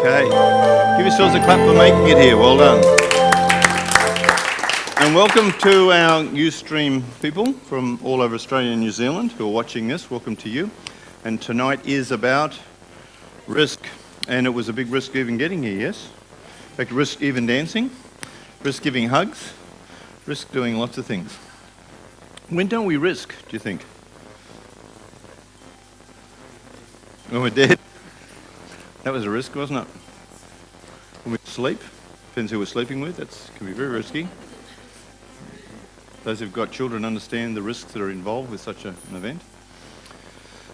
Okay. Give yourselves a clap for making it here. Well done. And welcome to our Ustream people from all over Australia and New Zealand who are watching this. Welcome to you. And tonight is about risk. And it was a big risk even getting here, yes? In fact, risk even dancing, risk giving hugs, risk doing lots of things. When don't we risk, do you think? When we're dead? That was a risk, wasn't it? When we sleep, depends who we're sleeping with, that can be very risky. Those who've got children understand the risks that are involved with such an event.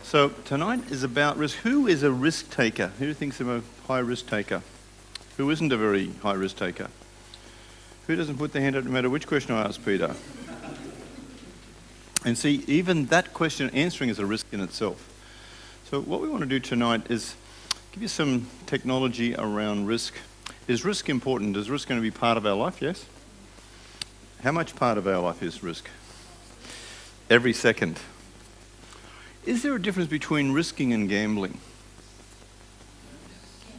So tonight is about risk. Who is a risk taker? Who thinks they're a high risk taker? Who isn't a very high risk taker? Who doesn't put their hand up no matter which question I ask Peter? And see, even that question answering is a risk in itself. So what we want to do tonight is give you some technology around risk. Is risk important? Is risk going to be part of our life? Yes? How much part of our life is risk? Every second. Is there a difference between risking and gambling?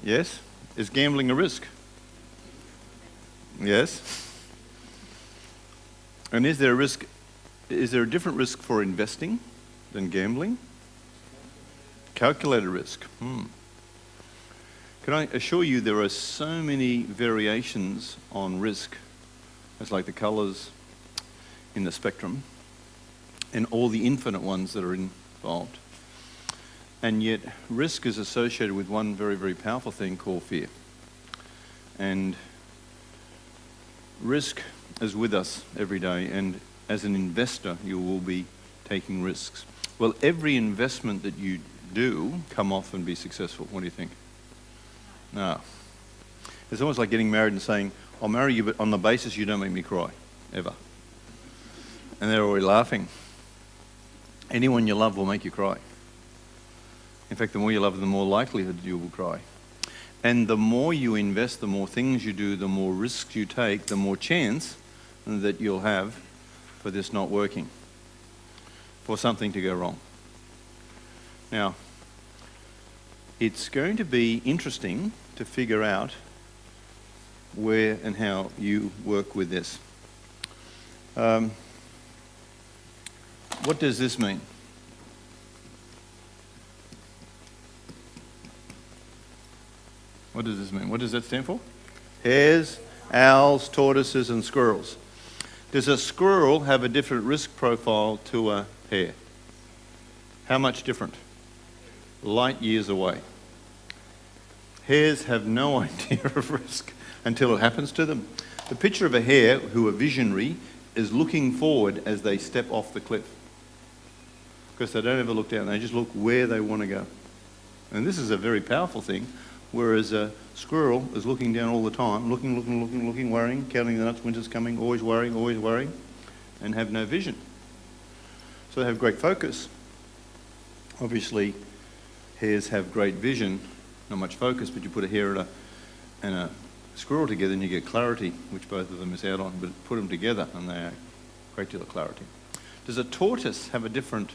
Yes? Is gambling a risk? Yes? And is there a different risk for investing than gambling? Calculated risk. Can I assure you there are so many variations on risk. It's like the colours in the spectrum and all the infinite ones that are involved. And yet risk is associated with one very, very powerful thing called fear. And risk is with us every day, and as an investor you will be taking risks. Well, every investment that you do come off and be successful. What do you think? No. It's almost like getting married and saying, I'll marry you, but on the basis you don't make me cry, ever. And they're already laughing. Anyone you love will make you cry. In fact, the more you love them, the more likelihood you will cry. And the more you invest, the more things you do, the more risks you take, the more chance that you'll have for this not working, for something to go wrong. Now, it's going to be interesting to figure out where and how you work with this. What does this mean? What does this mean? What does that stand for? Hares, owls, tortoises, and squirrels. Does a squirrel have a different risk profile to a hare? How much different? Light years away. Hares have no idea of risk until it happens to them. The picture of a hare who are visionary is looking forward as they step off the cliff. Because they don't ever look down, they just look where they want to go. And this is a very powerful thing, whereas a squirrel is looking down all the time, looking, worrying, counting the nuts, winter's coming, always worrying, and have no vision. So they have great focus. Obviously, hares have great vision, not much focus, but you put a hare and a squirrel together and you get clarity, which both of them miss out on, but put them together and they have a great deal of clarity. Does a tortoise have a different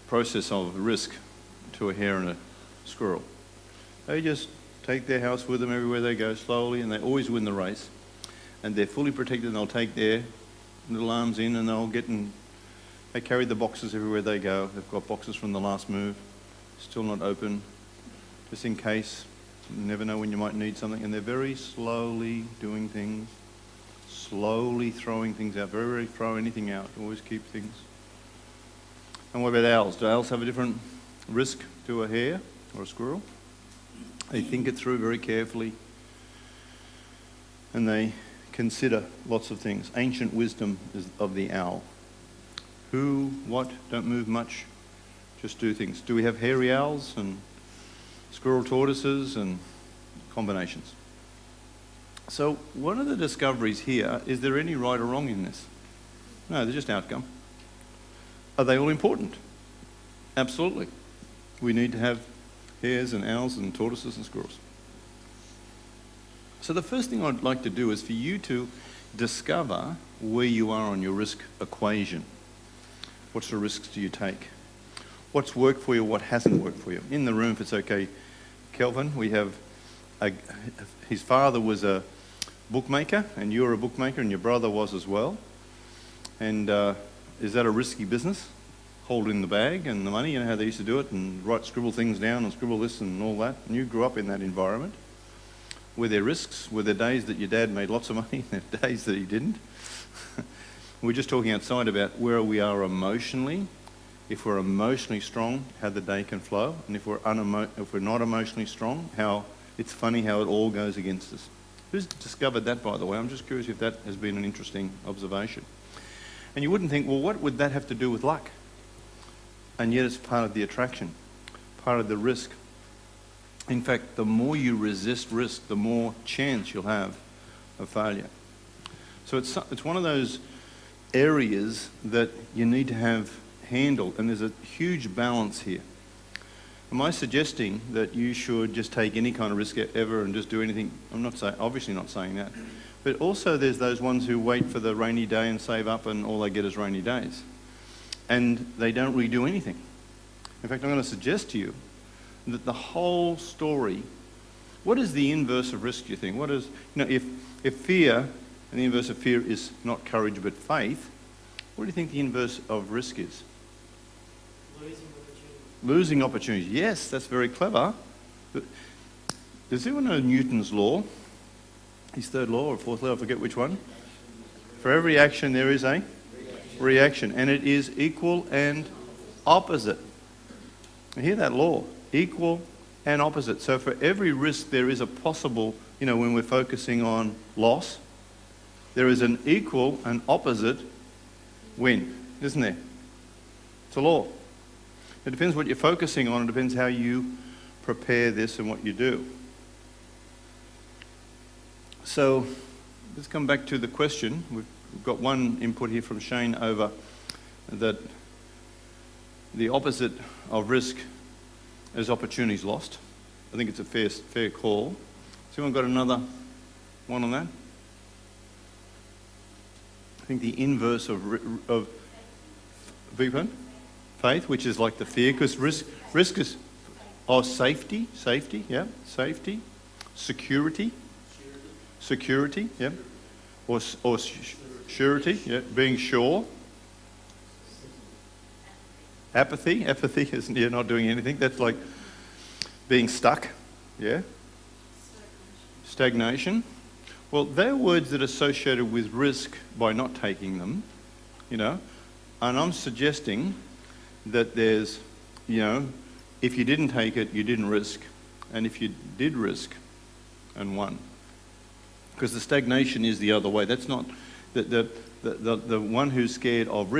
process of risk to a hare and a squirrel? They just take their house with them everywhere they go slowly, and they always win the race. And they're fully protected, and they'll take their little arms in and they carry the boxes everywhere they go. They've got boxes from the last move, still not open, just in case. You never know when you might need something. And they're very slowly doing things, slowly throwing things out, very rarely throw anything out, always keep things. And what about owls? Do owls have a different risk to a hare or a squirrel? They think it through very carefully, and they consider lots of things. Ancient wisdom is of the owl. Who, what, don't move much, just do things. Do we have hairy owls and squirrel tortoises and combinations? So one of the discoveries here, is there any right or wrong in this? No, they're just outcome. Are they all important? Absolutely. We need to have hares and owls and tortoises and squirrels. So the first thing I'd like to do is for you to discover where you are on your risk equation. What sort of risks do you take? What's worked for you, what hasn't worked for you? In the room, if it's okay, Kelvin, we have his father was a bookmaker, and you were a bookmaker, and your brother was as well. And is that a risky business? Holding the bag and the money, you know how they used to do it, and scribble things down and scribble this and all that. And you grew up in that environment. Were there risks? Were there days that your dad made lots of money and there were days that he didn't? We're just talking outside about where we are emotionally. If we're emotionally strong, how the day can flow. And if we're not emotionally strong, how it's funny how it all goes against us. Who's discovered that, by the way? I'm just curious if that has been an interesting observation. And you wouldn't think, well, what would that have to do with luck? And yet it's part of the attraction, part of the risk. In fact, the more you resist risk, the more chance you'll have of failure. So it's one of those areas that you need to have handled, and there's a huge balance here. Am I suggesting that you should just take any kind of risk ever and just do anything? I'm not saying, obviously not saying that. But also there's those ones who wait for the rainy day and save up and all they get is rainy days. And they don't really do anything. In fact, I'm going to suggest to you that the whole story, what is the inverse of risk, do you think? What is, if fear, and the inverse of fear is not courage but faith, what do you think the inverse of risk is? Losing opportunity. Yes, that's very clever. But does anyone know Newton's law? His third law or fourth law, I forget which one. For every action there is a reaction, and it is equal and opposite. You hear that law? Equal and opposite. So for every risk there is a possible, when we're focusing on loss, there is an equal and opposite win, isn't there? It's a law. It depends what you're focusing on. It depends how you prepare this and what you do. So let's come back to the question. We've got one input here from Shane over that the opposite of risk is opportunities lost. I think it's a fair call. Has anyone got another one on that? I think the inverse of faith, which is like the fear, because risk is safety, yeah, safety, security, yeah, or surety, yeah, being sure. Apathy isn't you're not doing anything. That's like being stuck, yeah. Stagnation. Well, they're words that are associated with risk by not taking them, and I'm suggesting that there's, if you didn't take it, you didn't risk, and if you did risk and won, because the stagnation is the other way. That's not the one who's scared of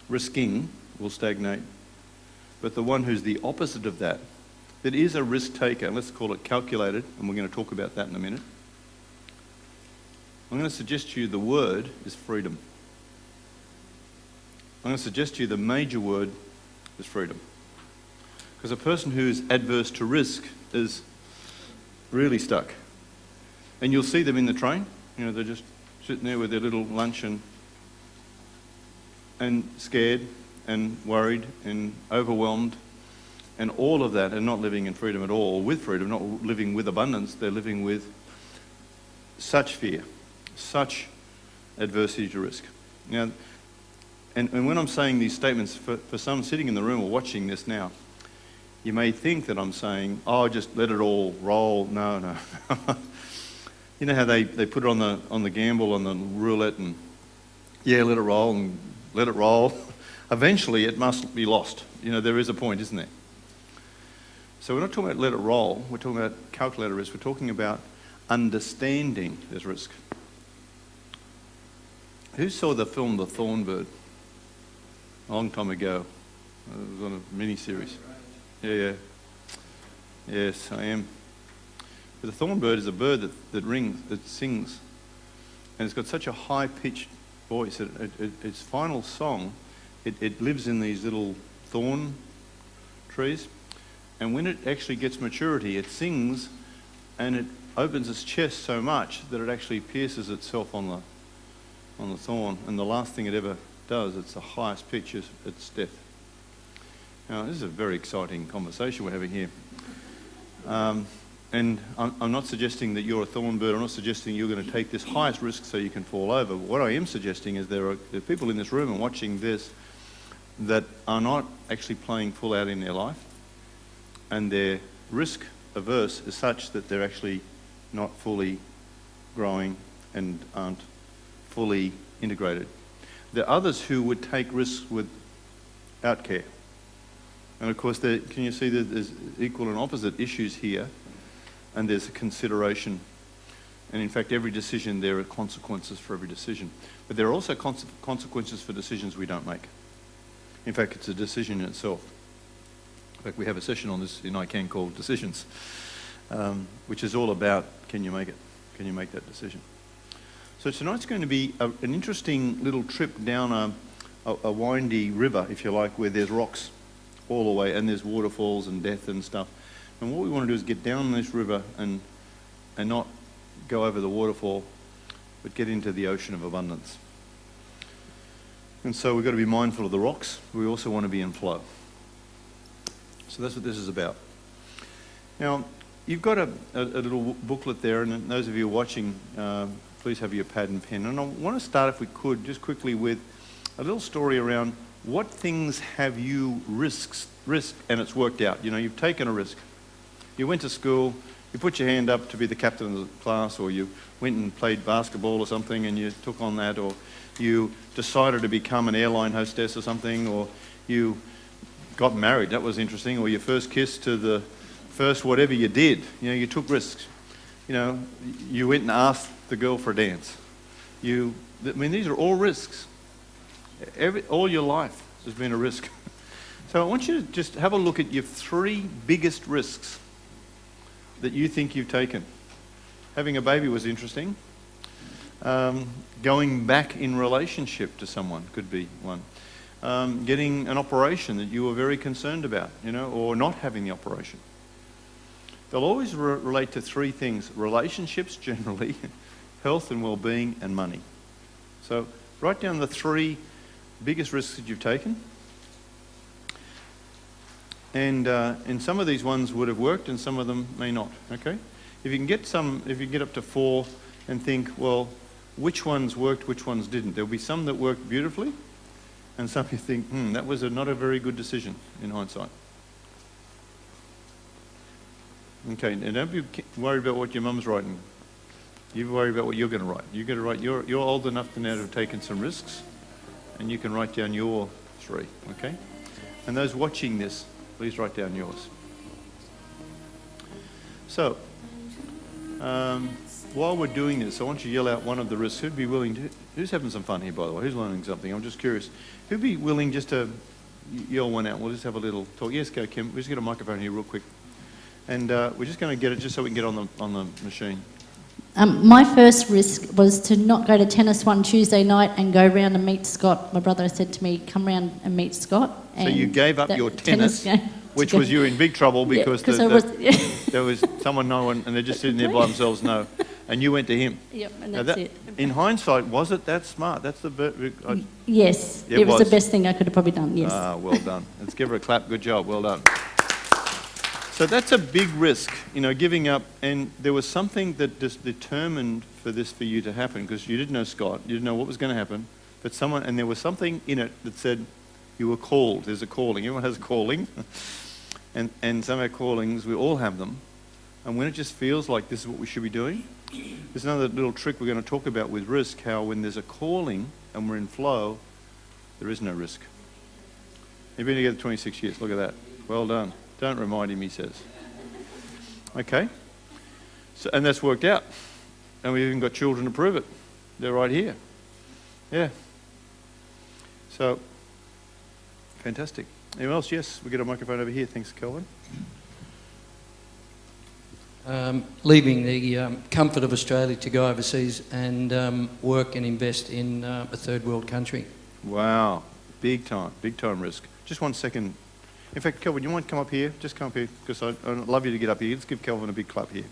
risking will stagnate, but the one who's the opposite of that is a risk taker, let's call it calculated, and we're going to talk about that in a minute. I'm going to suggest to you the word is freedom. I'm going to suggest to you the major word is freedom. Because a person who is adverse to risk is really stuck. And you'll see them in the train. They're just sitting there with their little lunch and scared and worried and overwhelmed and all of that, and not living in freedom at all, or with freedom, not living with abundance. They're living with such fear, such adversity to risk. And when I'm saying these statements, for some sitting in the room or watching this now, you may think that I'm saying, just let it all roll. No. You know how they put it on the gamble, on the roulette, and let it roll and let it roll. Eventually it must be lost. There is a point, isn't there? So we're not talking about let it roll, we're talking about calculated risk, we're talking about understanding there's risk. Who saw the film The Thornbird? A long time ago. It was on a mini-series. Yeah. Yes, I am. But the thornbird is a bird that sings. And it's got such a high-pitched voice. Its final song, it lives in these little thorn trees. And when it actually gets maturity, it sings and it opens its chest so much that it actually pierces itself on the thorn. And the last thing it ever does, it's the highest pitch, it's death. Now, this is a very exciting conversation we're having here. And I'm not suggesting that you're a thorn bird. I'm not suggesting you're going to take this highest risk so you can fall over. But what I am suggesting is there are people in this room and watching this that are not actually playing full out in their life, and their risk averse is such that they're actually not fully growing and aren't fully integrated. There are others who would take risks without care. And of course, can you see that there's equal and opposite issues here? And there's a consideration. And in fact, every decision, there are consequences for every decision. But there are also consequences for decisions we don't make. In fact, it's a decision in itself. In fact, we have a session on this in iCAN called Decisions, which is all about, can you make it? Can you make that decision? So tonight's going to be an interesting little trip down a windy river, if you like, where there's rocks all the way, and there's waterfalls and death and stuff. And what we want to do is get down this river and not go over the waterfall, but get into the ocean of abundance. And so we've got to be mindful of the rocks. We also want to be in flow. So that's what this is about. Now, you've got a little booklet there, and those of you watching, please have your pad and pen. And I want to start, if we could, just quickly with a little story around what things have you risked and it's worked out. You know, you've taken a risk. You went to school, you put your hand up to be the captain of the class, or you went and played basketball or something and you took on that, or you decided to become an airline hostess or something, or you got married, that was interesting, or your first kiss to the first whatever you did. You know, you took risks. You know, you went and asked the girl for a dance. These are all risks. All your life has been a risk. So I want you to just have a look at your 3 biggest risks that you think you've taken. Having a baby was interesting. Going back in relationship to someone could be one. Getting an operation that you were very concerned about, you know, or not having the operation. They'll always relate to 3 things: relationships generally, health and well-being, and money. So write down the 3 biggest risks that you've taken. And some of these ones would have worked and some of them may not, okay? If you can get up to 4 and think, well, which ones worked, which ones didn't. There'll be some that worked beautifully and some you think, that was not a very good decision in hindsight. Okay, and don't be worried about what your mum's writing. You worry about what you're going to write. You're going to write, you're old enough to now to have taken some risks, and you can write down your 3, okay? And those watching this, please write down yours. So, while we're doing this, I want you to yell out one of the risks. Who'd be willing to, who's having some fun here, by the way? Who's learning something? I'm just curious. Who'd be willing just to yell one out? We'll just have a little talk. Yes, go, Kim. We'll just get a microphone here real quick. And we're just going to get it just so we can get on the machine. My first risk was to not go to tennis one Tuesday night and go round and meet Scott. My brother said to me, come round and meet Scott. So you gave up your tennis game, which was you in big trouble because there was someone and they're just sitting there by themselves, and you went to him. Yep, and that's it. In hindsight, was it that smart? That's the yes, it was the best thing I could have probably done, yes. Ah, well done. Let's give her a clap. Good job. Well done. So that's a big risk, you know, giving up. And there was something that just determined for you to happen, because you didn't know Scott, you didn't know what was going to happen, and there was something in it that said you were called. There's a calling. Everyone has a calling. and some of our callings, we all have them. And when it just feels like this is what we should be doing, there's another little trick we're going to talk about with risk, how when there's a calling and we're in flow, there is no risk. You've been together 26 years. Look at that. Well done. Don't remind him, he says. Okay. So, and that's worked out. And we've even got children to prove it. They're right here. Yeah. So, fantastic. Anyone else? Yes, we'll get a microphone over here. Thanks, Kelvin. Leaving the comfort of Australia to go overseas and work and invest in a third world country. Wow. Big time risk. Just 1 second. In fact, Kelvin, you want to come up here? Just come up here, because I'd love you to get up here. Let's give Kelvin a big clap here.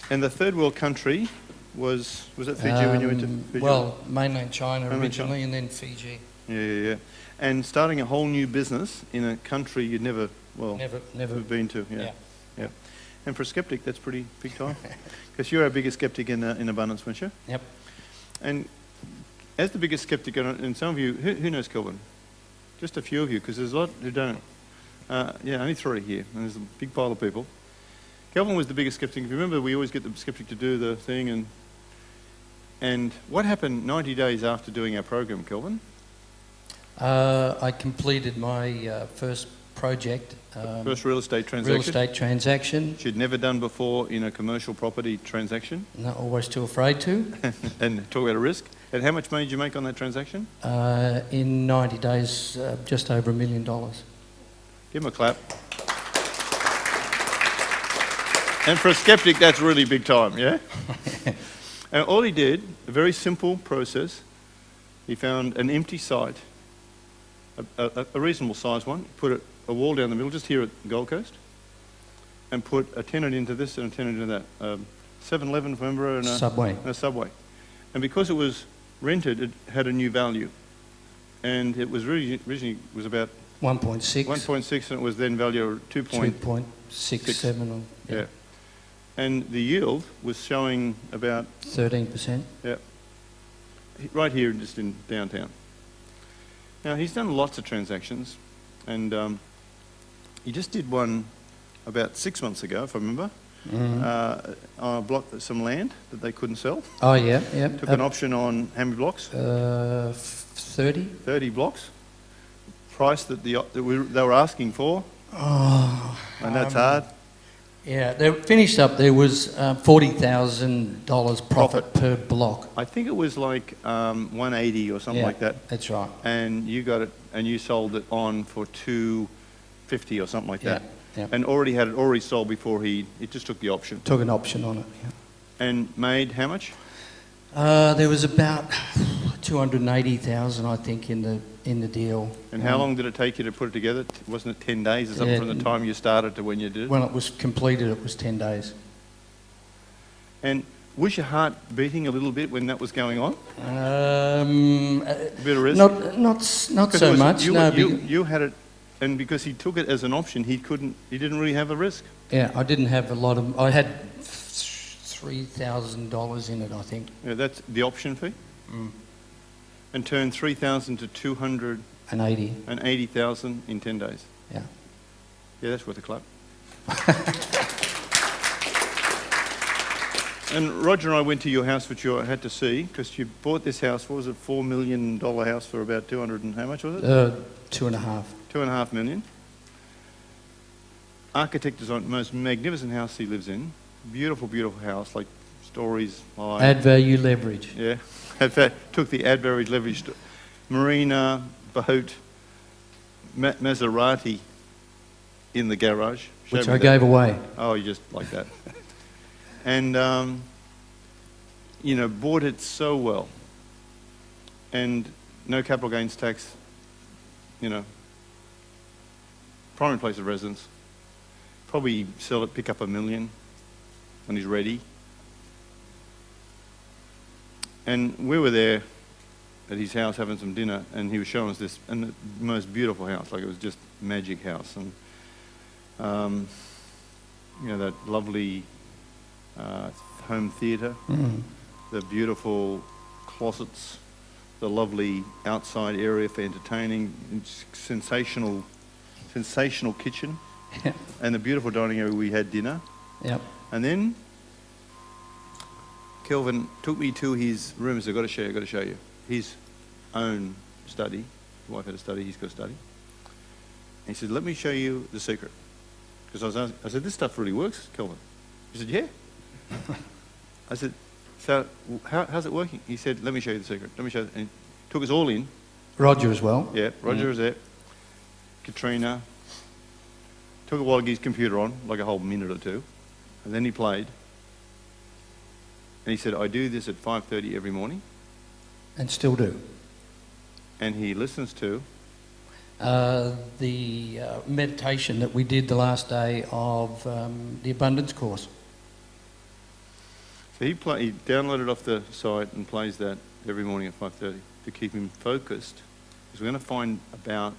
And the third world country was that Fiji when you went to Fiji? Well, mainland China originally, and then Fiji. Yeah. And starting a whole new business in a country you'd never well, Never. we've been to, Yeah. yeah. And for a skeptic, that's pretty big time. Because you're our biggest skeptic in abundance, weren't you? Yep. And as the biggest skeptic, and some of you, who knows Kelvin? Just a few of you, because there's a lot who don't. Yeah, only 3 here, and there's a big pile of people. Kelvin was the biggest skeptic. If you remember, we always get the skeptic to do the thing, and what happened 90 days after doing our program, Kelvin? I completed my first project. First real estate transaction. Real estate transaction. She'd never done before in a commercial property transaction. Not always too afraid to. And talk about a risk. And how much money did you make on that transaction? In 90 days, just over $1 million. Give him a clap. And for a skeptic, that's really big time, yeah? And all he did, a very simple process, he found an empty site, a reasonable sized one, put a wall down the middle, just here at Gold Coast, and put a tenant into this and a tenant into that. 7-Eleven, if I remember, and a Subway. And because it was rented, it had a new value. And it was originally was about 1.6. 1.6, and it was then valued at 2.67. Yeah. And the yield was showing about 13%. Yeah. Right here, just in downtown. Now, he's done lots of transactions, and he just did one about 6 months ago, if I remember, on a block, some land that they couldn't sell. Oh, yeah, yeah. Took an option on how many blocks? 30. 30 blocks. Price that they were asking for. Oh. And that's hard. Yeah, they finished up, there was $40,000 profit per block. I think it was like 180 or something like that. That's right. And you got it, and you sold it on for 250 or something like that. Yeah. And had it already sold before it just took the option. Took an option on it, yeah. And made how much? There was about 280,000, I think, in the deal. And how long did it take you to put it together? Wasn't it 10 days or something from the time you started to when you did it? When it was completed, it was 10 days. And was your heart beating a little bit when that was going on? A bit of risk? Not so much. You had it, and because he took it as an option, he didn't really have a risk. Yeah, I didn't have a lot of. I had $3,000 in it, I think. Yeah, that's the option fee. And turned 3,000 to 280,000 in 10 days. Yeah. Yeah, that's worth a clap. And Roger and I went to your house, which you had to see, because you bought this house. What was it? $4 million house for about 200 and how much was it? 2.5. 2.5 million. Architect designed the most magnificent house he lives in. Beautiful, beautiful house, like stories high. Add value leverage. Yeah. In fact, took the add value leverage to marina, boat, Maserati in the garage. Which I gave away. Oh, you just like that. And, bought it so well. And no capital gains tax, primary place of residence. Probably sell it, pick up $1 million when he's ready. And we were there at his house having some dinner, and he was showing us this, and the most beautiful house, like it was just magic house. And, that lovely home theatre, the beautiful closets, the lovely outside area for entertaining, sensational kitchen, and the beautiful dining area. We had dinner. Yep. And then Kelvin took me to his room and said, I've got to show you. His own study. His wife had a study, he's got a study. And he said, let me show you the secret. Because I said, this stuff really works, Kelvin. He said, yeah. I said, so how's it working? He said, let me show you the secret. Let me show you. And he took us all in. Roger as well. Yeah, Roger was there. Katrina. Took a while to get his computer on, like a whole minute or two. And then he played. And he said, I do this at 5:30 every morning. And still do. And he listens to? The meditation that we did the last day of the Abundance course. So he downloaded off the site and plays that every morning at 5:30 to keep him focused. Because we're going to find about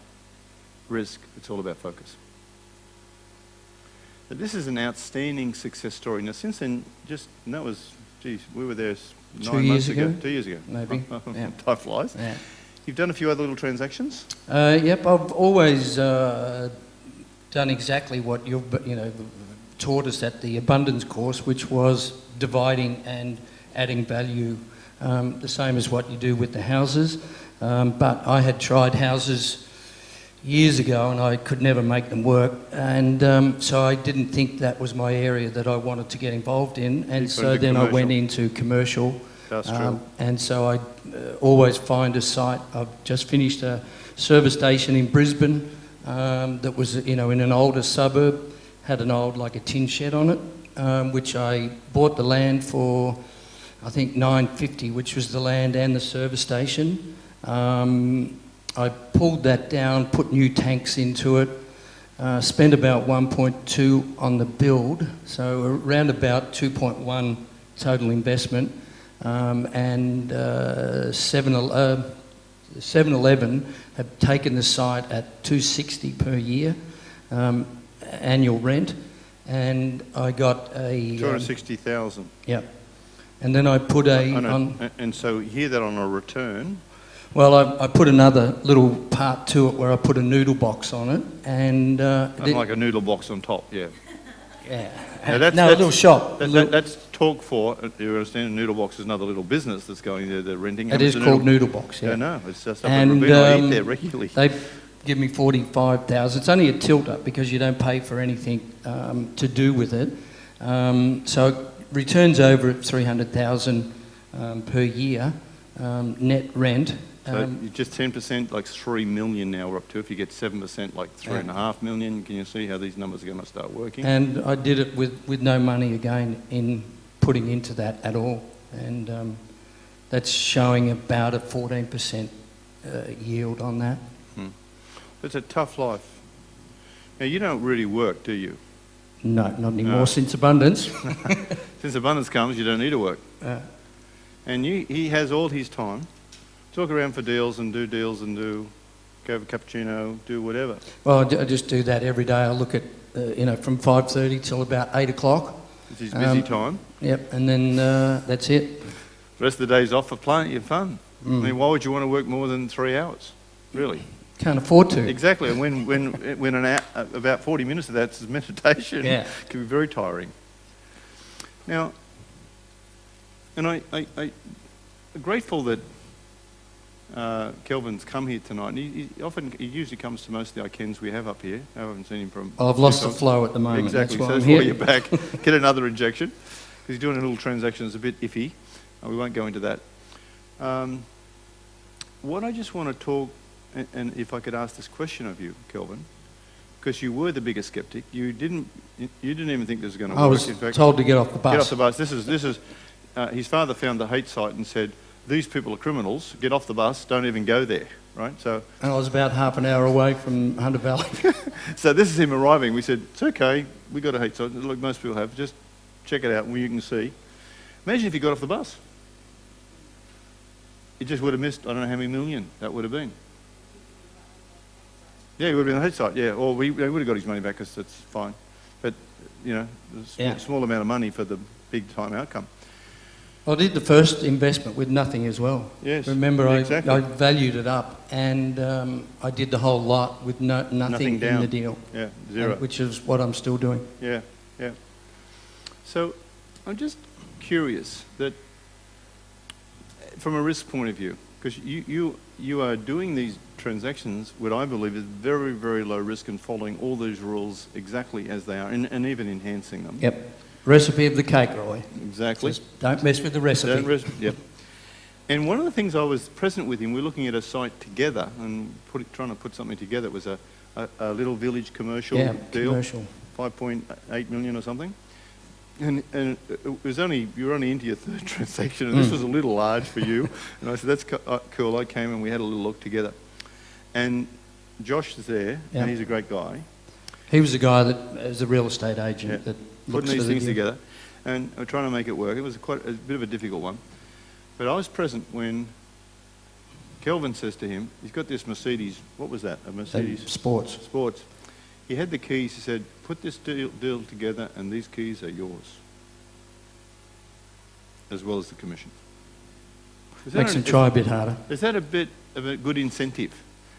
risk, it's all about focus. But this is an outstanding success story. Now, since then, that was, geez, we were there 9 months ago. 2 years ago. Maybe. Yeah. Time flies. Yeah. You've done a few other little transactions? Yep, I've always done exactly what you've taught us at the abundance course, which was dividing and adding value, the same as what you do with the houses. But I had tried houses years ago and I could never make them work, and so I didn't think that was my area that I wanted to get involved in, and so then I went into commercial. Industrial. And so I always find a site. I've just finished a service station in Brisbane that was, in an older suburb, had an old, like a tin shed on it, which I bought the land for, I think, $950, which was the land and the service station. I pulled that down, put new tanks into it, spent about 1.2 on the build, so around about 2.1 total investment, and 7-Eleven have taken the site at $260 per year annual rent, and I got a... 260,000. Yeah. And then I put And so you hear that on a return... Well, I put another little part to it where I put a noodle box on it, and like a noodle box on top, yeah. Yeah. Now a little shop. That's talk for. You understand? A noodle box is another little business that's going there. They're renting. It is called noodle box. Yeah. Yeah, no, it's just up And, in Ravine. I eat there regularly. They give me 45,000. It's only a tilt up because you don't pay for anything to do with it. So it returns over at 300,000 per year net rent. So you just 10%, like 3 million now we're up to. If you get 7%, like 3.5 million. Can you see how these numbers are going to start working? And I did it with no money again in putting into that at all. And that's showing about a 14% yield on that. It's a tough life. Now, you don't really work, do you? No, not anymore since abundance. Since abundance comes, you don't need to work. And he has all his time. Talk around for deals and do go for cappuccino, do whatever. Well, I just do that every day. I look at, from 5:30 till about 8 o'clock. It's his busy time. Yep, and then that's it. The rest of the day's off for playing, fun. I mean, why would you want to work more than 3 hours? Really? Can't afford to. Exactly. And when about 40 minutes of that's meditation, it can be very tiring. Now, and I'm grateful that Kelvin's come here tonight. And he usually comes to most of the iCANs we have up here. I haven't seen him from... I've lost the flow at the moment. Exactly. That's so why that's I'm why here. you're back. Get another injection. Because he's doing a little transaction that's a bit iffy. We won't go into that. What I just want to talk, and if I could ask this question of you, Kelvin, because you were the biggest skeptic. You didn't even think this was going to work. I was told to get off the bus. Get off the bus. This is his father found the hate site and said, these people are criminals, get off the bus, don't even go there, right? So, and I was about half an hour away from Hunter Valley. So this is him arriving. We said, it's okay, we got a hate site, like most people have, just check it out and you can see. Imagine if he got off the bus. He just would have missed, I don't know how many million that would have been. Yeah, he would have been a hate site, yeah, or he would have got his money back because that's fine. But, a small amount of money for the big time outcome. I did the first investment with nothing as well. Yes. Remember, exactly. I valued it up, and I did the whole lot with nothing in the deal. Yeah, zero. Which is what I'm still doing. Yeah. So I'm just curious that, from a risk point of view, because you are doing these transactions, what I believe is very, very low risk and following all these rules exactly as they are, and even enhancing them. Yep. Recipe of the cake, Roy. Exactly. Just don't mess with the recipe. Yep. And one of the things I was present with him, we're looking at a site together and trying to put something together. It was a little village commercial deal. Commercial. 5.8 million or something. And it was you were only into your third transaction, and this was a little large for you. And I said, that's cool. I came and we had a little look together. And Josh is there, and he's a great guy. He was the guy that is a real estate agent that putting these things together, and we're trying to make it work. It was quite a bit of a difficult one. But I was present when Kelvin says to him, he's got this Mercedes, what was that, a Mercedes? Sports. He had the keys. He said, put this deal together and these keys are yours, as well as the commission. Makes them try a bit harder. Is that a bit of a good incentive?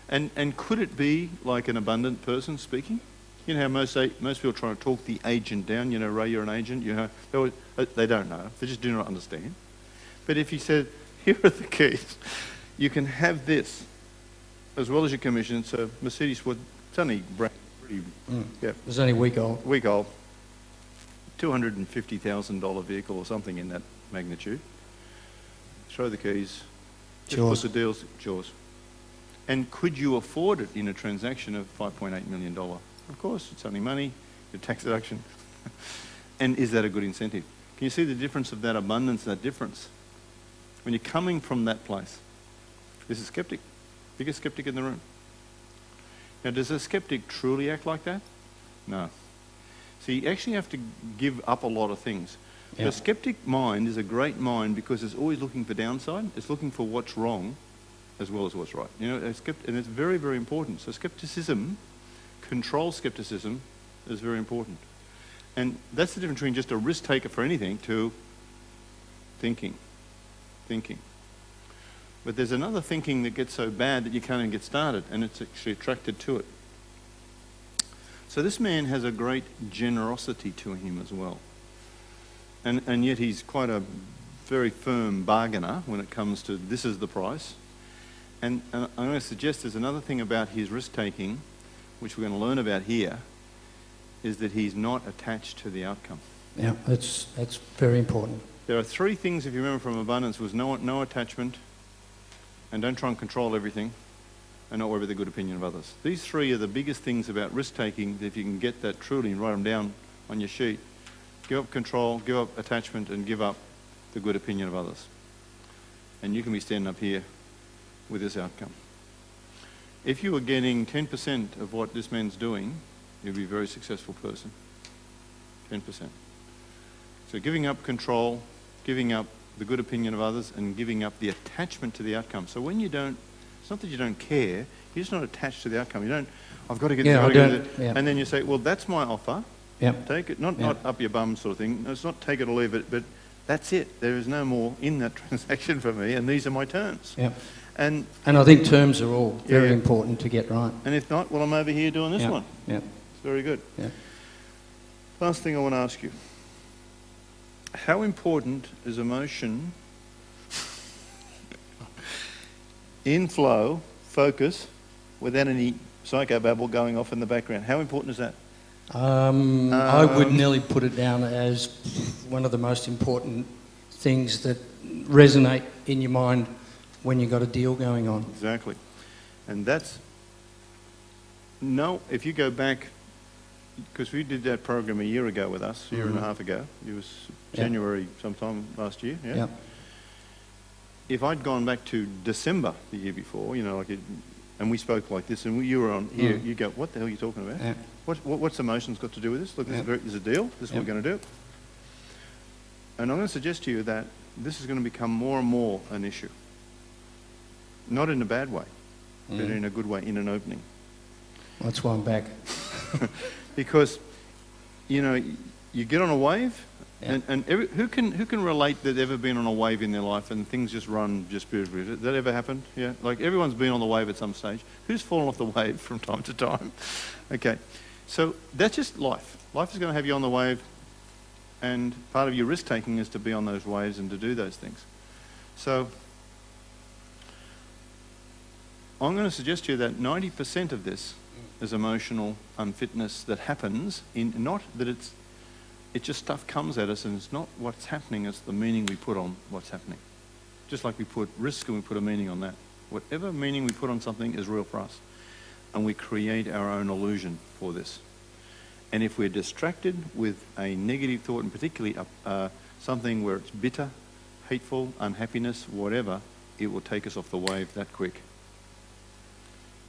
And could it be like an abundant person speaking? You know how most people try to talk the agent down. You know, Ray, you're an agent. You know, they don't know. They just do not understand. But if he said, here are the keys, you can have this, as well as your commission. So Mercedes would, it's only pretty, yeah. It was only a week old. $250,000 vehicle or something in that magnitude. Throw the keys. Just Yours. put the deals, it's yours. And could you afford it in a transaction of $5.8 million? Of course, it's only money, your tax deduction. And is that a good incentive? Can you see the difference of that abundance, that difference? When you're coming from that place. This is a skeptic, biggest skeptic in the room. Now, does a skeptic truly act like that? No. So you actually have to give up a lot of things. Yeah. The skeptic mind is a great mind because it's always looking for downside. It's looking for what's wrong as well as what's right. You know, and it's very, very important. So skepticism, control skepticism, is very important. And that's the difference between just a risk taker for anything to thinking. But there's another thinking that gets so bad that you can't even get started, and it's actually attracted to it. So this man has a great generosity to him as well. And yet he's quite a very firm bargainer when it comes to this is the price. And I'm going to suggest there's another thing about his risk-taking, which we're going to learn about here, is that he's not attached to the outcome. Yeah, that's very important. There are three things, if you remember from abundance, was no attachment, and don't try and control everything, and not worry about the good opinion of others. These three are the biggest things about risk-taking. If you can get that truly and write them down on your sheet, give up control, give up attachment, and give up the good opinion of others. And you can be standing up here with this outcome. If you were getting 10% of what this man's doing, you'd be a very successful person. 10%. So giving up control, giving up the good opinion of others, and giving up the attachment to the outcome. So when you don't, it's not that you don't care, you're just not attached to the outcome. You don't, I've got to get this, I've got to get it. Yeah. And then you say, well, that's my offer. Yeah. Take it, not up your bum sort of thing. No, it's not take it or leave it, but that's it. There is no more in that transaction for me, and these are my terms. Yeah. And I think terms are all very important to get right. And if not, well, I'm over here doing this one. Yeah. It's very good. Yeah. Last thing I want to ask you. How important is emotion in flow, focus, without any psychobabble going off in the background? How important is that? I would nearly put it down as one of the most important things that resonate in your mind when you've got a deal going on. Exactly. And that's, no, if you go back, because we did that program a year ago with us, a year and a half ago. It was January sometime last year, yeah? Yeah. If I'd gone back to December the year before, you know, and we spoke like this, and you were on here, you go, what the hell are you talking about? Yeah. What's emotions got to do with this? Look, this is a deal. This is what we're going to do. And I'm going to suggest to you that this is going to become more and more an issue. Not in a bad way, but in a good way, in an opening. That's why I'm back. Because, you know, you get on a wave, and who can relate that they've ever been on a wave in their life and things just run just beautifully? Has that ever happened? Yeah, like everyone's been on the wave at some stage. Who's fallen off the wave from time to time? Okay, so that's just life. Life is going to have you on the wave, and part of your risk-taking is to be on those waves and to do those things. So I'm going to suggest to you that 90% of this is emotional unfitness that happens in, not that it's just stuff comes at us and it's not what's happening, it's the meaning we put on what's happening. Just like we put risk and we put a meaning on that. Whatever meaning we put on something is real for us. And we create our own illusion for this. And if we're distracted with a negative thought, and particularly something where it's bitter, hateful, unhappiness, whatever, it will take us off the wave that quick.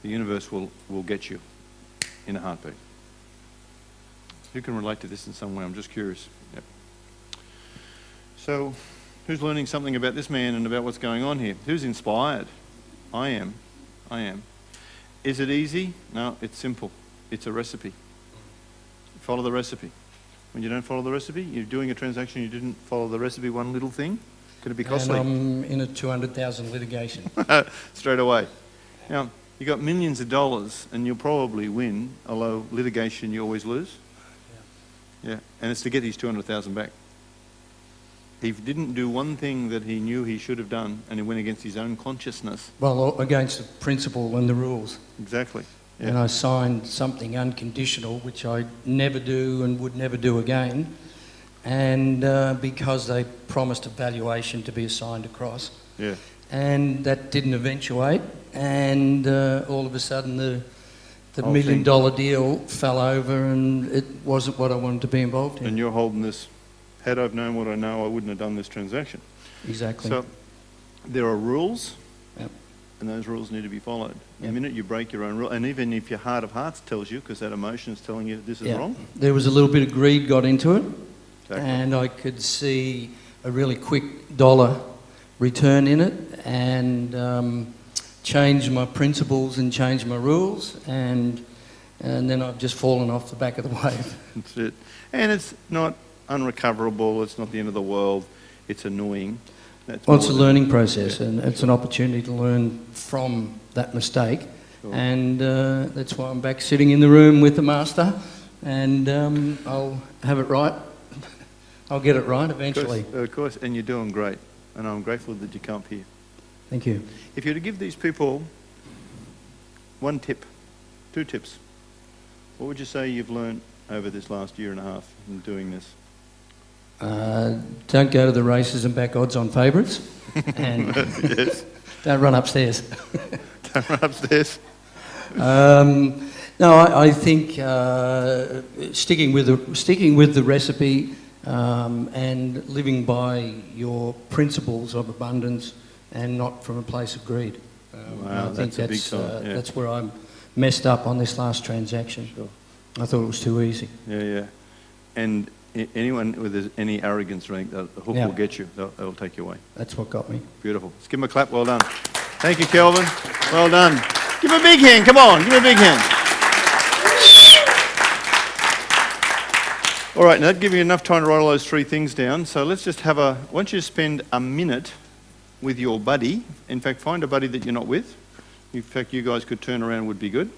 The universe will get you in a heartbeat. Who can relate to this in some way? I'm just curious. Yep. So, who's learning something about this man and about what's going on here? Who's inspired? I am. Is it easy? No, it's simple. It's a recipe. Follow the recipe. When you don't follow the recipe, you're doing a transaction, you didn't follow the recipe, one little thing, could it be costly? And I'm in a 200,000 litigation. Straight away. Now, you got millions of dollars and you'll probably win, although litigation you always lose. Yeah, and it's to get these 200,000 back. He didn't do one thing that he knew he should have done, and he went against his own consciousness. Well, against the principle and the rules. Exactly. Yeah. And I signed something unconditional, which I never do and would never do again. And because they promised a valuation to be assigned across. Yeah. And that didn't eventuate. And all of a sudden the Whole $1 thing. million deal fell over, and it wasn't what I wanted to be involved in. And you're holding this, had I've known what I know, I wouldn't have done this transaction. Exactly. So there are rules, Yep. and those rules need to be followed. The Yep. minute you break your own rule, and even if your heart of hearts tells you, because that emotion is telling you this is Yeah. wrong. There was a little bit of greed got into it, Exactly. and I could see a really quick dollar return in it, and change my principles and change my rules, and then I've just fallen off the back of the wave. That's it. And it's not unrecoverable, it's not the end of the world, it's annoying. That's Well, it's a more than- learning process, and it's an opportunity to learn from that mistake, Sure. and that's why I'm back sitting in the room with the master, and I'll have it right. I'll get it right eventually. Of course, and you're doing great. And I'm grateful that you come up here. Thank you. If you were to give these people one tip, 2 tips, what would you say you've learned over this last year and a half in doing this? Don't go to the races and back odds on favourites, and Yes. don't run upstairs. Don't run upstairs. No, I think sticking with the recipe and living by your principles of abundance and not from a place of greed. Wow, I think that's a big time, yeah. that's where I'm messed up on this last transaction. Sure. I thought it was too easy. Yeah. And anyone with any arrogance, rank, the hook Yeah. will get you. They'll take you away. That's what got me. Beautiful. Let's give him a clap. Well done. Thank you, Kelvin. Well done. Give him a big hand. Come on. Give him a big hand. All right, now that gives you enough time to write all those 3 things down. So let's just have I want you to spend a minute with your buddy. In fact, find a buddy that you're not with. In fact, you guys could turn around, would be good.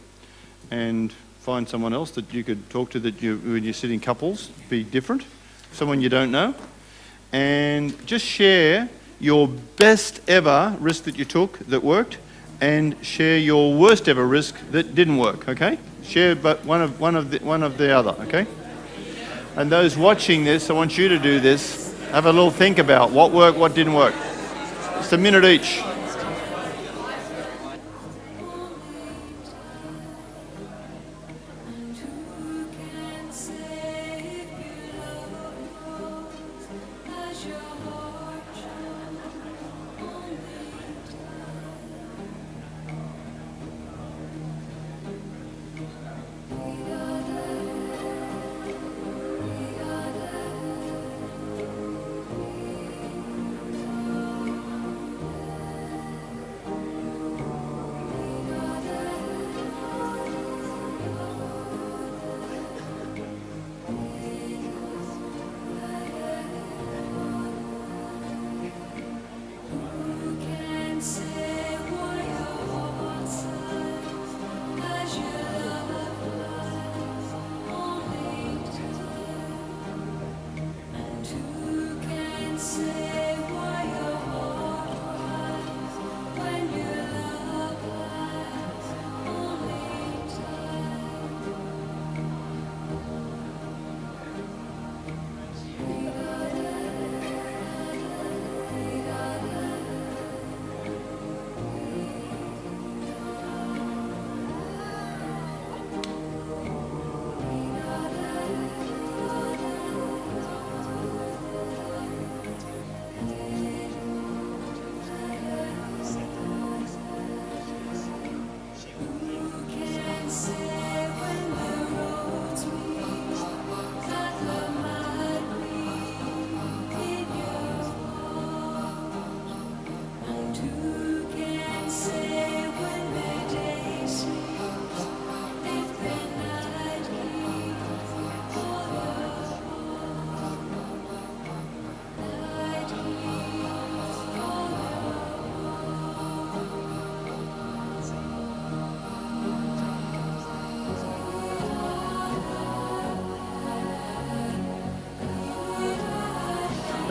And find someone else that you could talk to that when you're sitting couples, be different. Someone you don't know. And just share your best ever risk that you took that worked, and share your worst ever risk that didn't work, okay? Share but one of the other, okay? And those watching this, I want you to do this. Have a little think about what worked, what didn't work. Just a minute each.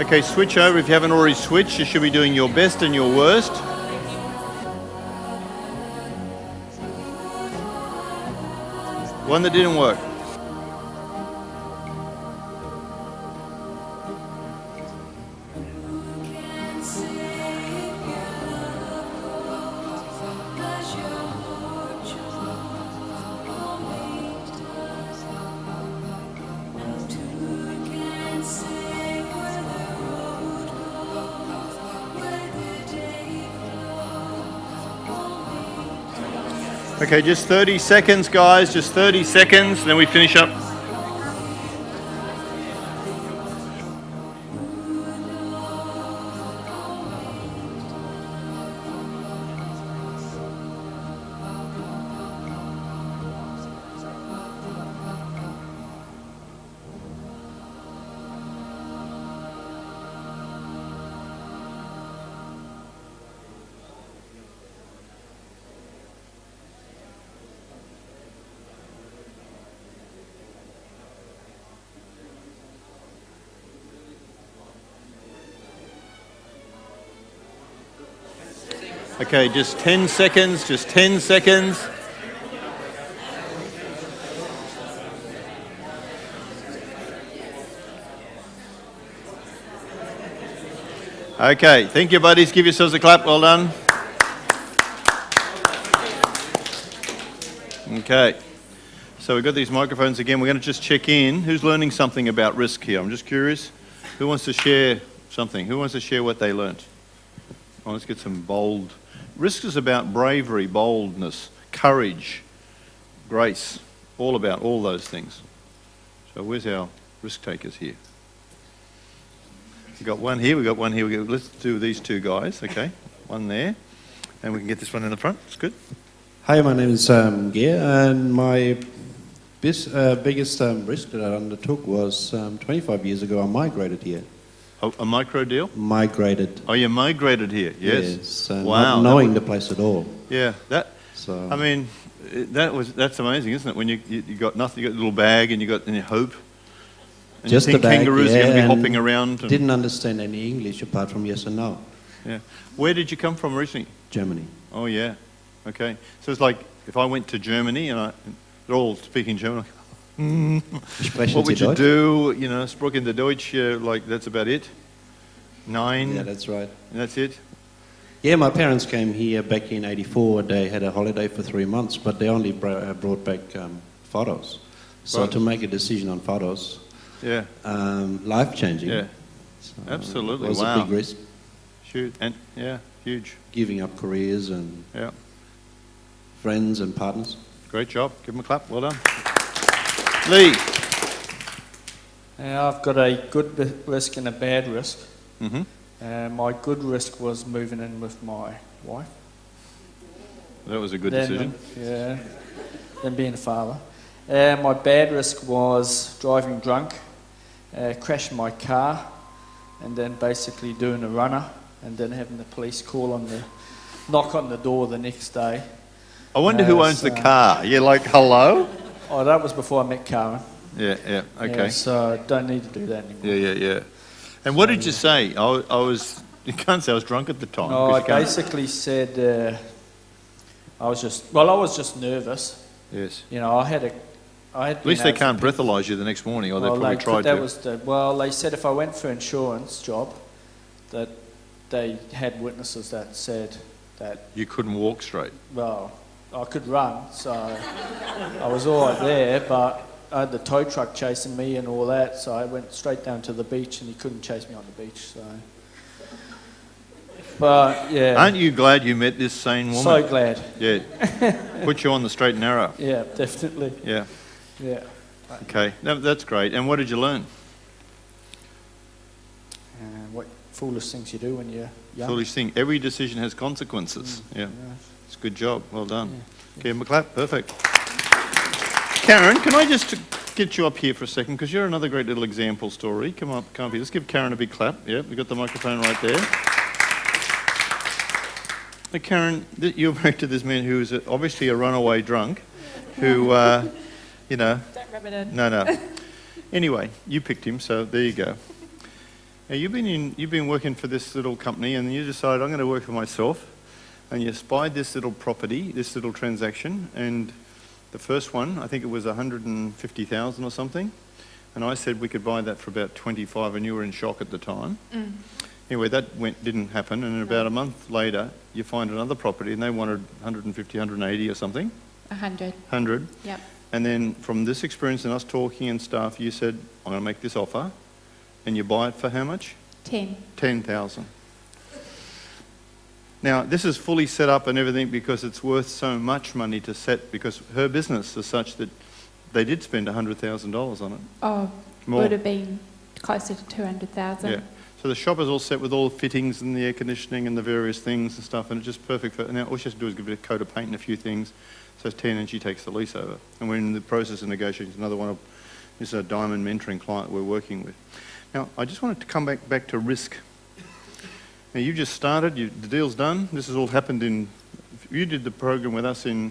Okay, switch over. If you haven't already switched, you should be doing your best and your worst. One that didn't work. Okay, just 30 seconds, guys, just 30 seconds, then we finish up. Okay, just 10 seconds, just 10 seconds. Okay, thank you, buddies. Give yourselves a clap. Well done. Okay, so we've got these microphones again. We're going to just check in. Who's learning something about risk here? I'm just curious. Who wants to share something? Who wants to share what they learnt? Oh, let's get some bold. Risk is about bravery, boldness, courage, grace, all about all those things. So where's our risk takers here? We've got one here, we've got one here. Let's do these two guys, okay? One there, and we can get this one in the front. It's good. Hi, my name is Gear, and my biggest risk that I undertook was 25 years ago. I migrated here. Oh, a micro deal? Migrated. Oh, you migrated here, yes. Wow. Not knowing the place at all. Yeah, So I mean, that's amazing, isn't it? When you got nothing, you got a little bag and you got any hope. And just you think the bag, kangaroos yeah, are going to be and hopping around. And, didn't understand any English apart from yes and no. Yeah. Where did you come from originally? Germany. Oh, yeah. Okay. So it's like if I went to Germany and they're all speaking German, what would you do? You know, sprechen the Deutsch, like that's about it. 9. Yeah, that's right. And that's it. Yeah, my parents came here back in '84. They had a holiday for 3 months, but they only brought back photos. So Right. to make a decision on photos, Yeah. life-changing. Yeah. So Absolutely. It was Wow. a big risk. Shoot. And yeah, huge. Giving up careers and Yeah. friends and partners. Great job. Give them a clap. Well done. Lee. I've got a good risk and a bad risk. Mm-hmm. My good risk was moving in with my wife. That was a good decision. Then being a father. My bad risk was driving drunk, crashing my car, and then basically doing a runner, and then having the police knock on the door the next day. I wonder who owns the car. You're like, hello? Oh, that was before I met Karen. Yeah, okay. Yeah, so don't need to do that anymore. Yeah. And what did you say? You can't say I was drunk at the time. No, 'cause I you can't- basically said I was just nervous. Yes. You know, I had At least they can't breathalyse you the next morning, or they probably tried to. They said if I went for insurance job, that they had witnesses that said that, You couldn't walk straight. well, I could run, so I was all right there, but I had the tow truck chasing me and all that, so I went straight down to the beach and he couldn't chase me on the beach, so. But, yeah. Aren't you glad you met this sane woman? So glad. Yeah. Put you on the straight and narrow. Yeah, definitely. Yeah. Yeah. Okay. That's great. And what did you learn? What foolish things you do when you're young. Foolish thing. Every decision has consequences. Yeah. It's a good job. Well done. Give him a clap. Perfect. Karen, can I just get you up here for a second? Because you're another great little example story. Come up here. Let's give Karen a big clap. Yeah, we've got the microphone right there. Now, Karen, you're married to this man who is obviously a runaway drunk, who, Don't rub it in. No. Anyway, you picked him, so there you go. Now you've been working for this little company, and you decided I'm going to work for myself, and you spied this little property, this little transaction, and the first one, I think it was 150,000 or something, and I said we could buy that for about 25, and you were in shock at the time. Anyway, that didn't happen, and about a month later, you find another property, and they wanted 150, 180 or something. 100. 100. Yep. And then from this experience and us talking and stuff, you said, I'm going to make this offer, and you buy it for how much? 10. 10,000. Now, this is fully set up and everything because it's worth so much money to set, because her business is such that they did spend $100,000 on it. Oh, More. would have been closer to 200,000. Yeah. So the shop is all set with all the fittings and the air conditioning and the various things and stuff, and it's just perfect for, now all she has to do is give it a coat of paint and a few things. So it's 10 and she takes the lease over. And we're in the process of negotiating another one. This is a diamond mentoring client we're working with. Now, I just wanted to come back to risk. Now, you just started, the deal's done. This has all happened you did the program with us in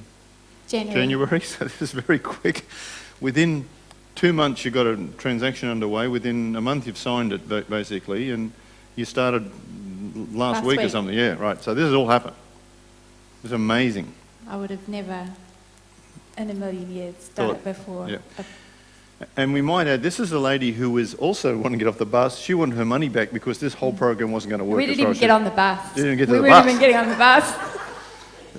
January, so this is very quick. Within 2 months, you got a transaction underway. Within a month, you've signed it, basically, and you started last week or something. Yeah, right. So this has all happened. It's amazing. I would have never in a million years done it before. Yeah. And we might add, this is a lady who was also wanting to get off the bus. She wanted her money back because this whole program wasn't going to work. We didn't even get on the bus. Didn't get to we the weren't bus. even getting on the bus.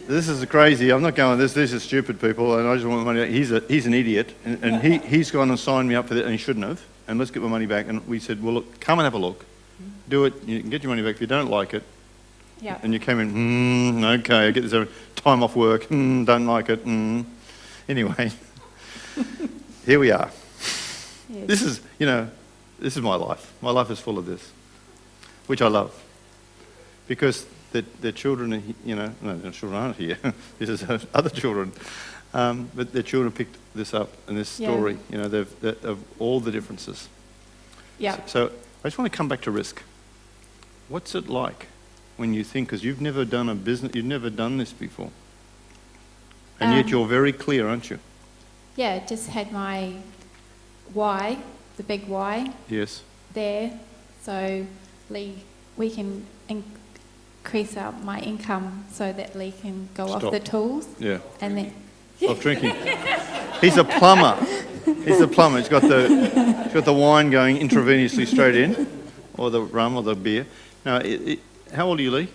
This is crazy. I'm not going, this is stupid, people, and I just want my money back. He's an idiot, and he's gone and signed me up for that, and he shouldn't have, and let's get my money back. And we said, well, look, come and have a look. Do it. You can get your money back if you don't like it. Yeah. And you came in, okay, I get this time off work, don't like it, Anyway, here we are. Yes. This is my life. My life is full of this, which I love. Because their children are, no, their children aren't here. This is other children. But their children picked this up and this story, of all the differences. Yeah. So I just want to come back to risk. What's it like when you think, because you've never done a business, you've never done this before. And yet you're very clear, aren't you? Yeah, just had my why, the big why. Yes. There. So we can increase my income so that Lee can go off the tools. Yeah. And then Stop drinking. He's a plumber. He's got the wine going intravenously straight in, or the rum or the beer. Now, how old are you, Lee?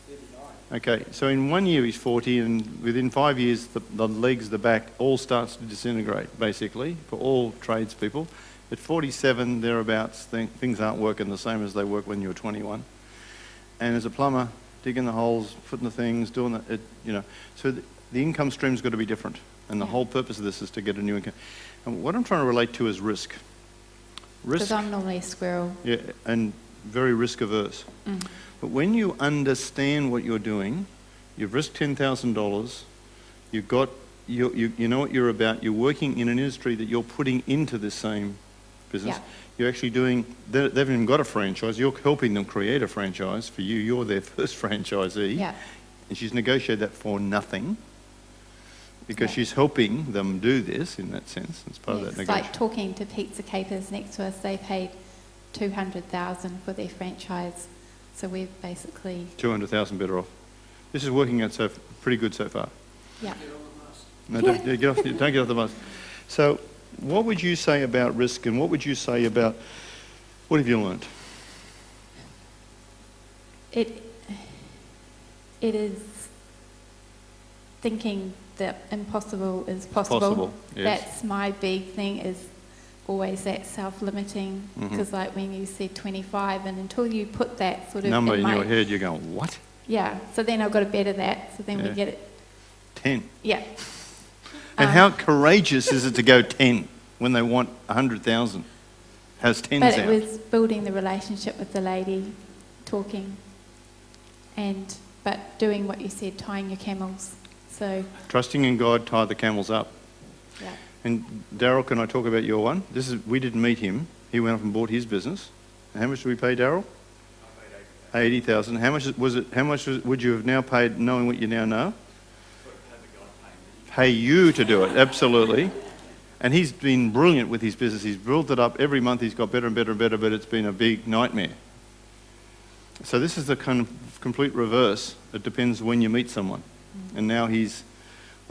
39. Okay, so in 1 year he's 40, and within 5 years the legs, the back, all starts to disintegrate, basically, for all tradespeople. At 47, thereabouts, things aren't working the same as they work when you were 21. And as a plumber, digging the holes, putting the things, doing that, so the income stream's got to be different. And the whole purpose of this is to get a new income. And what I'm trying to relate to is risk. because I'm normally a squirrel. Yeah, and very risk averse. But when you understand what you're doing, you've risked $10,000, you've got, you know what you're about, you're working in an industry that you're putting into this same business. Yeah. You're actually doing, they haven't even got a franchise, you're helping them create a franchise for you, you're their first franchisee. Yeah. And she's negotiated that for nothing because she's helping them do this in that sense. It's part of that It's negotiation. like talking to Pizza Capers next to us. They paid $200,000 for their franchise. So we've basically... 200,000 better off. This is working out pretty good so far. Yeah. No, don't get off the bus. So what would you say about risk, and what would you say about, what have you learnt? It is thinking that impossible is possible. Possible, yes. That's my big thing, is always that self-limiting. Because like when you said 25, and until you put that sort of Number in my, your head, you're going, what? Yeah, so then I've got to better that. So then we get it. 10. Yeah. And how courageous is it to go 10 when they want 100,000? How's 10 But sound? it was building the relationship with the lady, talking, but doing what you said, tying your camels. So Trusting in God, tie the camels up. yeah, And Daryl, can I talk about your one? We didn't meet him. He went off and bought his business. And how much did we pay Daryl? I paid 80,000. How much was it? How much would you have now paid, knowing what you now know? Pay you to do it, absolutely. And he's been brilliant with his business. He's built it up. Every month he's got better and better and better, but it's been a big nightmare. So this is the kind of complete reverse. It depends when you meet someone. And now we've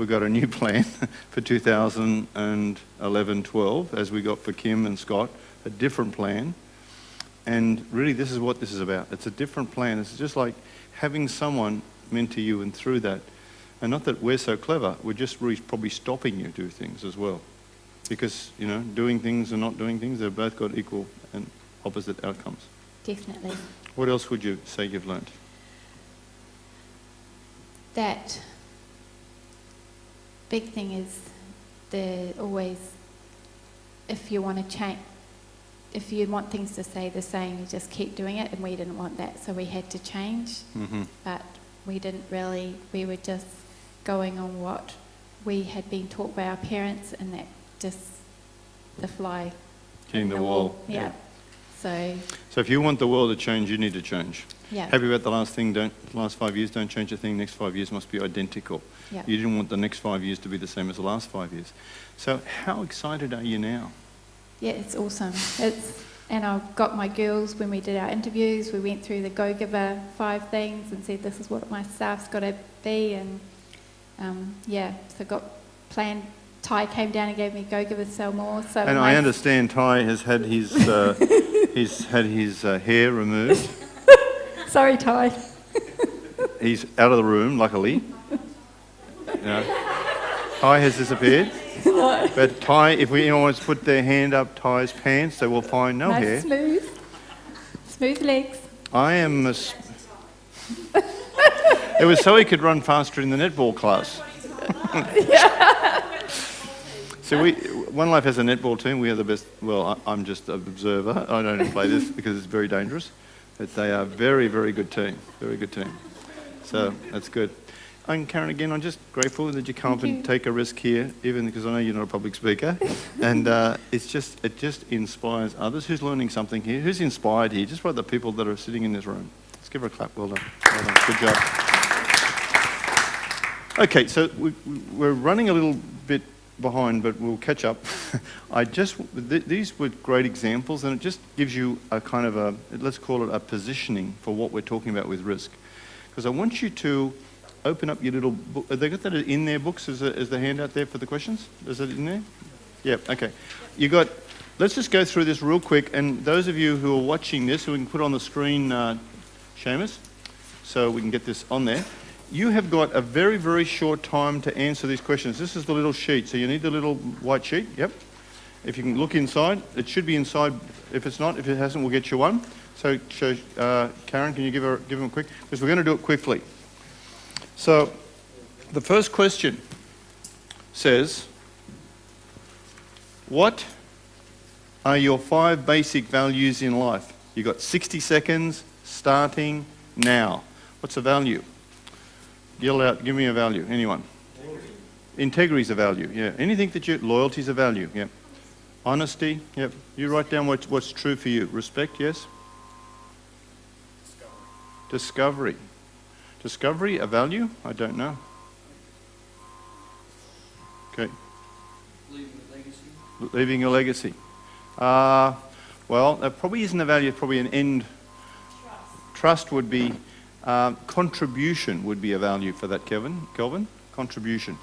got a new plan for 2011-12, as we got for Kim and Scott, a different plan. And really this is what this is about. It's a different plan. It's just like having someone mentor you and through that. And not that we're so clever, we're just really probably stopping you do things as well. Because, doing things and not doing things, they've both got equal and opposite outcomes. Definitely. What else would you say you've learnt? That big thing is if you want to change, if you want things to stay the same, you just keep doing it, and we didn't want that, so we had to change. Mm-hmm. But we didn't really, we were just going on what we had been taught by our parents, and that just the fly Hitting in the wall. Yeah. So if you want the world to change, you need to change. yeah. Happy about the last 5 years, don't change a thing, next 5 years must be identical. Yeah. You didn't want the next 5 years to be the same as the last 5 years. So how excited are you now? Yeah, it's awesome. And I got my girls, when we did our interviews, we went through the Go Giver 5 things and said this is what my staff's got to be, and so got planned. Ty came down and gave me Go Giver Sell More. So And I understand Ty has had his hair removed. Sorry, Ty. He's out of the room, luckily. Ty has disappeared. But Ty, if anyone wants to put their hand up Ty's pants, they will find no hair. Smooth legs. I am it was so he could run faster in the netball class. So OneLife has a netball team. We are the best. Well, I'm just an observer. I don't play this because it's very dangerous. But they are a very, very good team. Very good team. So that's good. And Karen, again, I'm just grateful that you come up and take a risk here, even because I know you're not a public speaker. And it just inspires others. Who's learning something here? Who's inspired here? Just by the people that are sitting in this room. Let's give her a clap. Well done. Well done. Good job. Okay, so we're running a little bit behind, but we'll catch up. These were great examples, and it just gives you a kind of let's call it a positioning for what we're talking about with risk. Because I want you to open up your little book. Have they got that in their books as the handout there for the questions? Is it in there? Yeah, okay. Let's just go through this real quick, and those of you who are watching this, who we can put on the screen, Seamus, so we can get this on there. You have got a very, very short time to answer these questions. This is the little sheet, so you need the little white sheet, yep. If you can look inside, it should be inside. If it's not, if it hasn't, we'll get you one. So Karen, can you give them a quick, because we're going to do it quickly. So the first question says, what are your 5 basic values in life? You've got 60 seconds starting now. What's a value? Yell out, give me a value. Anyone? Integrity is a value, yeah. Anything loyalty is a value, yeah. Honesty, yep. You write down what's true for you. Respect, yes. Discovery. Discovery, a value? I don't know. Okay. Leaving a legacy. Leaving a legacy. Well, that probably isn't a value, it's probably an end. Trust would be, contribution would be a value for that, Kelvin. Contribution.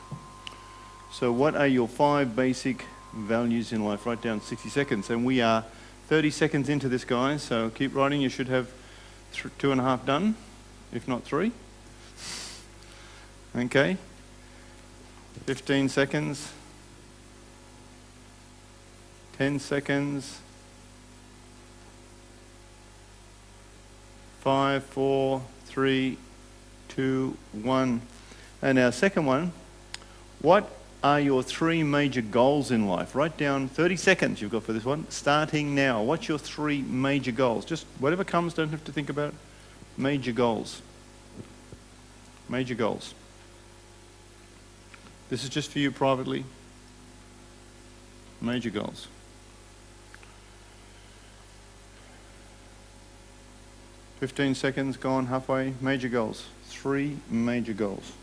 So what are your 5 basic values in life? Write down 60 seconds. And we are 30 seconds into this, guys, so keep writing. You should have 2.5 done, if not 3. Okay. 15 seconds. 10 seconds. 5, 4, 3, 2, 1. And our second one, what are your 3 major goals in life? Write down 30 seconds you've got for this one. Starting now. What's your 3 major goals? Just whatever comes, don't have to think about it. Major goals. Major goals. This is just for you privately. Major goals. $15 seconds, gone halfway. Major goals. 3 major goals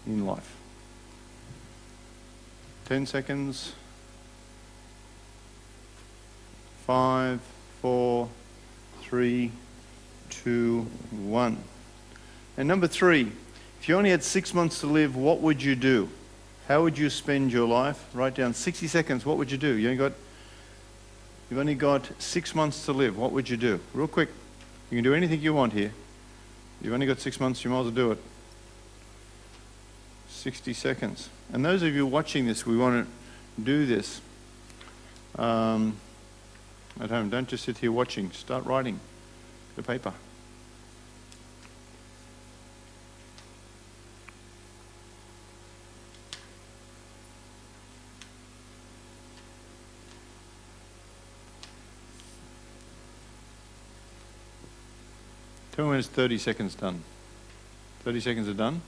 in life. 10 seconds. 5, 4, 3, 2, 1. And number 3, if you only had 6 months to live, what would you do? How would you spend your life? Write down 60 seconds. What would you do? You've only got 6 months to live. What would you do? Real quick. You can do anything you want here. You've only got 6 months. You might as well do it. 60 seconds. And those of you watching this, we want to do this at home. Don't just sit here watching. Start writing the paper. Tell me when it's 30 seconds done. 30 seconds are done.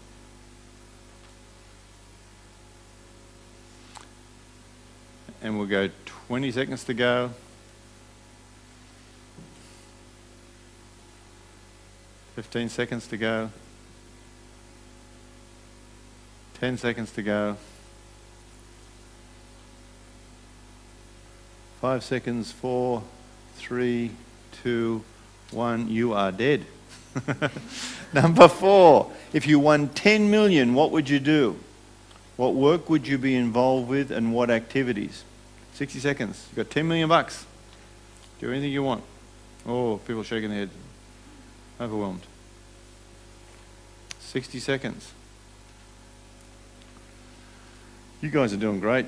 And we'll go 20 seconds to go. 15 seconds to go. 10 seconds to go. 5 seconds, 4, 3, 2, 1. You are dead. Number 4, if you won 10 million, what would you do? What work would you be involved with and what activities? 60 seconds. You've got 10 million bucks. Do anything you want. Oh, people shaking their heads. Overwhelmed. 60 seconds. You guys are doing great.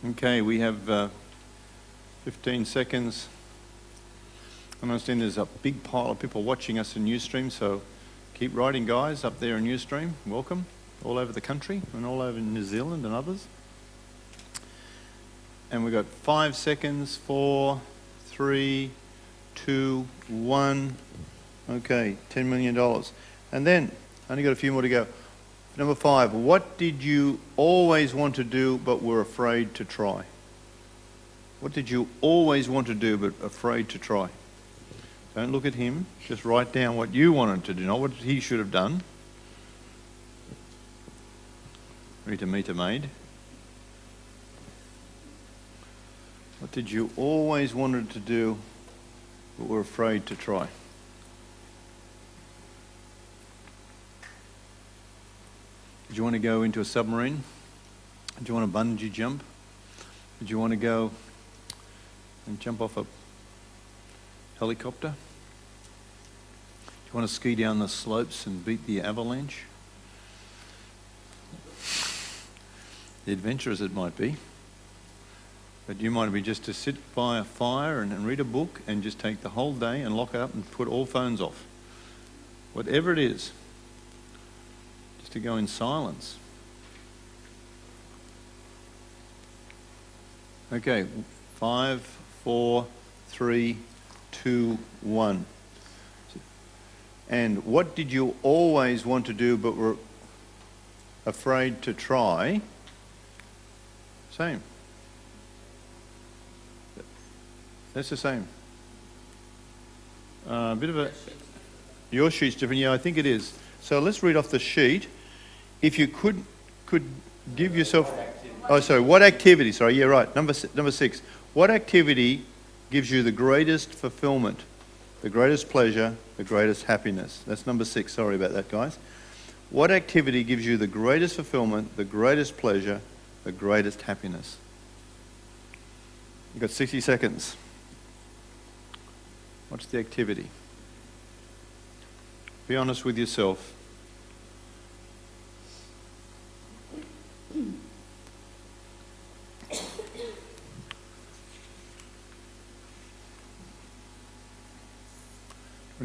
Okay, we have 15 seconds. I understand there's a big pile of people watching us in Ustream, so keep writing, guys, up there in Ustream. Welcome, all over the country and all over New Zealand and others. And we've got 5 seconds, 4, 3, 2, 1. Okay, $10 million. And then, only got a few more to go. Number 5, what did you always want to do but were afraid to try? What did you always want to do but afraid to try? Don't look at him. Just write down what you wanted to do, not what he should have done. Rita Meter made. What did you always wanted to do but were afraid to try? Did you want to go into a submarine? Did you want to bungee jump? Did you want to go and jump off a helicopter? Do you want to ski down the slopes and beat the avalanche? The adventurous it might be. But you might be just to sit by a fire and read a book and just take the whole day and lock it up and put all phones off. Whatever it is. To go in silence. Okay, 5, 4, 3, 2, 1. And what did you always want to do but were afraid to try? Same. That's the same. A bit of a... Your sheet's different. Yeah, I think it is. So let's read off the sheet. If you could give yourself... Oh, sorry, what activity? Sorry, yeah, right. Number 6. What activity gives you the greatest fulfillment, the greatest pleasure, the greatest happiness? That's number 6. Sorry about that, guys. What activity gives you the greatest fulfillment, the greatest pleasure, the greatest happiness? You've got 60 seconds. What's the activity? Be honest with yourself.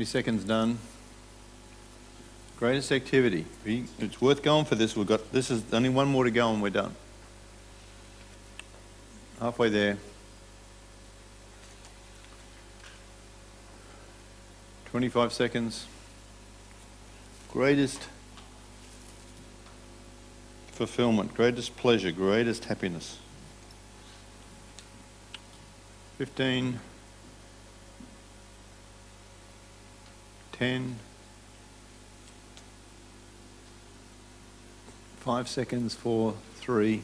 Seconds done. Greatest activity. It's worth going for this. This is only one more to go and we're done. Halfway there. 25 seconds. Greatest fulfillment, greatest pleasure, greatest happiness. 15, 10, 5 seconds, 4, 3,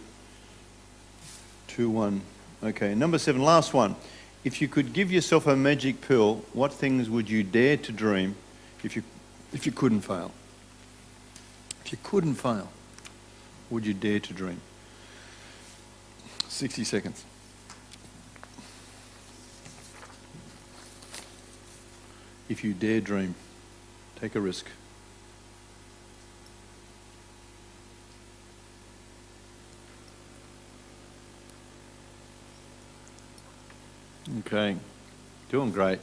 2, 1. Okay, number 7, last one. If you could give yourself a magic pill, what things would you dare to dream if you couldn't fail? If you couldn't fail, would you dare to dream? 60 seconds. If you dare dream, take a risk. Okay, doing great.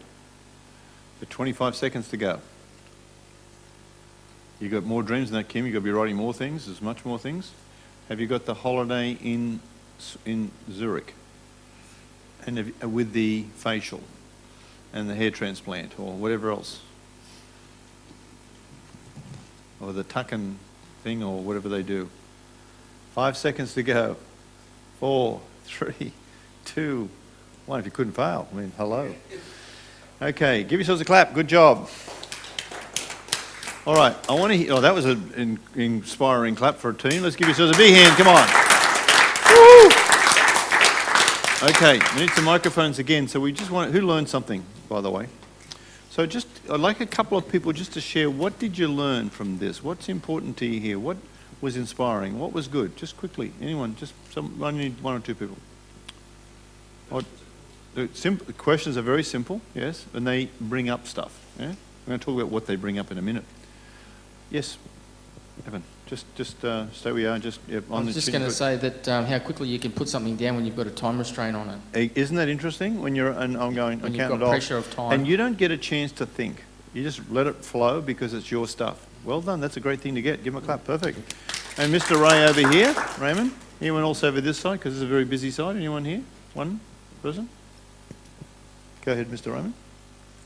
Got 25 seconds to go. You got more dreams than that, Kim. You got to be writing more things. There's much more things. Have you got the holiday in Zurich, and with the facial, and the hair transplant, or whatever else, or the tucking thing, or whatever they do? 5 seconds to go. 4, 3, 2, 1. If you couldn't fail, I mean, hello. Okay, give yourselves a clap. Good job. All right, I want to hear. Oh, that was an inspiring clap for a team. Let's give yourselves a big hand. Come on. Woo! Okay, we need some microphones again. So we just want. Who learned something, by the way? So I'd like a couple of people just to share. What did you learn from this? What's important to you here? What was inspiring? What was good? Just quickly. Anyone? I need 1 or 2 people. The questions are very simple, yes, and they bring up stuff. Yeah, we're going to talk about what they bring up in a minute. Yes, Evan. Just stay where you are. I was just going to say that how quickly you can put something down when you've got a time restraint on it. Isn't that interesting? When you're, and I'm going, when I you've count got it off, pressure of time. and you don't get a chance to think. You just let it flow because it's your stuff. Well done. That's a great thing to get. Give him a clap. Perfect. And Mr. Ray over here, Raymond. Anyone else over this side? Because it's a very busy side. Anyone here? One person. Go ahead, Mr. Raymond.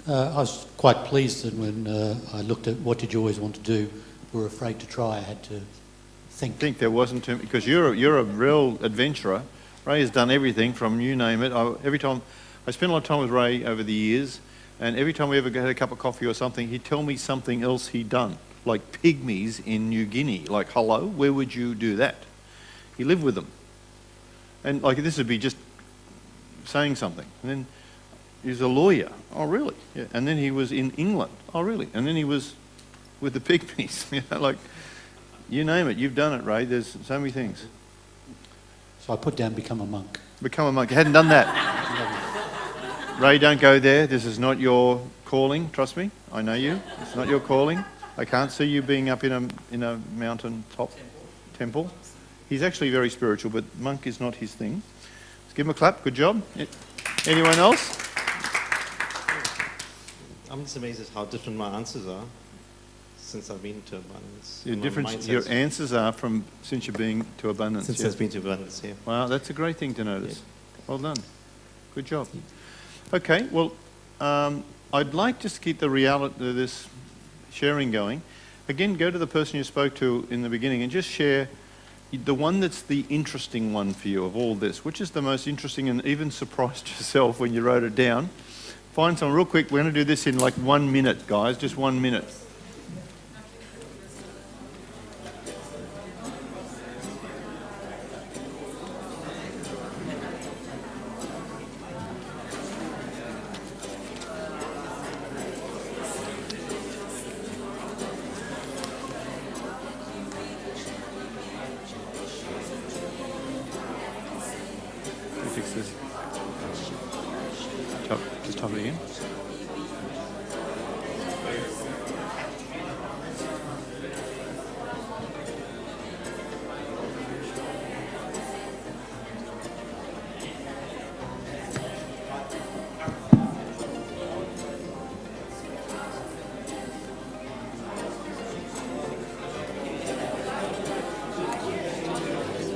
I was quite pleased that when I looked at what did you always want to do, were afraid to try. I had to think. There wasn't too, because you're a real adventurer. Ray has done everything from you name it. I spent a lot of time with Ray over the years, and every time we ever had a cup of coffee or something, he'd tell me something else he'd done, like pygmies in New Guinea. Like, hello, where would you do that? He lived with them, and like this would be just saying something, and then he's a lawyer. Oh, really? Yeah. And then he was in England. Oh, really? And then he was with the pygmies. Like, you name it. You've done it, Ray. There's so many things. So I put down become a monk. Become a monk. You hadn't done that. Ray, don't go there. This is not your calling. Trust me. I know you. It's not your calling. I can't see you being up in a mountain top temple. He's actually very spiritual, but monk is not his thing. Let's give him a clap. Good job. Anyone else? I'm just amazed at how different my answers are since I've been to abundance. Your answers are from since you've been to abundance. Since I've been to abundance, yeah. Wow, that's a great thing to notice. Yeah. Well done. Good job. Okay, well, I'd like just to keep the reality of this sharing going. Again, go to the person you spoke to in the beginning and just share the one that's the interesting one for you of all this. Which is the most interesting, and even surprised yourself when you wrote it down? Find someone real quick. We're going to do this in like 1 minute, guys. Just 1 minute. Can you fix this? Just type it again.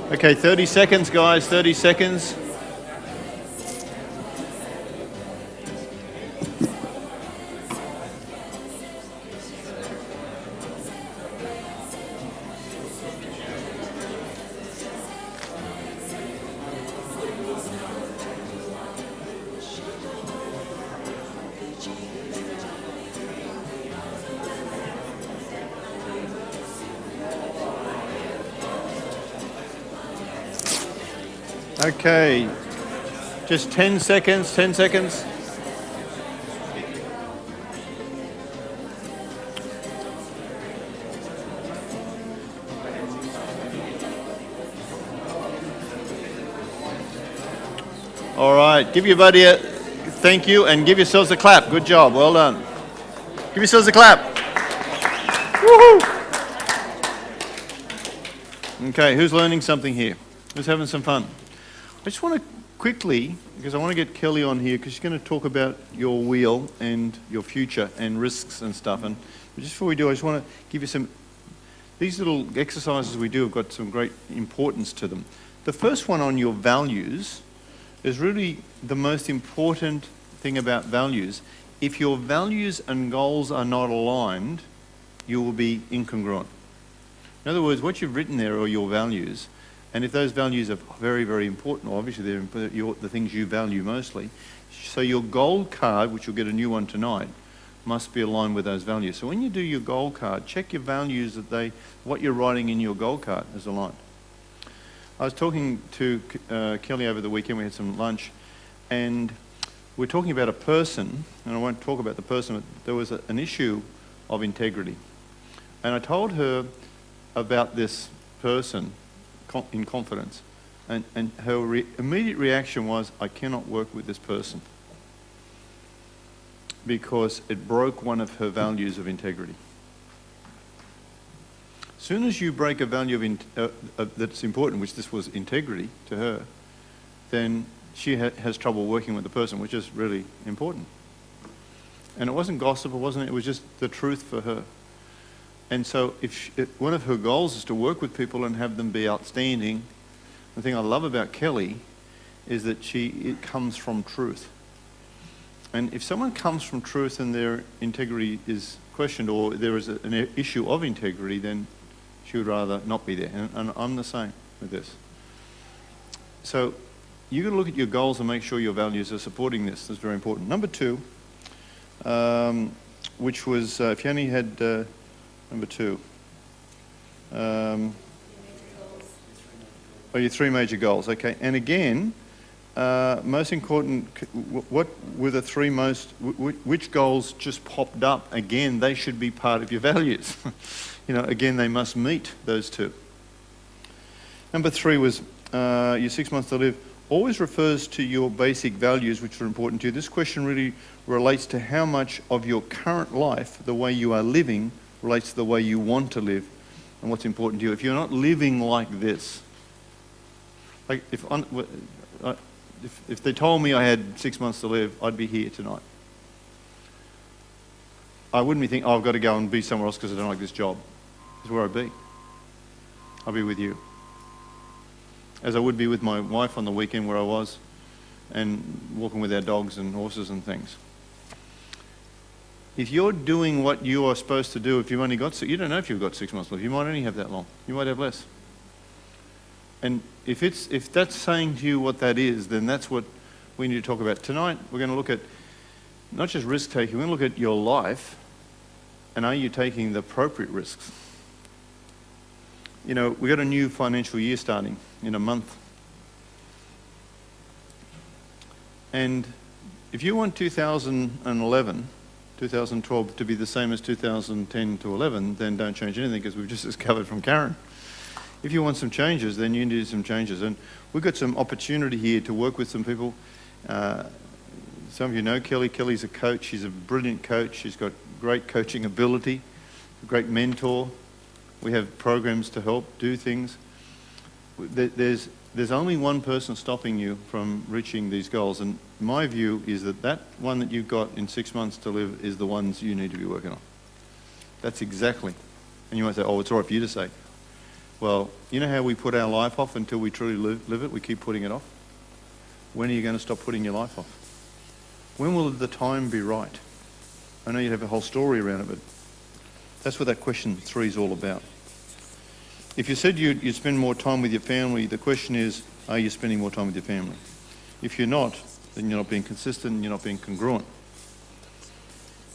Okay, 30 seconds, guys, 30 seconds. Okay, just 10 seconds, 10 seconds. All right, give your buddy a thank you and give yourselves a clap. Good job, well done. Give yourselves a clap. Woohoo! Okay, who's learning something here? Who's having some fun? I just want to quickly, because I want to get Kelly on here, because she's going to talk about your wheel and your future and risks and stuff. And just before we do, I just want to give you some, these little exercises we do have got some great importance to them. The first one on your values is really the most important thing about values. If your values and goals are not aligned, you will be incongruent. In other words, what you've written there are your values, and if those values are very, very important, obviously they're the things you value mostly, so your goal card, which you'll get a new one tonight, must be aligned with those values. So when you do your goal card, check your values that what you're writing in your goal card is aligned. I was talking to Kelly over the weekend, we had some lunch, and we're talking about a person, and I won't talk about the person, but there was an issue of integrity. And I told her about this person in confidence, and her immediate reaction was, I cannot work with this person, because it broke one of her values of integrity. As soon as you break a value that's important, which this was integrity to her, then she has trouble working with the person, which is really important. And it wasn't gossip, it was just the truth for her. And so if one of her goals is to work with people and have them be outstanding, the thing I love about Kelly is that it comes from truth. And if someone comes from truth and their integrity is questioned, or there is an issue of integrity, then she would rather not be there. And I'm the same with this. So you've got to look at your goals and make sure your values are supporting this. That's very important. Number 2, which was, if you only had number 2. Your 3 major goals. Okay. And again, most important, what were the 3 most, which goals just popped up? Again, they should be part of your values. Again, they must meet those 2. Number 3 was your 6 months to live. Always refers to your basic values, which are important to you. This question really relates to how much of your current life, the way you are living, relates to the way you want to live and what's important to you. If you're not living like this, like if they told me I had 6 months to live, I'd be here tonight. I wouldn't be thinking, I've got to go and be somewhere else because I don't like this job. That's where I'd be. I'll be with you. As I would be with my wife on the weekend where I was, and walking with our dogs and horses and things. If you're doing what you are supposed to do, if you've only got, you don't know if you've got 6 months left. You might only have that long. You might have less. And if that's saying to you what that is, then that's what we need to talk about. Tonight, we're going to look at not just risk taking, we're going to look at your life, and are you taking the appropriate risks? We've got a new financial year starting in a month. And if you want 2011, 2012 to be the same as 2010 to 11, then don't change anything, because we've just discovered from Karen. If you want some changes, then you need some changes. And we've got some opportunity here to work with some people. Some of you know Kelly. Kelly's a coach. She's a brilliant coach. She's got great coaching ability, a great mentor. We have programs to help do things. There's only one person stopping you from reaching these goals. And my view is that one that you've got in 6 months to live is the ones you need to be working on. That's exactly. And you might say, oh, it's all right for you to say. Well, you know how we put our life off until we truly live it? We keep putting it off. When are you going to stop putting your life off? When will the time be right? I know you have a whole story around it, but that's what that question 3 is all about. If you said you'd spend more time with your family, the question is, are you spending more time with your family? If you're not, then you're not being consistent and you're not being congruent.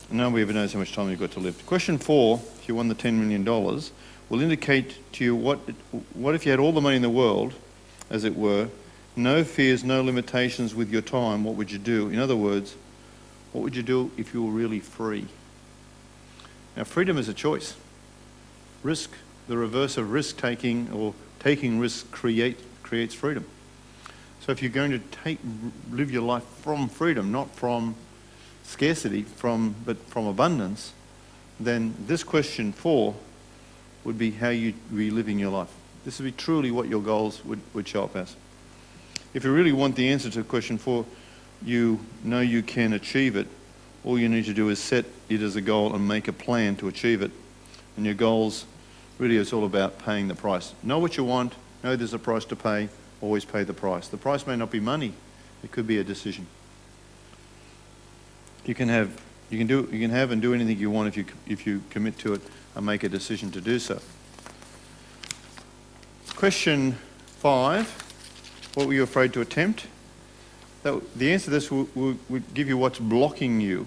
And nobody ever knows how much time you've got to live. Question 4, if you won the $10 million, will indicate to you what if you had all the money in the world, as it were, No fears, no limitations with your time. What would you do? In other words, what would you do if you were really free? Now, freedom is a choice. Risk, the reverse of risk-taking or taking risk creates freedom. So if you're going to live your life from freedom, not from scarcity, but from abundance, then this question 4 would be how you'd be living your life. This would be truly what your goals would show up as. If you really want the answer to question 4, you know you can achieve it. All you need to do is set it as a goal and make a plan to achieve it. And your goals really is all about paying the price. Know what you want, know there's a price to pay, always pay the price. The price may not be money, it could be a decision. You can have and do anything you want if you commit to it and make a decision to do so. Question 5, what were you afraid to attempt? The answer to this would give you what's blocking you,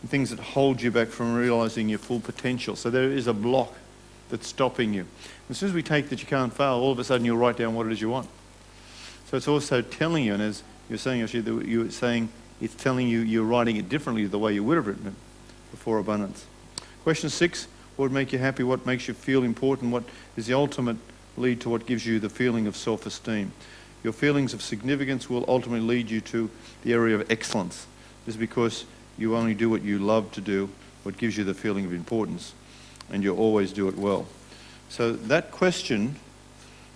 things that hold you back from realising your full potential. So there is a block that's stopping you. As soon as we take that you can't fail, all of a sudden you'll write down what it is you want. So it's also telling you, and as you're saying, actually, you were saying it's telling you you're writing it differently the way you would have written it before abundance. Question 6, what would make you happy? What makes you feel important? What is the ultimate lead to what gives you the feeling of self-esteem? Your feelings of significance will ultimately lead you to the area of excellence. This is because you only do what you love to do, what gives you the feeling of importance, and you always do it well. So that question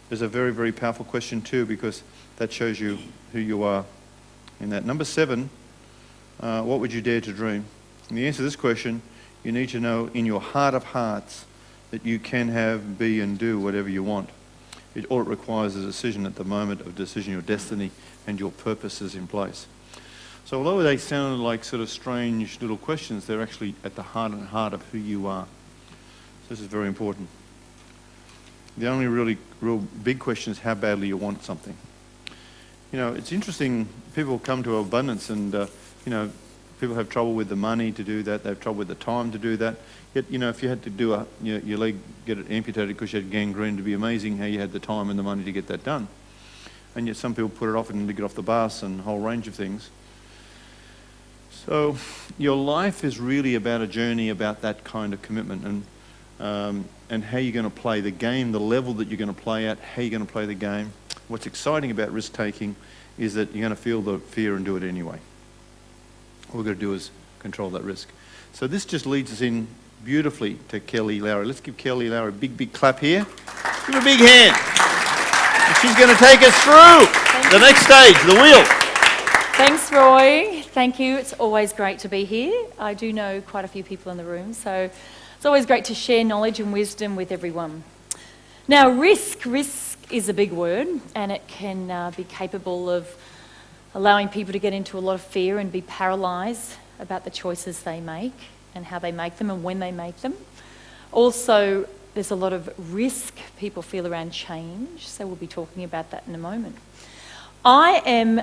is a very, very powerful question too, because that shows you who you are in that. Number 7, what would you dare to dream? And the answer to this question, you need to know in your heart of hearts that you can have, be, and do whatever you want. All it requires is a decision at the moment of decision, your destiny and your purpose is in place. So although they sounded like sort of strange little questions, they're actually at the heart of who you are. So this is very important. The only real big question is how badly you want something. You know, it's interesting, people come to abundance and, people have trouble with the money to do that, they have trouble with the time to do that. Yet, if you had to do your leg, get it amputated because you had gangrene, it'd be amazing how you had the time and the money to get that done. And yet some people put it off and to get off the bus and a whole range of things. So your life is really about a journey about that kind of commitment and how you're going to play the game, the level that you're going to play at, how you're going to play the game. What's exciting about risk-taking is that you're going to feel the fear and do it anyway. All we've got to do is control that risk. So this just leads us in beautifully to Kelly Lowry. Let's give Kelly Lowry a big, big clap here. Give her a big hand. And she's going to take us through the next stage, the wheel. Thanks, Roy. Thank you. It's always great to be here. I do know quite a few people in the room, so it's always great to share knowledge and wisdom with everyone. Now, risk is a big word, and it can be capable of allowing people to get into a lot of fear and be paralysed about the choices they make and how they make them and when they make them. Also, there's a lot of risk people feel around change, so we'll be talking about that in a moment. I am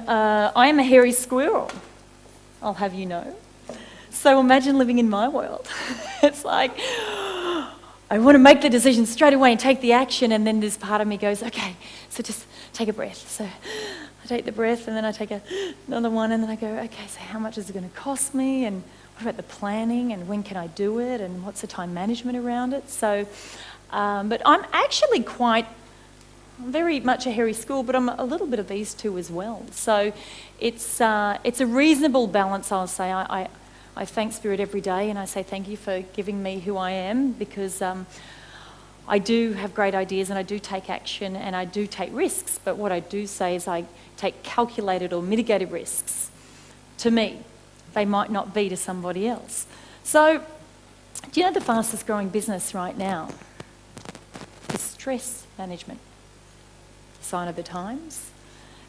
a hairy squirrel, I'll have you know. So imagine living in my world. It's like, I want to make the decision straight away and take the action, and then this part of me goes, okay, so just take a breath. So I take the breath, and then I take another one, and then I go, okay, so how much is it going to cost me, and what about the planning, and when can I do it, and what's the time management around it? So, but I'm actually very much a hairy squirrel, but I'm a little bit of these two as well. So it's a reasonable balance, I'll say. I thank Spirit every day, and I say thank you for giving me who I am, because I do have great ideas and I do take action and I do take risks, but what I do say is I take calculated or mitigated risks. To me, they might not be to somebody else. So, do you know the fastest growing business right now is stress management? Sign of the times.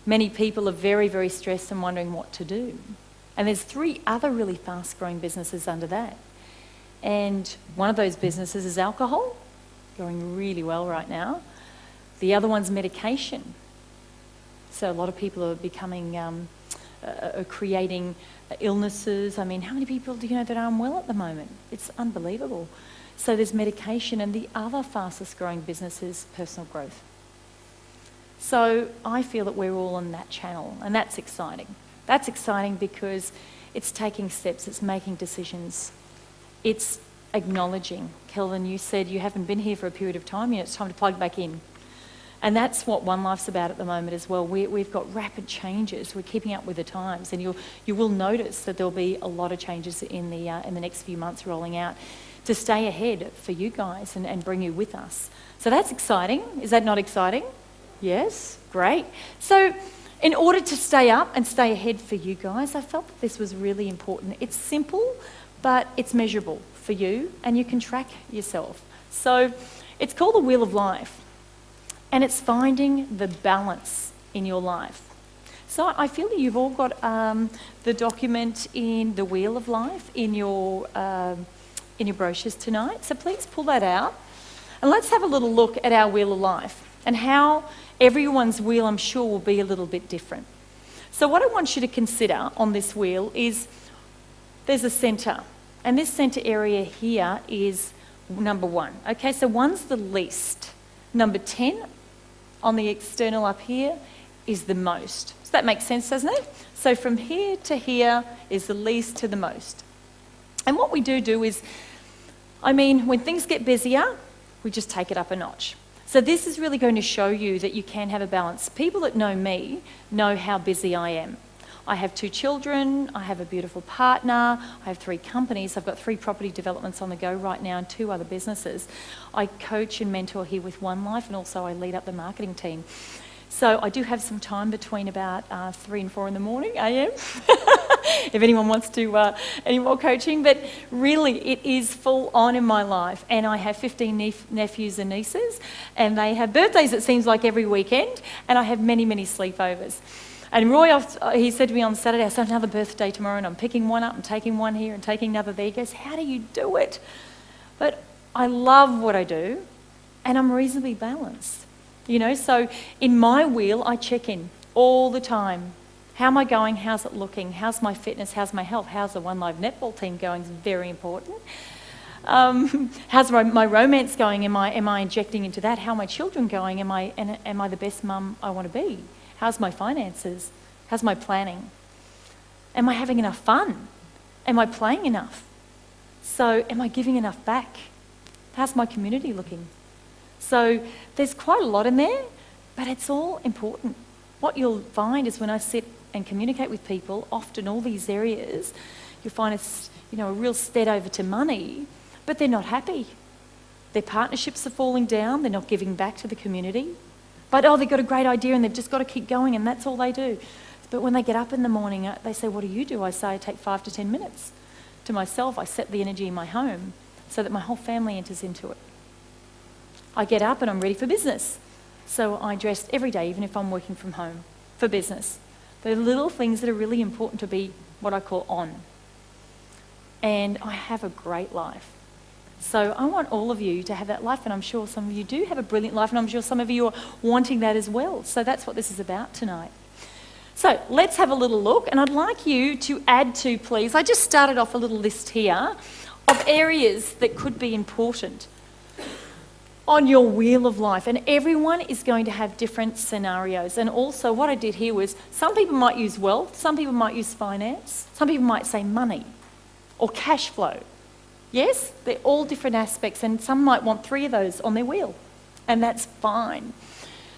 Many people are very, very stressed and wondering what to do. And there's 3 other really fast-growing businesses under that. And one of those businesses is alcohol, going really well right now. The other one's medication. So a lot of people are becoming, creating illnesses. I mean, how many people do you know that are unwell at the moment? It's unbelievable. So there's medication, and the other fastest-growing business is personal growth. So I feel that we're all on that channel, and that's exciting. That's exciting because it's taking steps, it's making decisions, it's acknowledging. Kelvin, you said you haven't been here for a period of time, it's time to plug back in. And that's what OneLife's about at the moment as well. We've got rapid changes. We're keeping up with the times, and you will notice that there'll be a lot of changes in the next few months rolling out to stay ahead for you guys and bring you with us. So that's exciting. Is that not exciting? Yes, great. So in order to stay up and stay ahead for you guys, I felt that this was really important. It's simple, but it's measurable for you, and you can track yourself. So it's called the Wheel of Life. And it's finding the balance in your life. So I feel that you've all got the document in the Wheel of Life in your brochures tonight. So please pull that out. And let's have a little look at our Wheel of Life and how everyone's wheel, I'm sure, will be a little bit different. So what I want you to consider on this wheel is there's a centre. And this centre area here is number 1. Okay, so 1's the least. Number 10 on the external up here is the most. So that makes sense, doesn't it? So from here to here is the least to the most. And what we do is, when things get busier, we just take it up a notch. So this is really going to show you that you can have a balance. People that know me know how busy I am. I have 2 children, I have a beautiful partner, I have 3 companies, I've got 3 property developments on the go right now and 2 other businesses. I coach and mentor here with OneLife, and also I lead up the marketing team. So I do have some time between about 3 and 4 in the morning AM, if anyone wants to any more coaching. But really, it is full on in my life. And I have 15 nephews and nieces, and they have birthdays, it seems like, every weekend, and I have many, many sleepovers. And Roy, he said to me on Saturday, I have another birthday tomorrow, and I'm picking one up and taking one here and taking another there. He goes, how do you do it? But I love what I do, and I'm reasonably balanced. So in my wheel, I check in all the time. How am I going? How's it looking? How's my fitness? How's my health? How's the OneLife netball team going? It's very important. How's my romance going? Am I injecting into that? How are my children going? Am I the best mum I want to be? How's my finances? How's my planning? Am I having enough fun? Am I playing enough? So am I giving enough back? How's my community looking? So there's quite a lot in there, but it's all important. What you'll find is when I sit and communicate with people, often all these areas, you'll find it's a real stead over to money, but they're not happy. Their partnerships are falling down, they're not giving back to the community. But, they've got a great idea and they've just got to keep going, and that's all they do. But when they get up in the morning, they say, what do you do? I say, I take 5 to 10 minutes to myself. I set the energy in my home so that my whole family enters into it. I get up and I'm ready for business. So I dress every day, even if I'm working from home, for business. They're little things that are really important to be what I call on. And I have a great life. So I want all of you to have that life, and I'm sure some of you do have a brilliant life, and I'm sure some of you are wanting that as well. So that's what this is about tonight. So let's have a little look, and I'd like you to add to, please. I just started off a little list here of areas that could be important on your wheel of life, and everyone is going to have different scenarios. And also what I did here was some people might use wealth, some people might use finance, some people might say money or cash flow. Yes, they're all different aspects, and some might want 3 of those on their wheel, and that's fine.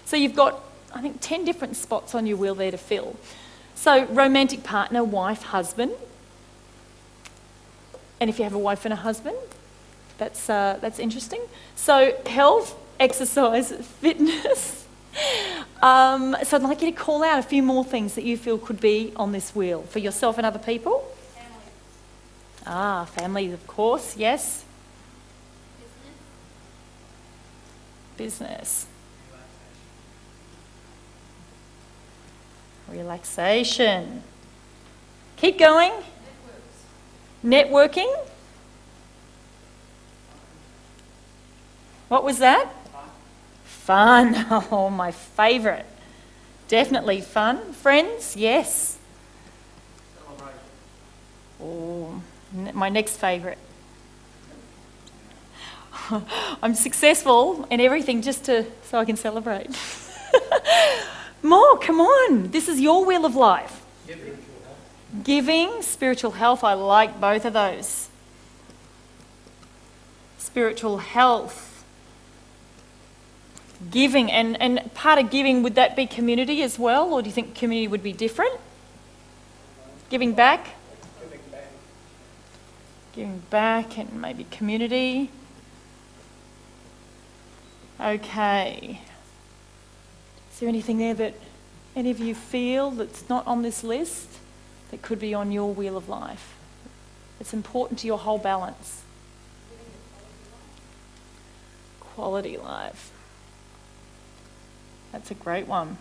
So you've got, I think, 10 different spots on your wheel there to fill. So romantic partner, wife, husband. And if you have a wife and a husband, that's interesting. So health, exercise, fitness. So I'd like you to call out a few more things that you feel could be on this wheel for yourself and other people. Family, of course, yes. Business. Relaxation. Keep going. Networking. What was that? Fun. Oh, my favourite. Definitely fun. Friends, yes. Oh, my next favourite. I'm successful in everything just so I can celebrate. More, come on. This is your wheel of life. Giving, spiritual health. I like both of those. Spiritual health. Giving, and part of giving, would that be community as well, or do you think community would be different? Giving back? Giving back and maybe community. Okay. Is there anything there that any of you feel that's not on this list that could be on your wheel of life? It's important to your whole balance. Quality life. That's a great one.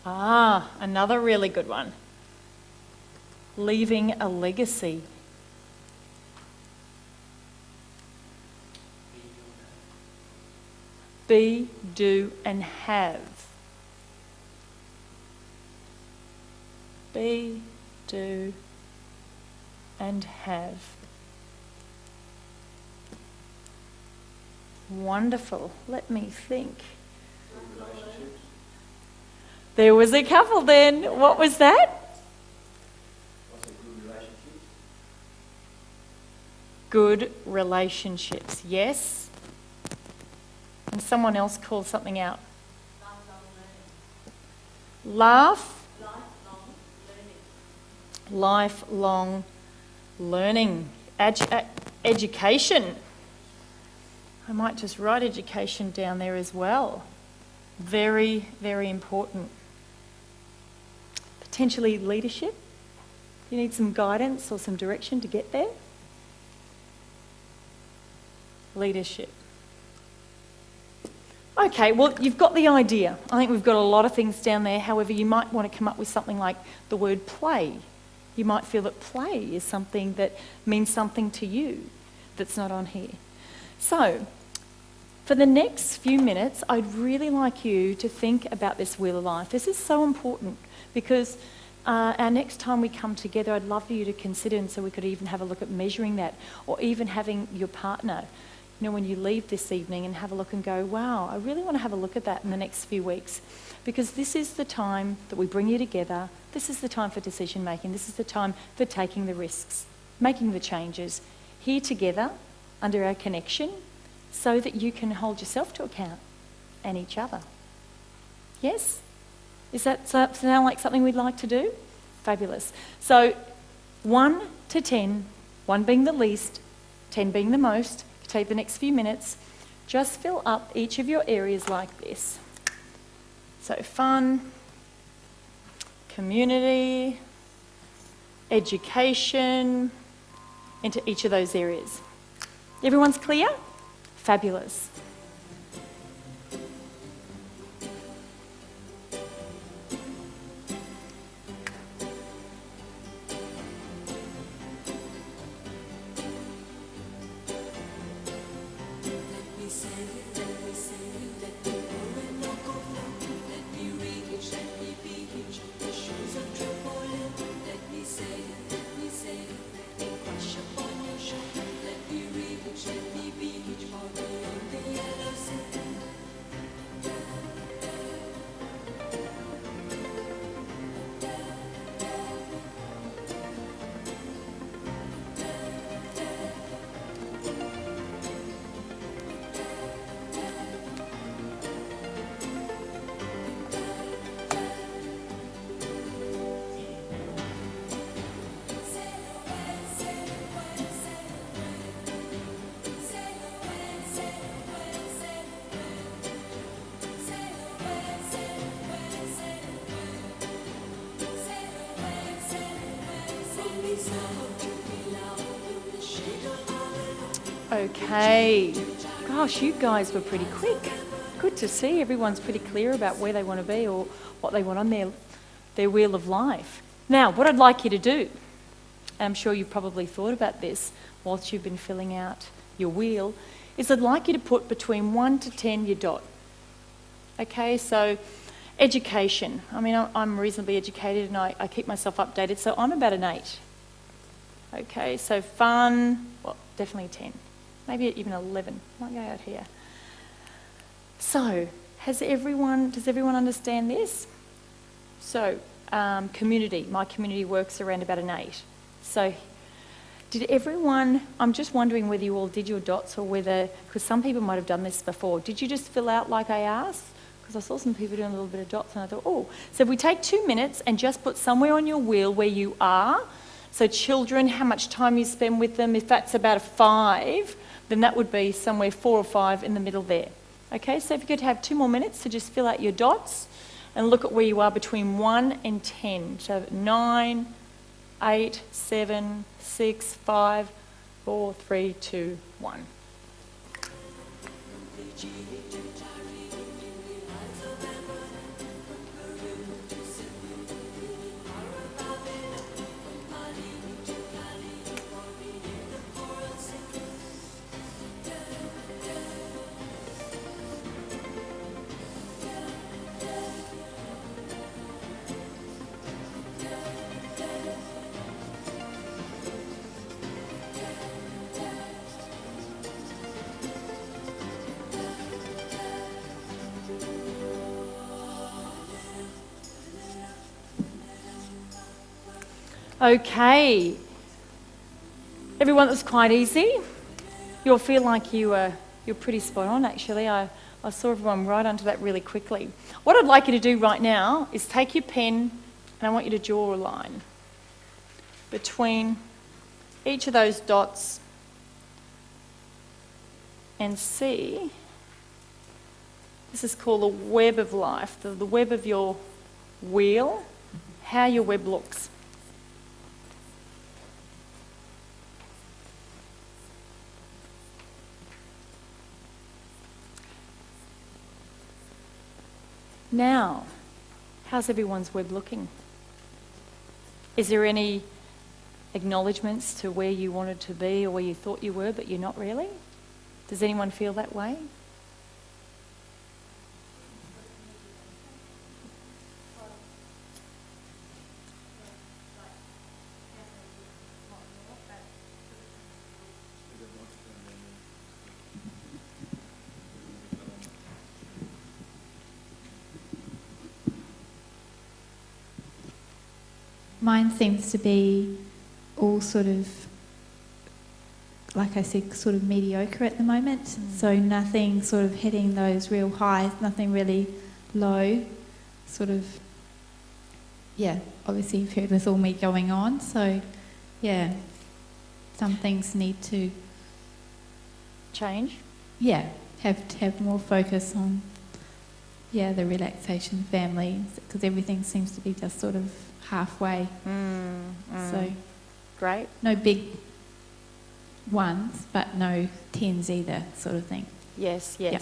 Ah, another really good one. Leaving a legacy. Be, do, and have. Be, do, and have. Wonderful. Let me think. There was a couple then. What was that? Good relationships. Yes. And someone else called something out. Laugh. Lifelong learning. Education. I might just write education down there as well. Very, very important. Potentially leadership. You need some guidance or some direction to get there. Leadership. Okay, well, you've got the idea. I think we've got a lot of things down there. However, you might want to come up with something like the word play. You might feel that play is something that means something to you that's not on here. So, for the next few minutes, I'd really like you to think about this wheel of life. This is so important because our next time we come together, I'd love for you to consider, and so we could even have a look at measuring that, or even having your partner, you know, when you leave this evening and have a look and go, wow, I really want to have a look at that in the next few weeks, because this is the time that we bring you together. This is the time for decision making. This is the time for taking the risks, making the changes, here together under our connection, so that you can hold yourself to account and each other. Yes? Does that sound like something we'd like to do? Fabulous. So 1 to 10, 1 being the least, 10 being the most. Take the next few minutes, just fill up each of your areas like this. So fun, community, education, into each of those areas. Everyone's clear? Fabulous. Okay. Gosh, you guys were pretty quick. Good to see everyone's pretty clear about where they want to be or what they want on their wheel of life. Now, what I'd like you to do, and I'm sure you've probably thought about this whilst you've been filling out your wheel, is I'd like you to put between 1 to 10 your dot. Okay, so education. I mean, I'm reasonably educated and I keep myself updated, so I'm about an 8. Okay, so fun, well, definitely 10. Maybe even 11. Might go out here. So, does everyone understand this? So, community. My community works around about an 8. So, did everyone, I'm just wondering whether you all did your dots or whether, because some people might have done this before, did you just fill out like I asked? Because I saw some people doing a little bit of dots and I thought, oh. So if we take 2 minutes and just put somewhere on your wheel where you are, so children, how much time you spend with them, if that's about a 5, then that would be somewhere 4 or 5 in the middle there. Okay, so if you could have 2 more minutes to just fill out your dots and look at where you are between 1 and 10. So 9, 8, 7, 6, 5, 4, 3, 2, 1. Okay. Everyone, that was quite easy. You'll feel like you're pretty spot on, actually. I saw everyone right onto that really quickly. What I'd like you to do right now is take your pen and I want you to draw a line between each of those dots and see. This is called the web of life, the web of your wheel, how your web looks. Now, how's everyone's web looking? Is there any acknowledgements to where you wanted to be or where you thought you were but you're not really? Does anyone feel that way? Mine seems to be all sort of, like I said, sort of mediocre at the moment. So nothing sort of hitting those real highs, nothing really low. Sort of, yeah, obviously you've heard with all me going on. So, yeah, some things need to change. Yeah, have to have more focus on, yeah, the relaxation, family, because everything seems to be just sort of halfway. So great. No big ones, but no 10s either, sort of thing. Yes. Yep.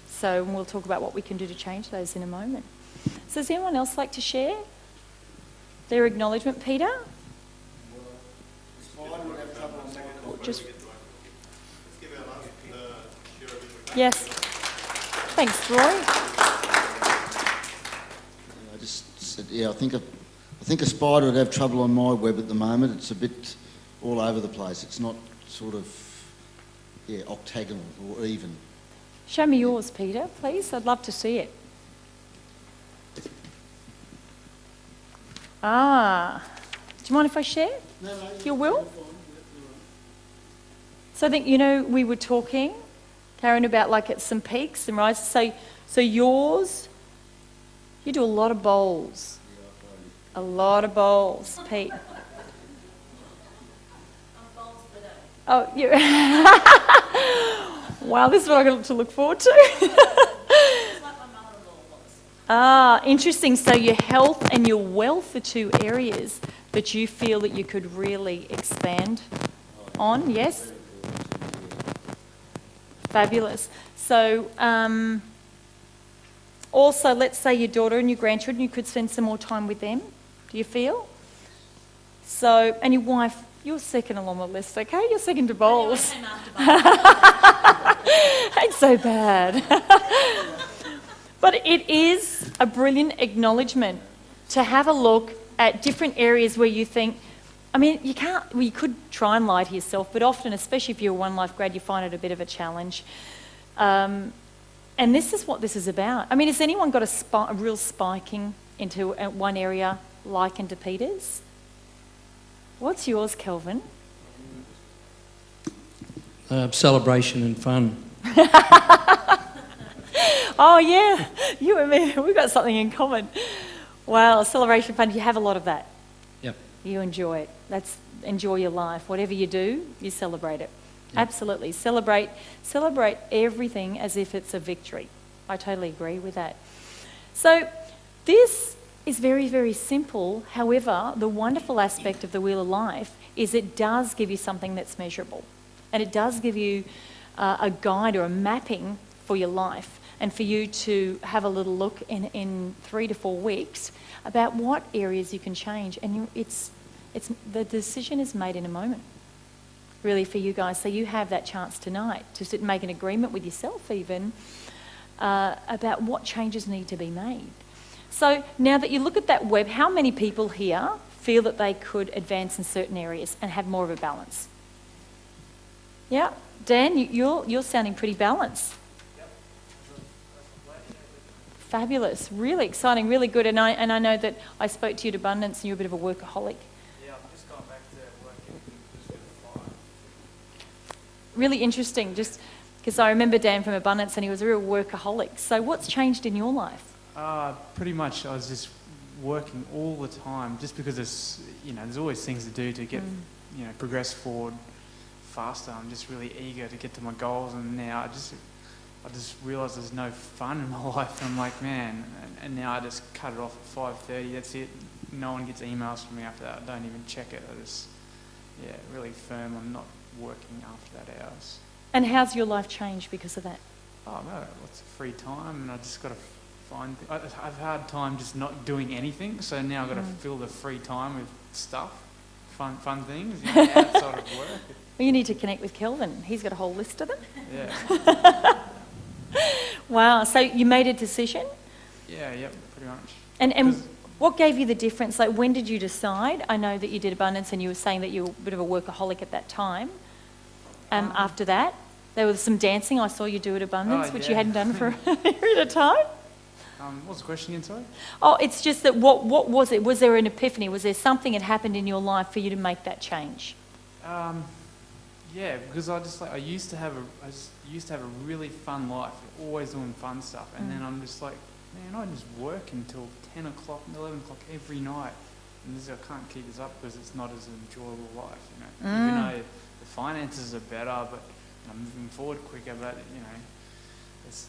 So we'll talk about what we can do to change those in a moment. So does anyone else like to share their acknowledgement, Peter? Just yes. Thanks, Roy. I just said, yeah, I think a spider would have trouble on my web at the moment. It's a bit all over the place. It's not sort of, yeah, octagonal or even. Show me yours, Peter, please. I'd love to see it. Do you mind if I share? No, you will? So I think, we were talking, Karen, about like at some peaks and rises. So yours, you do a lot of bowls. A lot of bowls, Pete. Oh, you. Wow, this is what I got to look forward to. Interesting. So your health and your wealth are 2 areas that you feel that you could really expand on. Yes. Fabulous. So, also, let's say your daughter and your grandchildren, you could spend some more time with them. Do you feel? So, and your wife, you're second along the list, okay? You're second to bowls. Ain't so bad. But it is a brilliant acknowledgement to have a look at different areas where you think, I mean, you can't, well, you could try and lie to yourself, but often, especially if you're a OneLife grad, you find it a bit of a challenge. And this is what this is about. I mean, has anyone got a real spiking into one area like into Peter's? What's yours, Kelvin? Celebration and fun. Oh, yeah, you and me, we've got something in common. Wow, celebration fun, you have a lot of that. Yep. You enjoy it. Enjoy your life. Whatever you do, you celebrate it. Yep. Absolutely. Celebrate everything as if it's a victory. I totally agree with that. So this is very, very simple. However, the wonderful aspect of the Wheel of Life is it does give you something that's measurable. And it does give you a guide or a mapping for your life, and for you to have a little look in 3 to 4 weeks about what areas you can change. And the decision is made in a moment, really, for you guys. So you have that chance tonight to sit and make an agreement with yourself even about what changes need to be made. So now that you look at that web, how many people here feel that they could advance in certain areas and have more of a balance? Yeah, Dan, you're sounding pretty balanced. Fabulous, really exciting, really good. And I know that I spoke to you at Abundance and you're a bit of a workaholic. Yeah, I'm just going back to working. Really interesting, just because I remember Dan from Abundance and he was a real workaholic. So what's changed in your life? Pretty much I was just working all the time just because there's always things to do to get, progress forward faster. I'm just really eager to get to my goals, and now I just realised there's no fun in my life. And I'm like, man, and now I just cut it off at 5:30. That's it. No one gets emails from me after that. I don't even check it. I just, really firm on not working after that hours. And how's your life changed because of that? Oh no, lots of free time, and I just got to find. I've had a hard time just not doing anything. So now I've got to fill the free time with stuff, fun things outside of work. Well, you need to connect with Kelvin. He's got a whole list of them. Yeah. Wow, so you made a decision? Yeah, yep, pretty much. And what gave you the difference? Like, when did you decide? I know that you did Abundance and you were saying that you were a bit of a workaholic at that time. After that, there was some dancing I saw you do at Abundance, which you hadn't done for a period of time. What's the question again, sorry? Oh, it's just that what was it? Was there an epiphany? Was there something that happened in your life for you to make that change? Yeah, because I used to have a really fun life, always doing fun stuff, and then I'm just like, man, I just work until 10 o'clock, 11 o'clock every night, and I can't keep this up because it's not as an enjoyable life, Even though the finances are better, but I'm moving forward quicker, but it's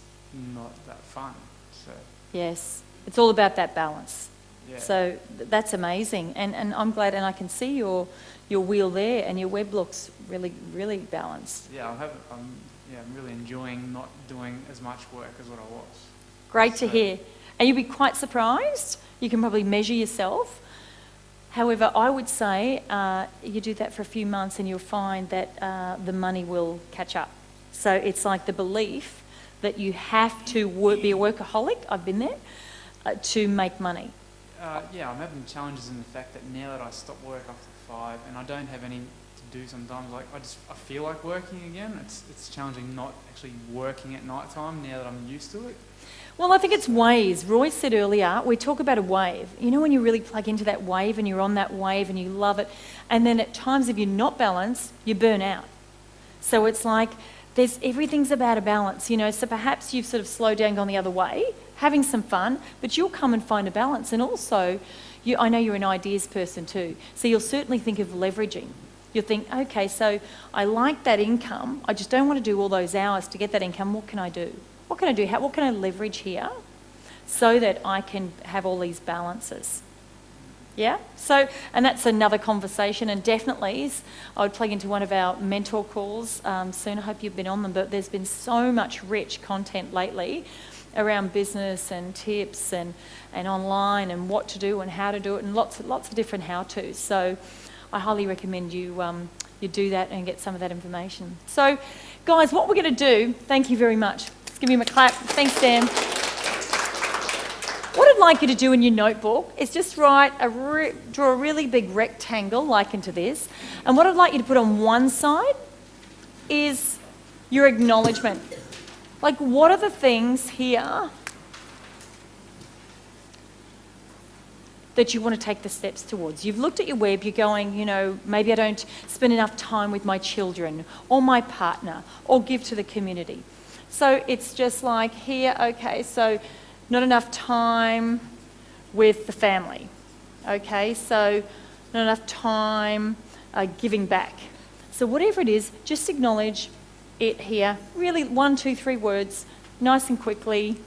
not that fun. So yes, it's all about that balance. Yeah. So that's amazing, and I'm glad, and I can see your wheel there, and your web looks really, really balanced. Yeah, I'm really enjoying not doing as much work as what I was. Great to hear. And you'll be quite surprised. You can probably measure yourself. However, I would say you do that for a few months and you'll find that the money will catch up. So it's like the belief that you have to be a workaholic, I've been there, to make money. Yeah, I'm having challenges in the fact that now that I stop work after 5 and I don't have any to do sometimes, like I feel like working again. It's challenging not actually working at night time now that I'm used to it. Well, I think it's waves. Roy said earlier, we talk about a wave. You know when you really plug into that wave and you're on that wave and you love it, and then at times if you're not balanced, you burn out. So it's like everything's about a balance, so perhaps you've sort of slowed down, gone the other way, having some fun, but you'll come and find a balance. And also, I know you're an ideas person too, so you'll certainly think of leveraging. You'll think, okay, so I like that income, I just don't want to do all those hours to get that income. What can I do? What can I do? What can I leverage here so that I can have all these balances? Yeah? So, and that's another conversation, and definitely I would plug into one of our mentor calls soon. I hope you've been on them, but there's been so much rich content lately around business and tips and online and what to do and how to do it, and lots of different how-tos. So I highly recommend you do that and get some of that information. So guys, what we're going to do, thank you very much. Let's give him a clap. Thanks, Dan. What I'd like you to do in your notebook is just draw a really big rectangle like into this. And what I'd like you to put on one side is your acknowledgement. Like, what are the things here that you want to take the steps towards? You've looked at your web, you're going, you know, maybe I don't spend enough time with my children or my partner or give to the community. So it's just like here, okay, so not enough time with the family. Okay, so not enough time giving back. So whatever it is, just acknowledge it here. Really 1, 2, 3 words, nice and quickly.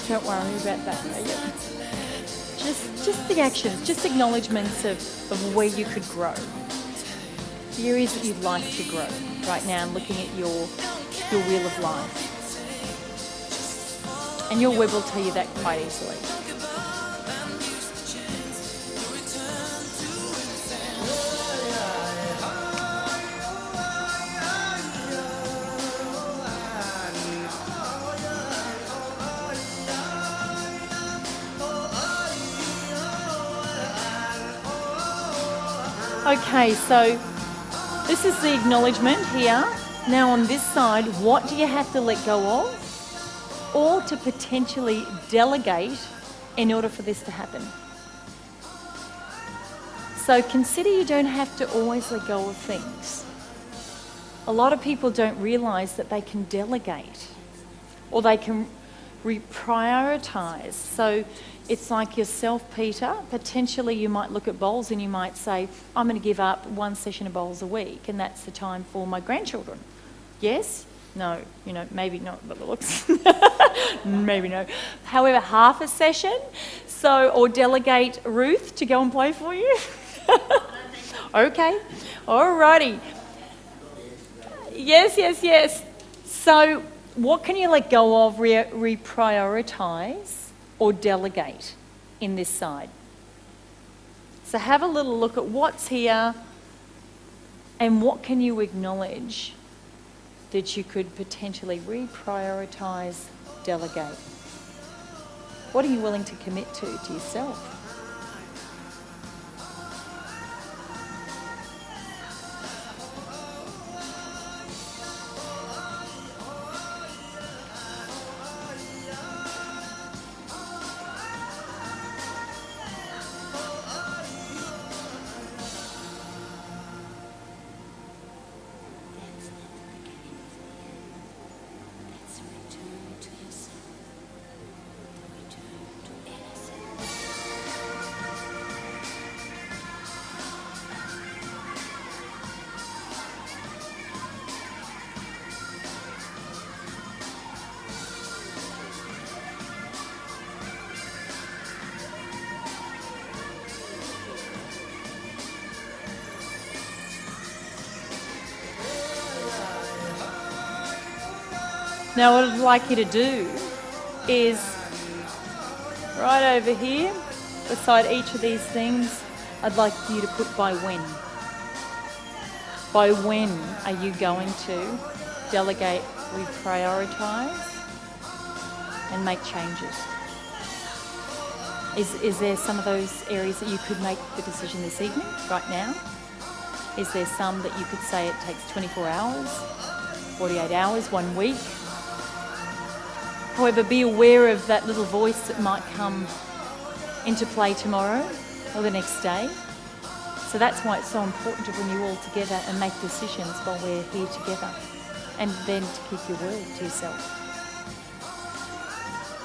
Don't worry about that. Just the actions, just acknowledgements of where you could grow. The areas that you'd like to grow. Right now I'm looking at your wheel of life. And your web will tell you that quite easily. Okay, so this is the acknowledgement here. Now on this side, what do you have to let go of or to potentially delegate in order for this to happen? So consider you don't have to always let go of things. A lot of people don't realise that they can delegate or they can reprioritise. So it's like yourself, Peter. Potentially you might look at bowls and you might say, I'm going to give up 1 session of bowls a week and that's the time for my grandchildren. Yes? No. You know, maybe not by the looks. Maybe no. However, half a session. So, or delegate Ruth to go and play for you. Okay. Alrighty. Yes. So what can you let go of, reprioritise or delegate in this side? So have a little look at what's here and what can you acknowledge that you could potentially reprioritise, delegate. What are you willing to commit to yourself? Now what I'd like you to do is right over here, beside each of these things, I'd like you to put by when. By when are you going to delegate, reprioritise and make changes? Is there some of those areas that you could make the decision this evening, right now? Is there some that you could say it takes 24 hours, 48 hours, 1 week? However, be aware of that little voice that might come into play tomorrow or the next day. So that's why it's so important to bring you all together and make decisions while we're here together, and then to keep your word to yourself.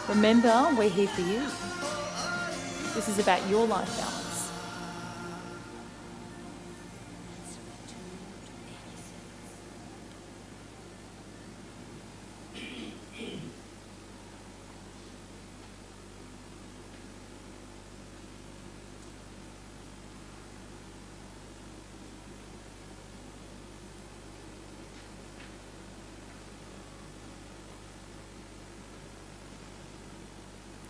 Remember, we're here for you. This is about your life balance.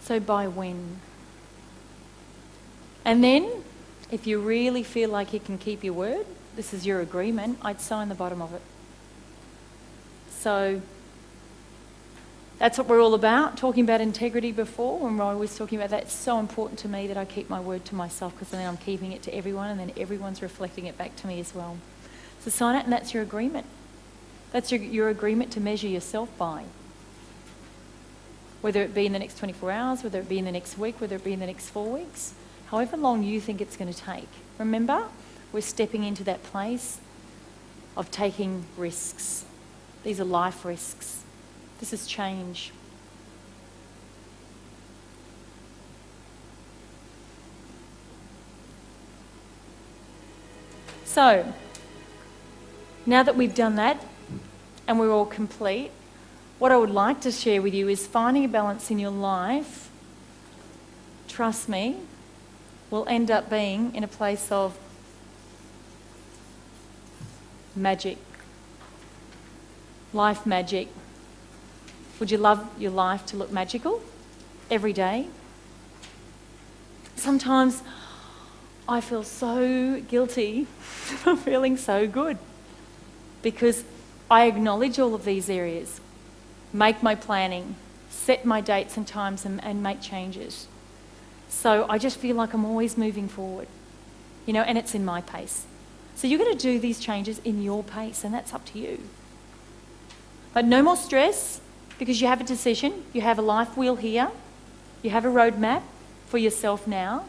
So by when? And then, if you really feel like you can keep your word, this is your agreement, I'd sign the bottom of it. So that's what we're all about, talking about integrity before, when Roy was talking about that. It's so important to me that I keep my word to myself, because then I'm keeping it to everyone, and then everyone's reflecting it back to me as well. So sign it, and that's your agreement. That's your agreement to measure yourself by. Whether it be in the next 24 hours, whether it be in the next week, whether it be in the next 4 weeks, however long you think it's going to take. Remember, we're stepping into that place of taking risks. These are life risks. This is change. So, now that we've done that and we're all complete, what I would like to share with you is finding a balance in your life, trust me, will end up being in a place of magic. Life magic. Would you love your life to look magical every day? Sometimes I feel so guilty for feeling so good, because I acknowledge all of these areas. Make my planning, set my dates and times, and make changes. So I just feel like I'm always moving forward, and it's in my pace. So you're going to do these changes in your pace, and that's up to you. But no more stress, because you have a decision, you have a life wheel here, you have a roadmap for yourself now.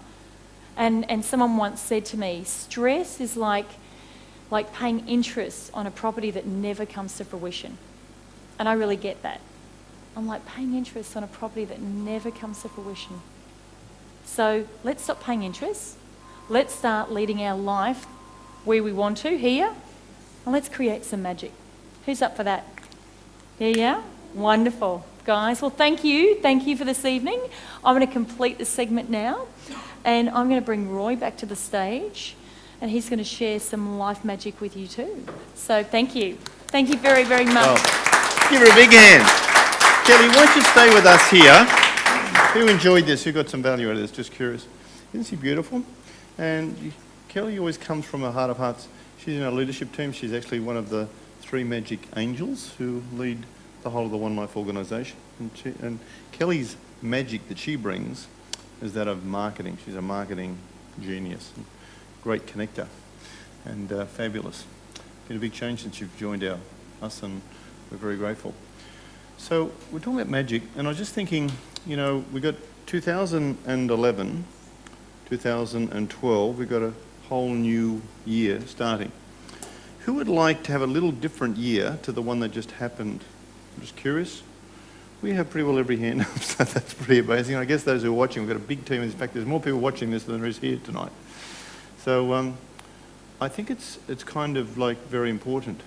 And someone once said to me, stress is like paying interest on a property that never comes to fruition. And I really get that. I'm like, paying interest on a property that never comes to fruition. So let's stop paying interest. Let's start leading our life where we want to, here. And let's create some magic. Who's up for that? Yeah? Wonderful. Guys, well, thank you. Thank you for this evening. I'm going to complete this segment now. And I'm going to bring Roy back to the stage. And he's going to share some life magic with you too. So thank you. Thank you very, very much. Well, give her a big hand. Kelly, why don't you stay with us here? Who enjoyed this? Who got some value out of this? Just curious. Isn't she beautiful? And Kelly always comes from her heart of hearts. She's in our leadership team. She's actually one of the 3 magic angels who lead the whole of the OneLife organisation. And Kelly's magic that she brings is that of marketing. She's a marketing genius, great connector, and fabulous. Been a big change since you've joined us, and we're very grateful. So we're talking about magic, and I was just thinking, we got 2011, 2012, we've got a whole new year starting. Who would like to have a little different year to the one that just happened? I'm just curious. We have pretty well every hand up, so that's pretty amazing. I guess those who are watching, we've got a big team. In fact, there's more people watching this than there is here tonight. So I think it's kind of very important.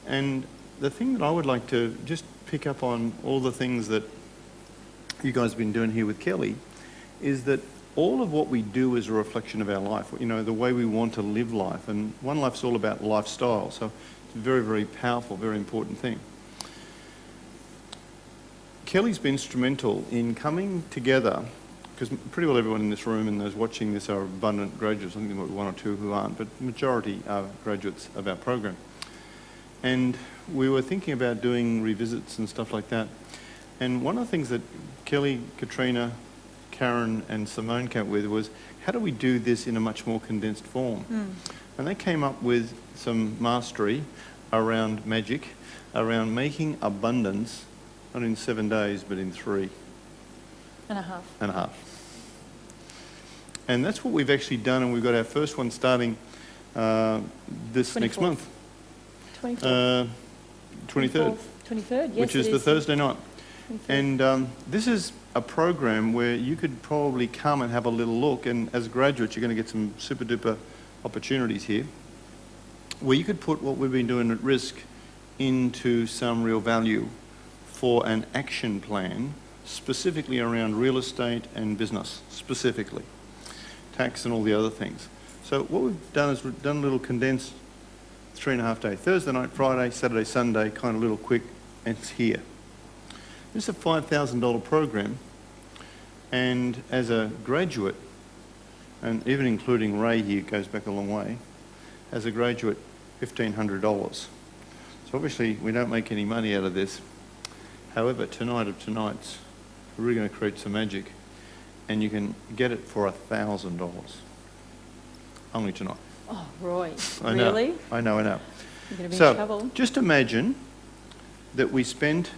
And the thing that I would like to just pick up on all the things that you guys have been doing here with Kelly is that all of what we do is a reflection of our life, the way we want to live life. And OneLife's all about lifestyle, so it's a very, very powerful, very important thing. Kelly's been instrumental in coming together, because pretty well everyone in this room and those watching this are abundant graduates. I think there might be one or two who aren't, but the majority are graduates of our program. And we were thinking about doing revisits and stuff like that. And one of the things that Kelly, Katrina, Karen and Simone came up with was, how do we do this in a much more condensed form? And they came up with some mastery around magic, around making abundance, not in 7 days, but in 3 and a half. and a half. And that's what we've actually done, and we've got our first one starting this next 24th. month. 24th. 23rd. 23rd, yes. Which is it the Thursday night. 23rd. And this is a program where you could probably come and have a little look, and as graduates you're going to get some super duper opportunities here, where you could put what we've been doing at risk into some real value for an action plan, specifically around real estate and business, specifically. Tax and all the other things. So what we've done is we've done a little condensed 3.5 day, Thursday night, Friday, Saturday, Sunday, kind of little quick, and it's here. This is a $5,000 program, and as a graduate, and even including Ray here, goes back a long way, as a graduate, $1,500. So obviously we don't make any money out of this. However, tonight of tonight's, we're really going to create some magic, and you can get it for $1,000. Only tonight. Oh, Roy, I know, really? I know. You're going to be So, in trouble. just imagine that we spent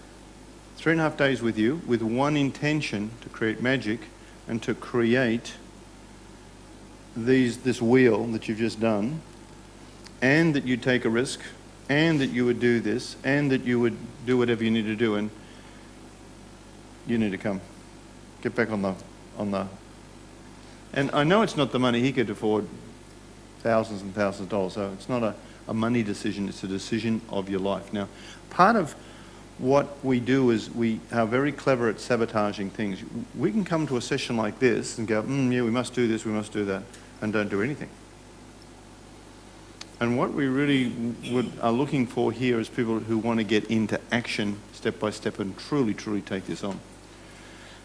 3.5 days with you with one intention: to create magic and to create this wheel that you've just done, and that you take a risk, and that you would do this, and that you would do whatever you need to do, and you need to come. Get back on the... And I know it's not the money he could afford, thousands and thousands of dollars, so it's not a money decision, it's a decision of your life. Now, part of what we do is we are very clever at sabotaging things. We can come to a session like this and go, yeah, we must do this, we must do that, and don't do anything. And what we really are looking for here is people who want to get into action step by step and truly, truly take this on.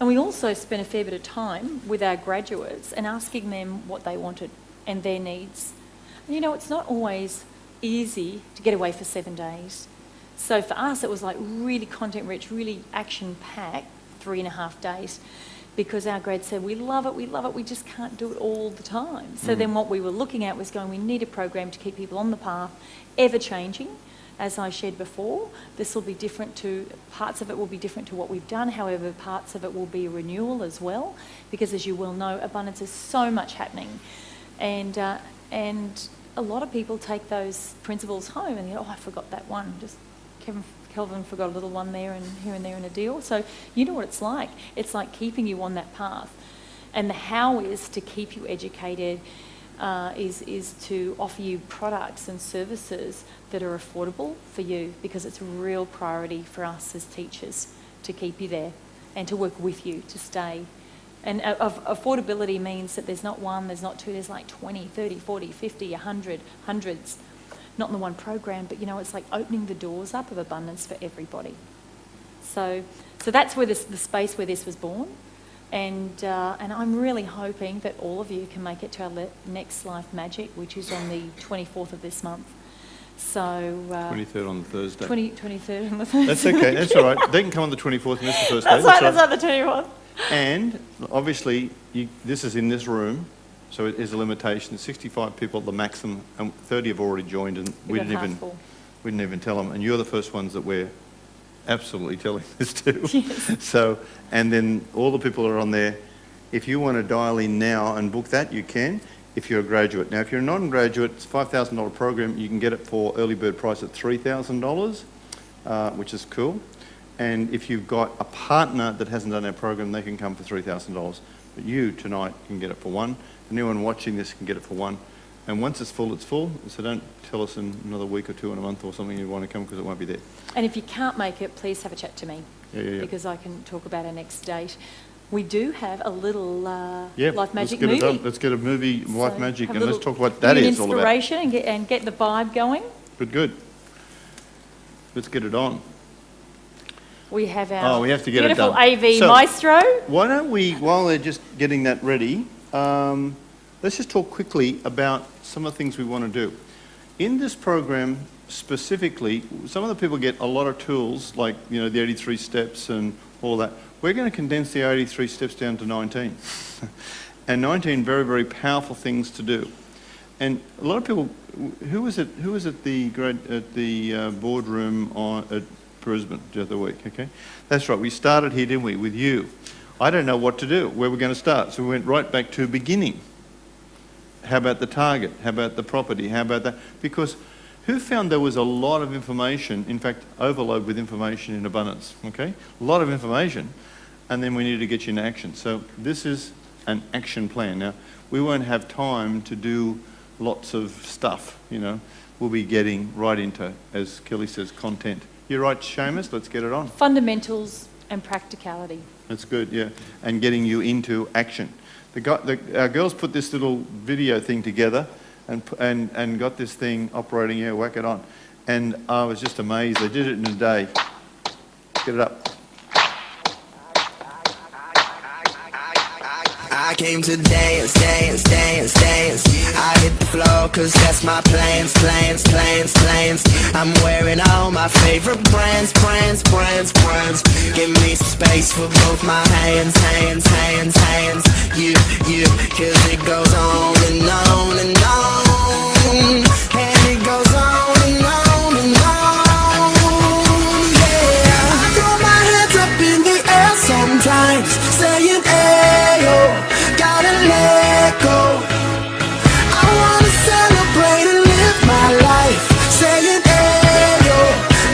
And we also spent a fair bit of time with our graduates and asking them what they wanted and their needs. And you know, it's not always easy to get away for 7 days. So for us, it was like really content-rich, really action-packed 3.5 days, because our grads said, we love it, we just can't do it all the time. So then what we were looking at was going, we need a program to keep people on the path, ever-changing. As I shared before, this will be different to, parts of it will be different to what we've done, however, parts of it will be a renewal as well, because as you well know, abundance is so much happening. And a lot of people take those principles home and go, oh, I forgot that one. Just Kelvin forgot a little one there and here and there in a deal. So you know what it's like. It's like keeping you on that path. And the how is to keep you educated, is to offer you products and services that are affordable for you, because it's a real priority for us as teachers to keep you there and to work with you to stay. And affordability means that there's not one, there's not two, there's like 20, 30, 40, 50, 100, hundreds. Not in the one program, but you know, it's like opening the doors up of abundance for everybody. So that's where the space where this was born. And I'm really hoping that all of you can make it to our next Life Magic, which is on the 24th of this month. So 23rd on the Thursday. 23rd on the Thursday. That's okay, that's all right. They can come on the 24th and that's the first day. That's right, that's not the 24th. And obviously, this is in this room, so it is a limitation. 65 people at the maximum, and 30 have already joined, and we didn't even tell them. And you're the first ones that we're absolutely telling this to. Yes. So, and then all the people are on there. If you want to dial in now and book that, you can. If you're a graduate. Now, if you're a non-graduate, it's a $5,000 program. You can get it for early bird price at $3,000, which is cool. And if you've got a partner that hasn't done our program, they can come for $3,000. But you, tonight, can get it for $1,000. Anyone watching this can get it for $1,000. And once it's full, it's full. So don't tell us in another week or two, in a month or something, you want to come, because it won't be there. And if you can't make it, please have a chat to me. Yeah. Because I can talk about our next date. We do have a little Yeah, Life Magic let's get movie. Let's get a movie, Life So Magic, have a and let's little talk what that is all about. inspiration and get the vibe going. Good. Let's get it on. We have our we have to get it beautiful done. AV So- maestro. Why don't we, while they're just getting that ready, let's just talk quickly about some of the things we want to do. In this program specifically, some of the people get a lot of tools like, you know, the 83 steps and all that. We're going to condense the 83 steps down to 19. And 19 very, very powerful things to do. And a lot of people, who was at the boardroom at Brisbane the other week, okay? That's right, we started here, didn't we, with you. I don't know what to do, where we're going to start. So we went right back to beginning. How about the target? How about the property? How about that? Because who found there was a lot of information, in fact, overload with information in abundance, okay? A lot of information, and then we needed to get you into action. So this is an action plan. Now, we won't have time to do lots of stuff, you know. We'll be getting right into, as Kelly says, content. You're right, Seamus, let's get it on. Fundamentals and practicality. That's good, yeah. And getting you into action. Our girls put this little video thing together and got this thing operating, yeah, whack it on. And I was just amazed. They did it in a day. Get it up. I came to dance, dance, dance, dance. I hit the floor cause that's my plans, plans, plans, plans. I'm wearing all my favorite brands, brands, brands, brands. Give me some space for both my hands, hands, hands, hands. You, cause it goes on and on and on. And it goes on and on and on. Yeah, I throw my hands up in the air sometimes, saying ayo. Gotta let go. I wanna celebrate and live my life, saying hey yo,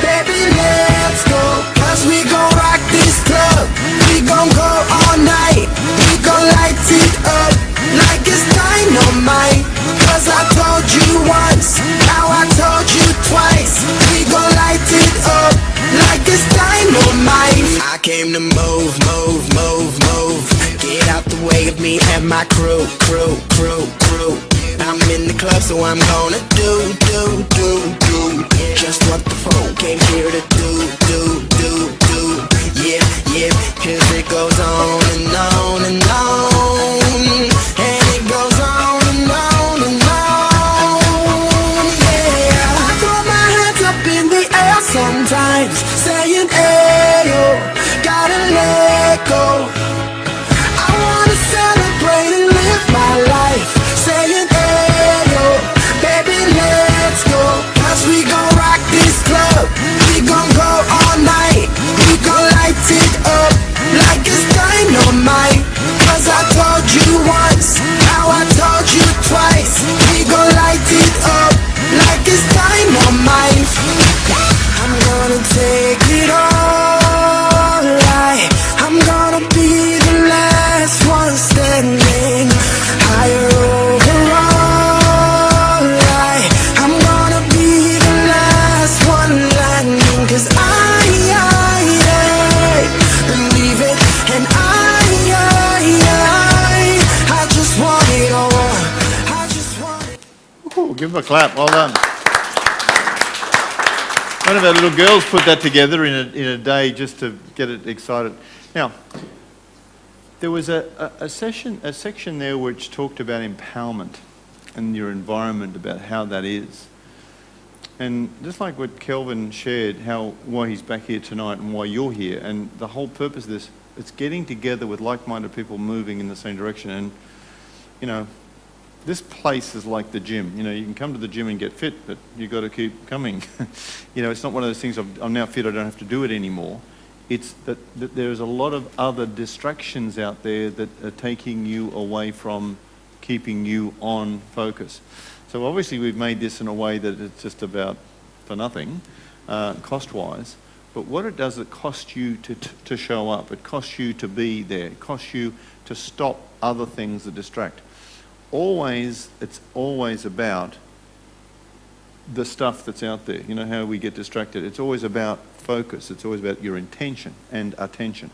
baby let's go. Cause we gon' rock this club, we gon' go all night. We gon' light it up like it's dynamite. Cause I told you once, now I told you twice. We gon' light it up like it's dynamite. I came to move, move, move, move. Get out the way of me and my crew, crew, crew, crew. I'm in the club, so I'm gonna do just what the folk came here to do. Yeah, yeah, cause it goes on and on and on. And it goes on and on and on. Yeah, I throw my hands up in the air sometimes, saying ayo, gotta let go. Celebrate and live my life, saying hey yo, baby let's go. Cause we gon' rock this club, we gon' go all night. We gon' light it up like it's dynamite. Cause I told you once, now I told you twice. We gon' light it up like it's dynamite. I'm gonna take it all right. I'm gonna be the last one standing, higher overall. I'm gonna be the last one landing. Cause I believe it, and I just want it all. I just want it. Ooh, give them a clap, well done. One of our little girls put that together in a day just to get it excited. Now, there was a section there which talked about empowerment and your environment, about how that is. And just like what Kelvin shared, why he's back here tonight and why you're here, and the whole purpose of this, it's getting together with like-minded people moving in the same direction. And, you know, this place is like the gym. You know, you can come to the gym and get fit, but you've got to keep coming. You know, it's not one of those things, I'm now fit, I don't have to do it anymore. It's that there's a lot of other distractions out there that are taking you away from keeping you on focus. So obviously we've made this in a way that it's just about for nothing, cost-wise. But what it does, it costs you to show up. It costs you to be there. It costs you to stop other things that distract. It's always about the stuff that's out there. You know how we get distracted. It's always about focus. It's always about your intention and attention.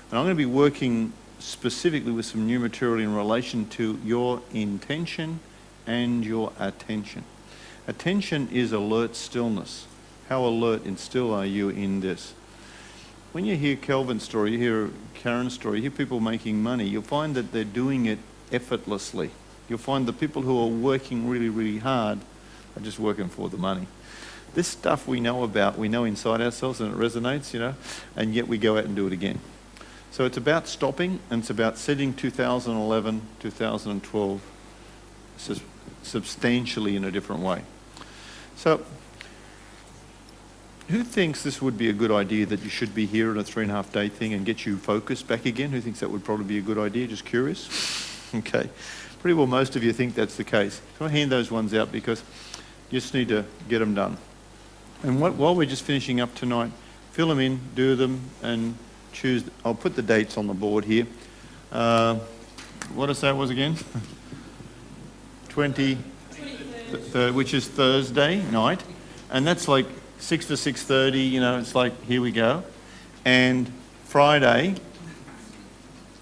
And I'm going to be working specifically with some new material in relation to your intention and your attention. Attention is alert stillness. How alert and still are you in this? when you hear Kelvin's story, you hear Karen's story, you hear people making money, you'll find that they're doing it effortlessly. You'll find the people who are working really, really hard are just working for the money. This stuff we know about, we know inside ourselves and it resonates, you know, and yet we go out and do it again. So it's about stopping, and it's about setting 2011, 2012 substantially in a different way. So who thinks this would be a good idea, that you should be here on a 3.5 day thing and get you focused back again? Who thinks that would probably be a good idea? Just curious? Okay. Pretty well most of you think that's the case. So I'll hand those ones out because you just need to get them done. And while we're just finishing up tonight, fill them in, do them, and choose. I'll put the dates on the board here. What did I say it was again? 23rd, which is Thursday night. And that's like 6 to 6:30, you know, it's like, here we go. And Friday,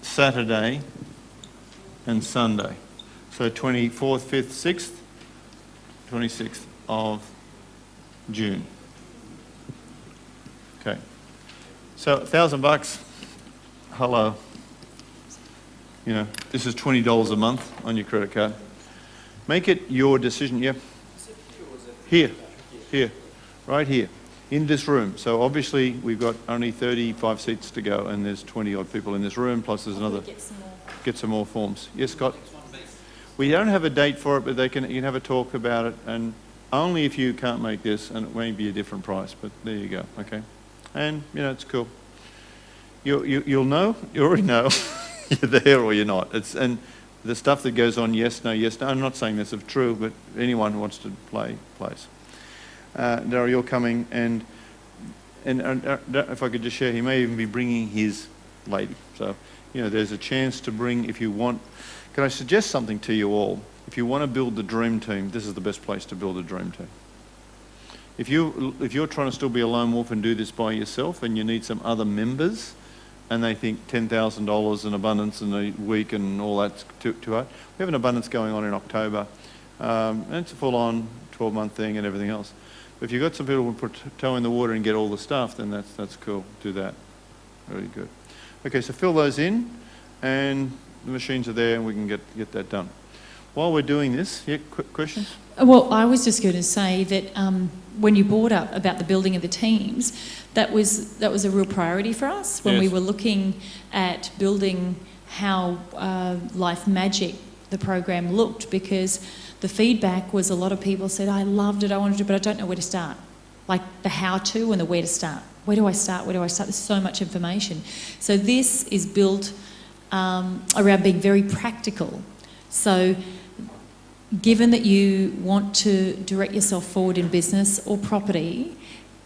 Saturday, and Sunday. So 24th, 5th, 6th, 26th of June. Okay. So $1,000, hello. You know, this is $20 a month on your credit card. Make it your decision. Yeah. Here, right here, in this room. So obviously we've got only 35 seats to go, and there's 20 odd people in this room, plus there's another. Get some more forms. Yes, Scott? We don't have a date for it, but you can have a talk about it, and only if you can't make this, and it may be a different price, but there you go, okay? And, you know, it's cool. You'll know, you already know you're there or you're not. And the stuff that goes on, yes, no, I'm not saying this is true, but anyone who wants to play, plays. Darryl, you're coming, and if I could just share, he may even be bringing his lady. So, you know, there's a chance to bring, if you want. Can I suggest something to you all? If you want to build the dream team, this is the best place to build a dream team. If you're trying to still be a lone wolf and do this by yourself, and you need some other members, and they think $10,000 in abundance in a week and all that's too hard. We have an abundance going on in October, and it's a full-on 12-month thing and everything else. But if you've got some people who put toe in the water and get all the stuff, then that's cool. Do that. Really good. Okay, so fill those in, and the machines are there, and we can get that done. While we're doing this, yeah, questions? Well, I was just going to say that when you brought up about the building of the teams, that was a real priority for us when we were looking at building how Life Magic, the program, looked, because the feedback was a lot of people said, I loved it, I wanted to, but I don't know where to start. Like the how-to and the where to start. Where do I start? There's so much information. So this is built around being very practical. So given that you want to direct yourself forward in business or property,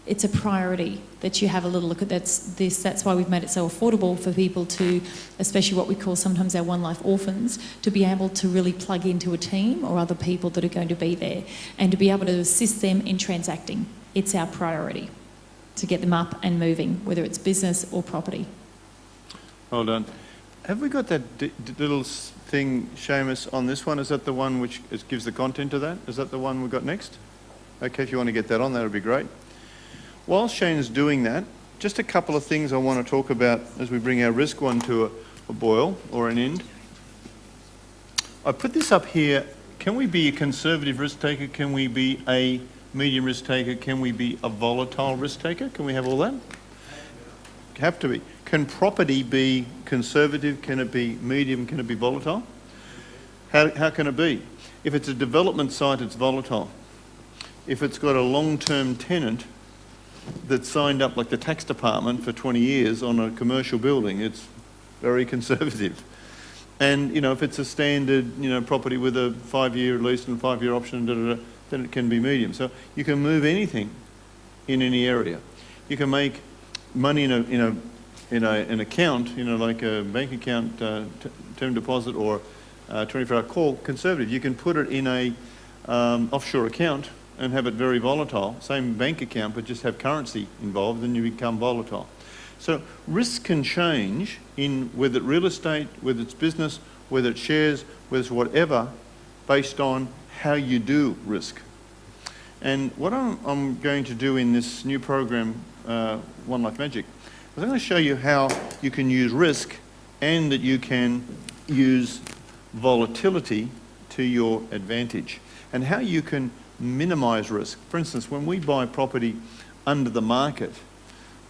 it's a priority that you have a little look at this. That's why we've made it so affordable for people to, especially what we call sometimes our OneLife orphans, to be able to really plug into a team or other people that are going to be there, and to be able to assist them in transacting. It's our priority to get them up and moving, whether it's business or property. Well done. Have we got that little thing, Seamus, on this one? Is that the one which gives the content to that? Is that the one we've got next? Okay, if you want to get that on, that would be great. While Shane's doing that, just a couple of things I want to talk about as we bring our risk one to a boil or an end. I put this up here. Can we be a conservative risk taker? Can we be a medium risk taker? Can we be a volatile risk taker? Can we have all that? Have to be. Can property be conservative? Can it be medium? Can it be volatile? How can it be? If it's a development site, it's volatile. If it's got a long-term tenant that's signed up, like the tax department, for 20 years on a commercial building, it's very conservative. And, you know, if it's a standard, you know, property with a 5-year lease and 5-year option, then it can be medium. So you can move anything in any area. You can make money in an account, you know, like a bank account, term deposit, or 24-hour call, conservative. You can put it in a offshore account and have it very volatile. Same bank account, but just have currency involved, then you become volatile. So risk can change in whether it's real estate, whether it's business, whether it's shares, whether it's whatever, based on how you do risk. And what I'm going to do in this new program, OneLife Magic, I'm going to show you how you can use risk and that you can use volatility to your advantage, and how you can minimise risk. For instance, when we buy property under the market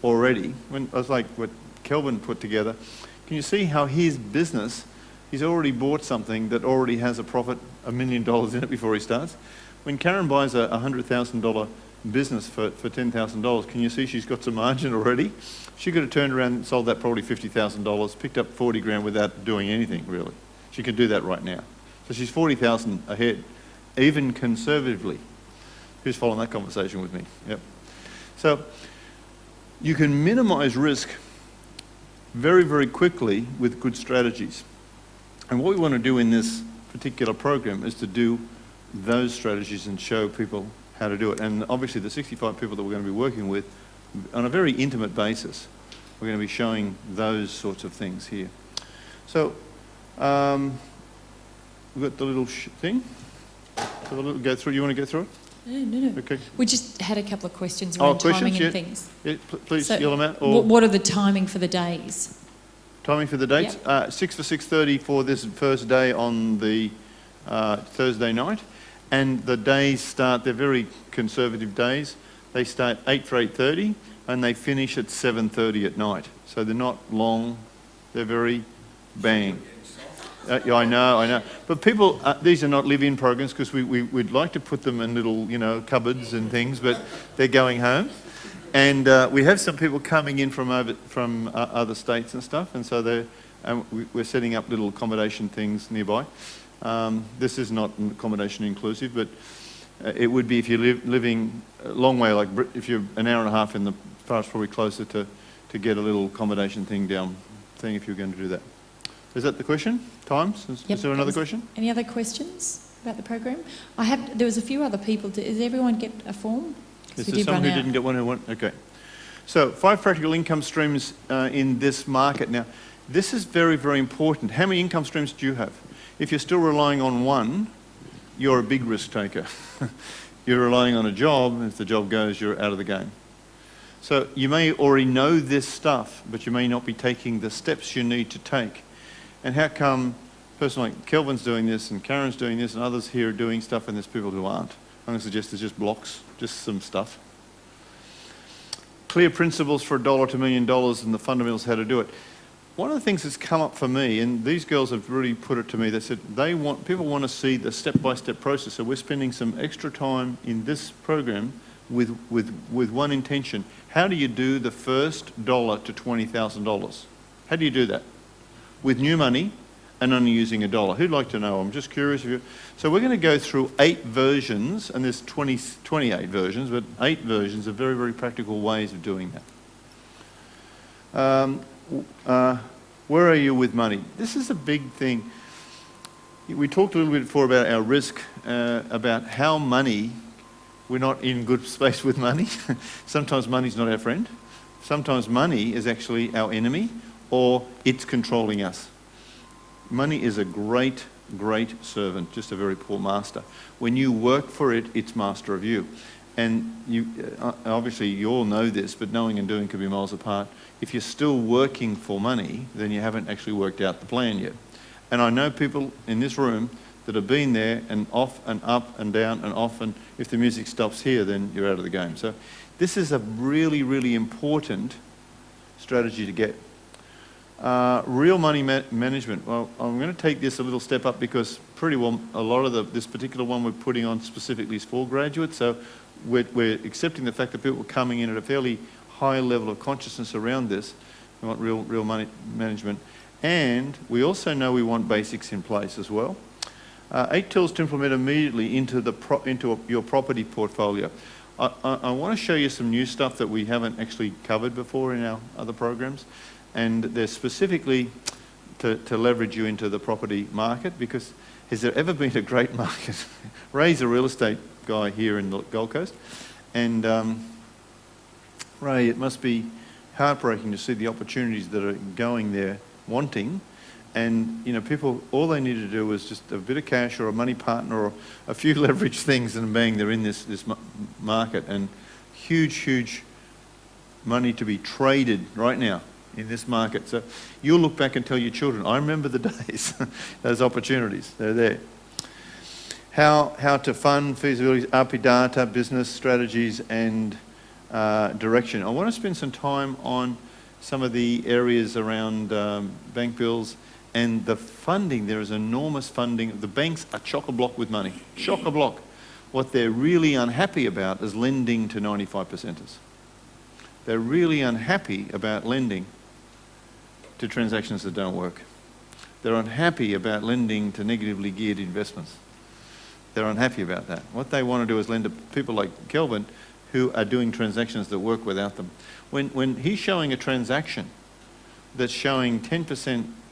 already, when I was like what Kelvin put together, can you see how his business, he's already bought something that already has a profit $1 million in it before he starts. When Karen buys a $100,000 business for $10,000, can you see she's got some margin already? She could have turned around and sold that property $50,000, picked up 40 grand without doing anything really. She could do that right now. So she's 40,000 ahead, even conservatively. Who's following that conversation with me? Yep. So you can minimise risk very, very quickly with good strategies. And what we want to do in this particular program is to do those strategies and show people how to do it. And obviously the 65 people that we're going to be working with on a very intimate basis, we're going to be showing those sorts of things here. So we've got the little thing. So we'll go through. You want to go through it? No. Okay. We just had a couple of questions around timing and things. Yeah, please So yell them out. Or what are the timing for the days? timing for the dates? Yep. 6 for 6:30 for this first day on the Thursday night. And the days start, they're very conservative days. They start 8 for 8:30 and they finish at 7:30 at night. So they're not long, they're very bang. Yeah, I know. But people, these are not live-in programs because we'd like to put them in little, cupboards and things, but they're going home. And we have some people coming in from other states and stuff, and so we're setting up little accommodation things nearby. This is not accommodation inclusive, but it would be if you're living a long way, like if you're an hour and a half in the past, probably closer to get a little accommodation thing if you're going to do that. Is that the question? Times? Is there another question? Any other questions about the program? There was a few other people. Does everyone get a form? Is there someone who didn't get one? Okay. So 5 practical income streams in this market. Now, this is very, very important. How many income streams do you have? If you're still relying on one, you're a big risk taker. You're relying on a job, and if the job goes, you're out of the game. So you may already know this stuff, but you may not be taking the steps you need to take. And how come a person like Kelvin's doing this and Karen's doing this and others here are doing stuff and there's people who aren't? I'm going to suggest there's just blocks, just some stuff. Clear principles for $1 to $1 million and the fundamentals how to do it. One of the things that's come up for me, and these girls have really put it to me, they said people want to see the step-by-step process. So we're spending some extra time in this program with one intention. How do you do the first $1 to $20,000? How do you do that? With new money and only using $1. Who'd like to know? I'm just curious. So we're going to go through 8 versions, and there's 28 versions, but 8 versions of very, very practical ways of doing that. Where are you with money? This is a big thing. We talked a little bit before about our risk, about how we're not in good space with money. Sometimes money's not our friend. Sometimes money is actually our enemy, or it's controlling us. Money is a great, great servant, just a very poor master. When you work for it, it's master of you. And obviously you all know this, but knowing and doing can be miles apart. If you're still working for money, then you haven't actually worked out the plan yet. And I know people in this room that have been there and off and up and down and off, and if the music stops here, then you're out of the game. So this is a really, really important strategy to get. Real money management. Well, I'm going to take this a little step up because pretty well a lot of this particular one we're putting on specifically is for graduates. So we're accepting the fact that people are coming in at a fairly high level of consciousness around this. We want real money management. And we also know we want basics in place as well. 8 tools to implement immediately into your property portfolio. I want to show you some new stuff that we haven't actually covered before in our other programs. And they're specifically to leverage you into the property market, because has there ever been a great market? Ray's a real estate guy here in the Gold Coast. And Ray, it must be heartbreaking to see the opportunities that are going there wanting. And, people, all they need to do is just a bit of cash or a money partner or a few leverage things, and bang, they're in this market. And huge money to be traded right now in this market. So you'll look back and tell your children, I remember the days, those opportunities, they're there. How to fund feasibilities, RP data, business strategies and direction. I want to spend some time on some of the areas around bank bills and the funding. There is enormous funding. The banks are chock-a-block with money, chock-a-block. What they're really unhappy about is lending to 95%ers. They're really unhappy about lending to transactions that don't work. They're unhappy about lending to negatively geared investments. They're unhappy about that. What they want to do is lend to people like Kelvin who are doing transactions that work without them. When he's showing a transaction that's showing 10%,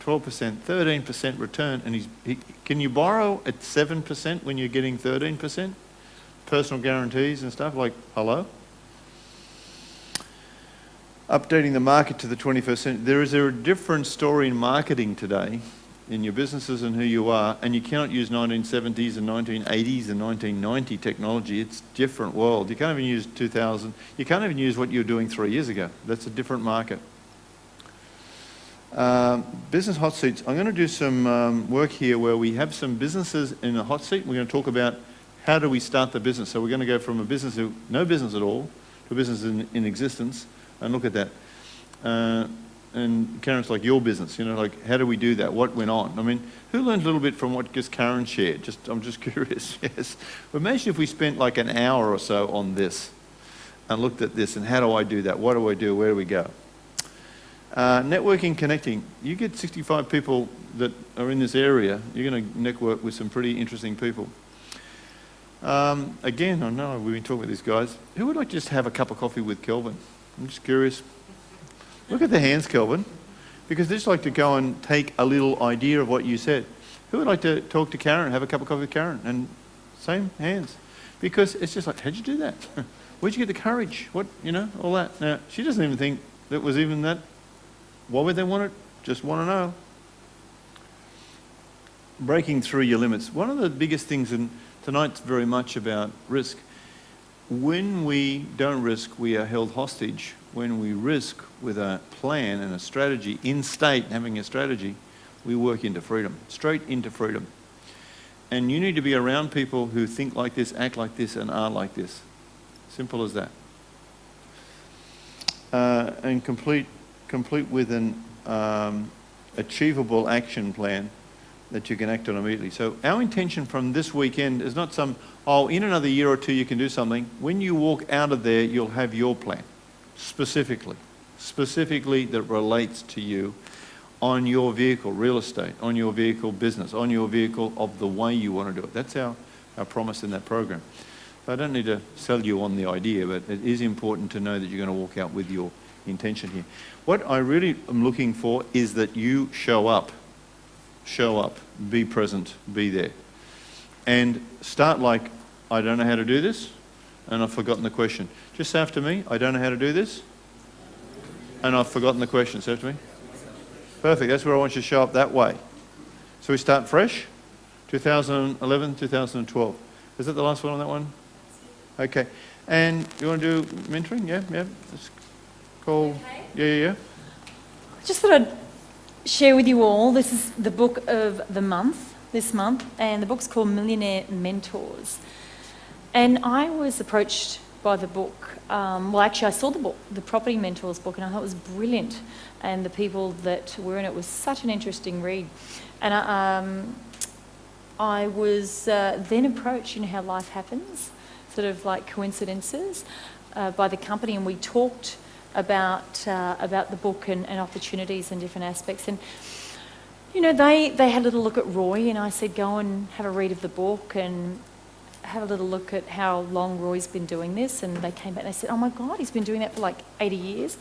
12%, 13% return, and can you borrow at 7% when you're getting 13%? Personal guarantees and stuff, like, hello? Updating the market to the 21st century. There is a different story in marketing today in your businesses and who you are, and you cannot use 1970s and 1980s and 1990 technology. It's a different world. You can't even use 2000. You can't even use what you were doing 3 years ago. That's a different market. Business hot seats. I'm going to do some work here where we have some businesses in a hot seat. We're going to talk about how do we start the business. So we're going to go from a business who no business at all to a business in existence and look at that. And Karen's like, your business, like, how do we do that? What went on? I mean, who learned a little bit from what just Karen shared? I'm just curious, yes. But imagine if we spent like an hour or so on this and looked at this and how do I do that? What do I do? Where do we go? Networking, connecting. You get 65 people that are in this area, you're going to network with some pretty interesting people. Again, I know we've been talking with these guys. Who would like to just have a cup of coffee with Kelvin? I'm just curious. Look at the hands, Kelvin, because they'd just like to go and take a little idea of what you said. Who would like to talk to Karen, have a cup of coffee with Karen? And same hands. Because it's just like, how'd you do that? Where'd you get the courage? What, all that. Now, she doesn't even think that was even that. Why would they want it? Just want to know. Breaking through your limits. One of the biggest things, and tonight's very much about risk. When we don't risk, we are held hostage. When we risk with a plan and a strategy, in state, having a strategy, we work into freedom, straight into freedom. And you need to be around people who think like this, act like this, and are like this. Simple as that. And complete with an achievable action plan that you can act on immediately. So our intention from this weekend is not in another year or two you can do something. When you walk out of there, you'll have your plan, specifically that relates to you on your vehicle, real estate, on your vehicle, business, on your vehicle of the way you want to do it. That's our promise in that program. So I don't need to sell you on the idea, but it is important to know that you're going to walk out with your intention here. What I really am looking for is that you show up, be present, be there. And start like, I don't know how to do this, and I've forgotten the question. Just say after me, I don't know how to do this, and I've forgotten the question. Say after me. Perfect, that's where I want you to show up that way. So we start fresh, 2011, 2012. Is that the last one on that one? Okay. And you want to do mentoring? Yeah. Let's call. Okay. Yeah. Just thought I'd share with you all, this is the book of the month, this month, and the book's called Millionaire Mentors. And I was approached by the book. Actually, I saw the book, the Property Mentors book, and I thought it was brilliant. And the people that were in it was such an interesting read. And I was then approached, how life happens, sort of like coincidences, by the company, and we talked about the book and opportunities and different aspects. And they had a little look at Roy, and I said, go and have a read of the book and have a little look at how long Roy's been doing this. And they came back and they said, oh my God, he's been doing that for like 80 years.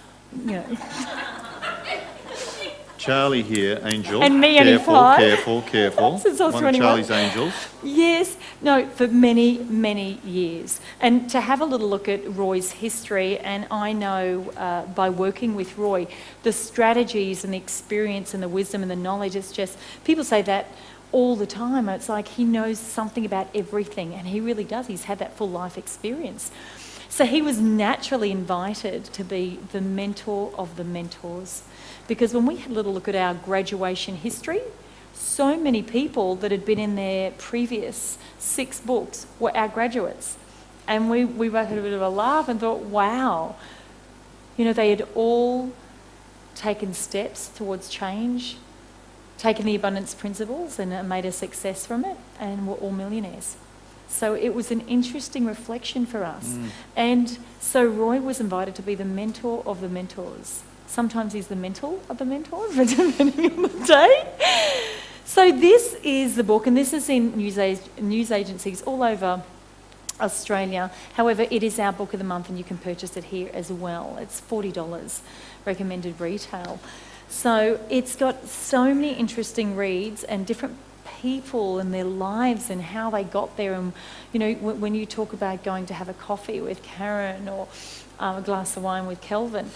Charlie here, angel. And me, only 5. Careful. Since I was One 21. of Charlie's angels. Yes. No, for many, many years. And to have a little look at Roy's history, and I know by working with Roy, the strategies and the experience and the wisdom and the knowledge, it's just, people say that all the time. It's like he knows something about everything, and he really does. He's had that full life experience. So he was naturally invited to be the mentor of the mentors. Because when we had a little look at our graduation history, so many people that had been in their previous 6 books were our graduates. And we both had a bit of a laugh and thought, wow, they had all taken steps towards change, taken the abundance principles and made a success from it, and were all millionaires. So it was an interesting reflection for us. And so Roy was invited to be the mentor of the mentors. Sometimes he's the mentor of the mentors, depending on the day. So this is the book, and this is in news agencies all over Australia. However, it is our book of the month, and you can purchase it here as well. It's $40 recommended retail. So it's got so many interesting reads and different people and their lives and how they got there. And when you talk about going to have a coffee with Karen or a glass of wine with Kelvin,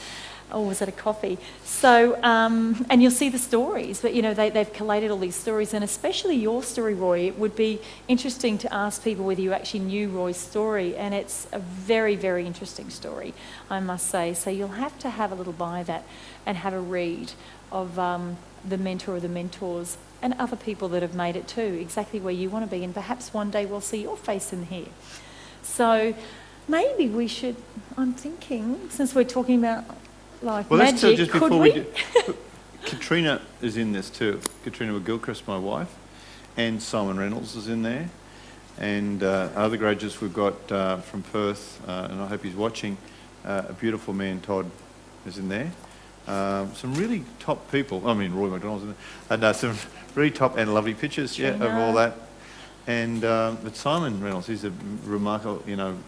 or was it a coffee? So, and you'll see the stories, but they've collated all these stories, and especially your story, Roy. It would be interesting to ask people whether you actually knew Roy's story, and it's a very, very interesting story, I must say. So you'll have to have a little buy that and have a read of the mentor of the mentors and other people that have made it too, exactly where you want to be, and perhaps one day we'll see your face in here. So maybe we should, I'm thinking, since we're talking about Life Magic, let's just could before we? do, Katrina is in this too. Katrina McGilchrist, my wife, and Simon Reynolds is in there, and other graduates we've got from Perth, and I hope he's watching. A beautiful man, Todd, is in there. Some really top people. I mean, Roy McDonald's in there, and some really top and lovely pictures, of all that. And but Simon Reynolds, he's a remarkable.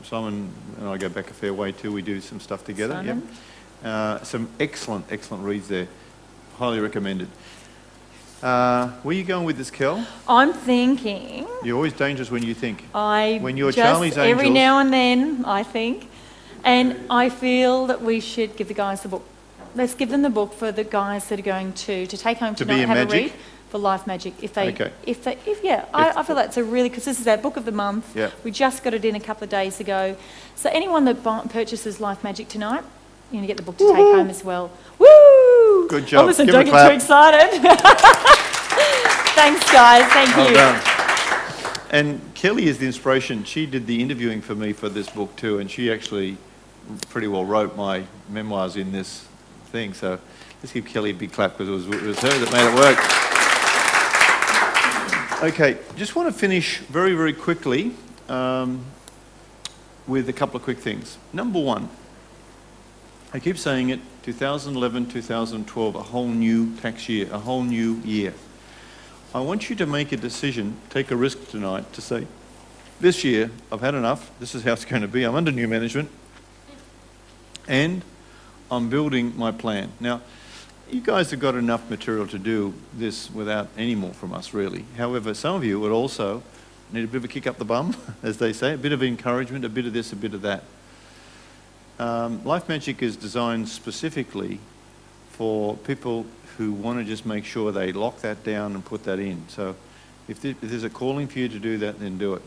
Simon and I go back a fair way too. We do some stuff together. Simon? Some excellent reads there. Highly recommended. Where are you going with this, Kel? I'm thinking. You're always dangerous when you think. When you're just Charlie's Angels. every now and then, I think. And I feel that we should give the guys the book. Let's give them the book for the guys that are going to take home To tonight be and in have Magic? a read for Life Magic. I feel that's a really, because this is our book of the month. Yeah. We just got it in a couple of days ago. So anyone that purchases Life Magic tonight, you're going to get the book to take home as well. Woo! Good job. Listen, Give don't a get too clap. excited. Thanks, guys. Thank Well you. done. And Kelly is the inspiration. She did the interviewing for me for this book too, and she actually pretty well wrote my memoirs in this thing. So let's give Kelly a big clap, because it was her that made it work. Okay, just want to finish very, very quickly with a couple of quick things. Number one, I keep saying it, 2011, 2012, a whole new tax year, a whole new year. I want you to make a decision, take a risk tonight to say, this year, I've had enough, this is how it's going to be, I'm under new management, and I'm building my plan. Now, you guys have got enough material to do this without any more from us, really. However, some of you would also need a bit of a kick up the bum, as they say, a bit of encouragement, a bit of this, a bit of that. Life Magic is designed specifically for people who want to just make sure they lock that down and put that in. So if there's a calling for you to do that, then do it.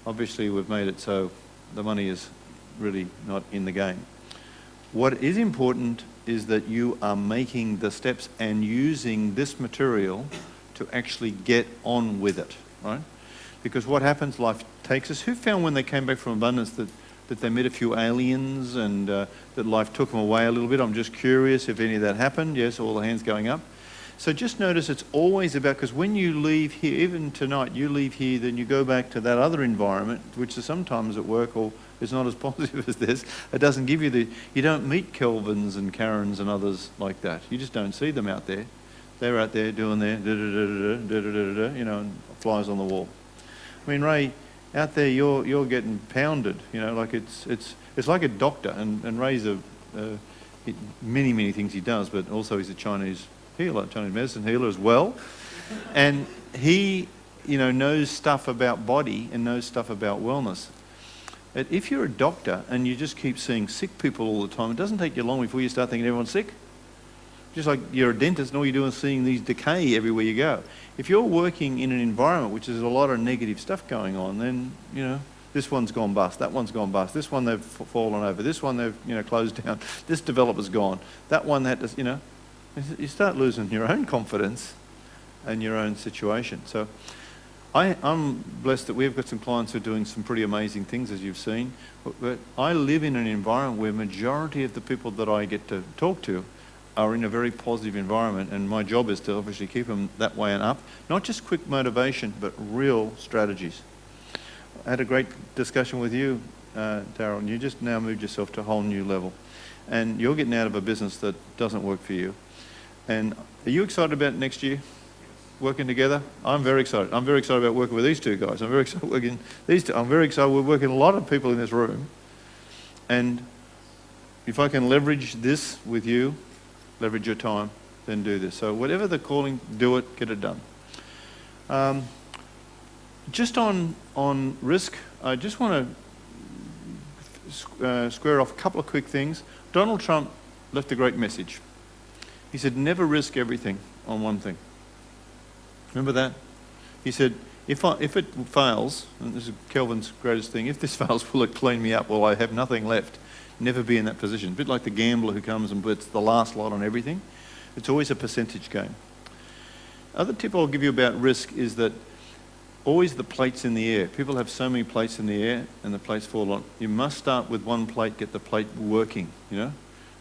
Obviously, we've made it so the money is really not in the game. What is important is that you are making the steps and using this material to actually get on with it, right? Because what happens, life takes us. Who found when they came back from abundance that they met a few aliens and that life took them away a little bit? I'm just curious if any of that happened. Yes, all the hands going up. So just notice it's always about, because when you leave here, even tonight, you leave here, then you go back to that other environment, which is sometimes at work or is not as positive as this. It doesn't give you you don't meet Kelvins and Karens and others like that. You just don't see them out there. They're out there doing their and flies on the wall. I mean, Ray, out there you're getting pounded, like it's like a doctor, and Ray's many things he does, but also he's a Chinese healer, Chinese medicine healer as well, and he knows stuff about body and knows stuff about wellness. But if you're a doctor and you just keep seeing sick people all the time, it doesn't take you long before you start thinking everyone's sick. Just like you're a dentist and all you're doing is seeing these decay everywhere you go. If you're working in an environment which has a lot of negative stuff going on, then, you know, this one's gone bust, that one's gone bust, this one they've fallen over, this one they've, you know, closed down, this developer's gone, that one that does, you know, you start losing your own confidence and your own situation. So I'm blessed that we've got some clients who are doing some pretty amazing things, as you've seen. But I live in an environment where majority of the people that I get to talk to are in a very positive environment, and my job is to obviously keep them that way and up. Not just quick motivation, but real strategies. I had a great discussion with you, Darryl, and you just now moved yourself to a whole new level. And you're getting out of a business that doesn't work for you. And are you excited about next year? Working together? I'm very excited. I'm very excited about working with these two guys. I'm very excited working these two. I'm very excited. We're working a lot of people in this room. And if I can leverage this with you, leverage your time, then do this. So whatever the calling, do it, get it done. Just on risk, I just want to square off a couple of quick things. Donald Trump left a great message. He said, never risk everything on one thing. Remember that? He said, if it fails, and this is Kelvin's greatest thing, if this fails, will it clean me up? Well, I have nothing left. Never be in that position. A bit like the gambler who comes and puts the last lot on everything. It's always a percentage game. Other tip I'll give you about risk is that always the plates in the air. People have so many plates in the air and the plates fall on. You must start with one plate, get the plate working, you know?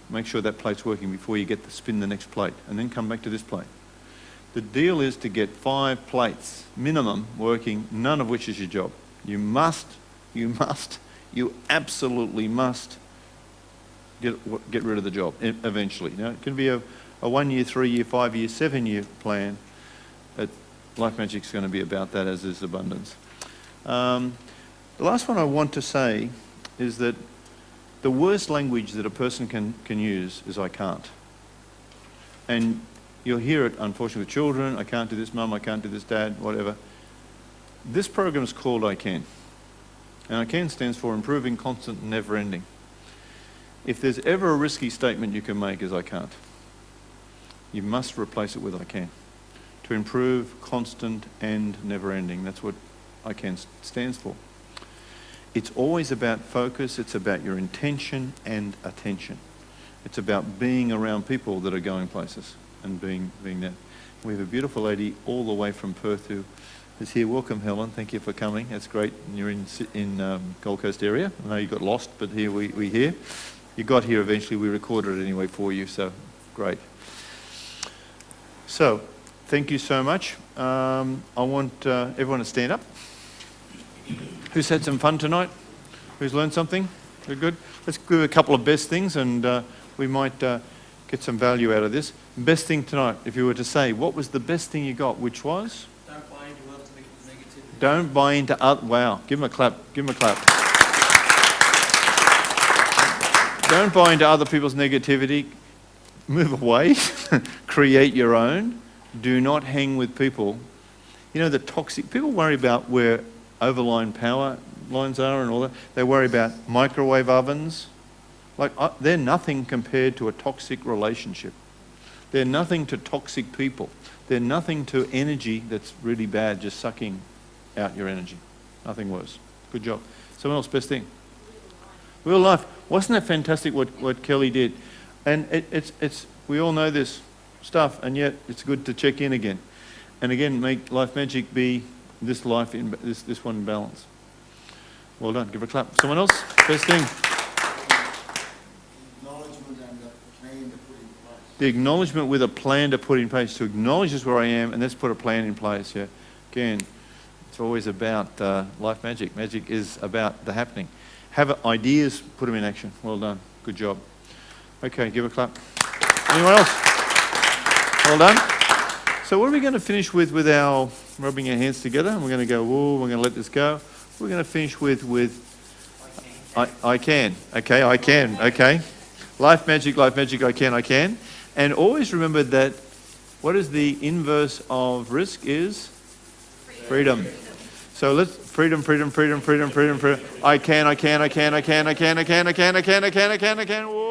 Make sure that plate's working before you get to spin the next plate, and then come back to this plate. The deal is to get 5 plates minimum working, none of which is your job. You absolutely must get rid of the job eventually. Now, it can be a 1 year, 3 year, 5 year, 7 year plan. Life Magic's going to be about that, as is abundance. The last one I want to say is that the worst language that a person can use is I can't. And you'll hear it, unfortunately, with children. I can't do this, Mum. I can't do this, Dad, whatever. This program is called iCAN. And iCAN stands for Improving Constant and Never Ending. If there's ever a risky statement you can make is I can't, you must replace it with I can. To improve, constant and never ending. That's what iCAN stands for. It's always about focus. It's about your intention and attention. It's about being around people that are going places and being that. We have a beautiful lady all the way from Perth who is here. Welcome, Helen. Thank you for coming. That's great. You're in Gold Coast area. I know you got lost, but here we here. You got here eventually. We recorded it anyway for you, so great. So, thank you so much. I want everyone to stand up. Who's had some fun tonight? Who's learned something? We're good? Let's do a couple of best things, and we might get some value out of this. Best thing tonight, if you were to say, what was the best thing you got? Which was? Don't buy into other people's negativity. Don't buy into other... Wow, give him a clap. Give him a clap. Don't buy into other people's negativity. Move away. Create your own. Do not hang with people. You know, the toxic... People worry about where overline power lines are and all that. They worry about microwave ovens. Like, they're nothing compared to a toxic relationship. They're nothing to toxic people. They're nothing to energy that's really bad, just sucking out your energy. Nothing worse. Good job. Someone else, best thing? Real life. Wasn't that fantastic what Kelly did? And it's we all know this stuff, and yet it's good to check in again. And again, make Life Magic be this life in this one in balance. Well done. Give her a clap. Someone else? Best thing. The acknowledgement with a plan to put in place. To acknowledge this where I am, and let's put a plan in place. Yeah. Again, it's always about Life Magic. Magic is about the happening. Have ideas, put them in action. Well done. Good job. Okay, give a clap. Anyone else? Well done. So what are we going to finish with our rubbing our hands together? And we're going to go, whoa, we're going to let this go. We're going to finish with I can. Okay, I can. Okay. Life Magic, I can. And always remember that what is the inverse of risk is? Freedom. So let's freedom. I can. Whoa.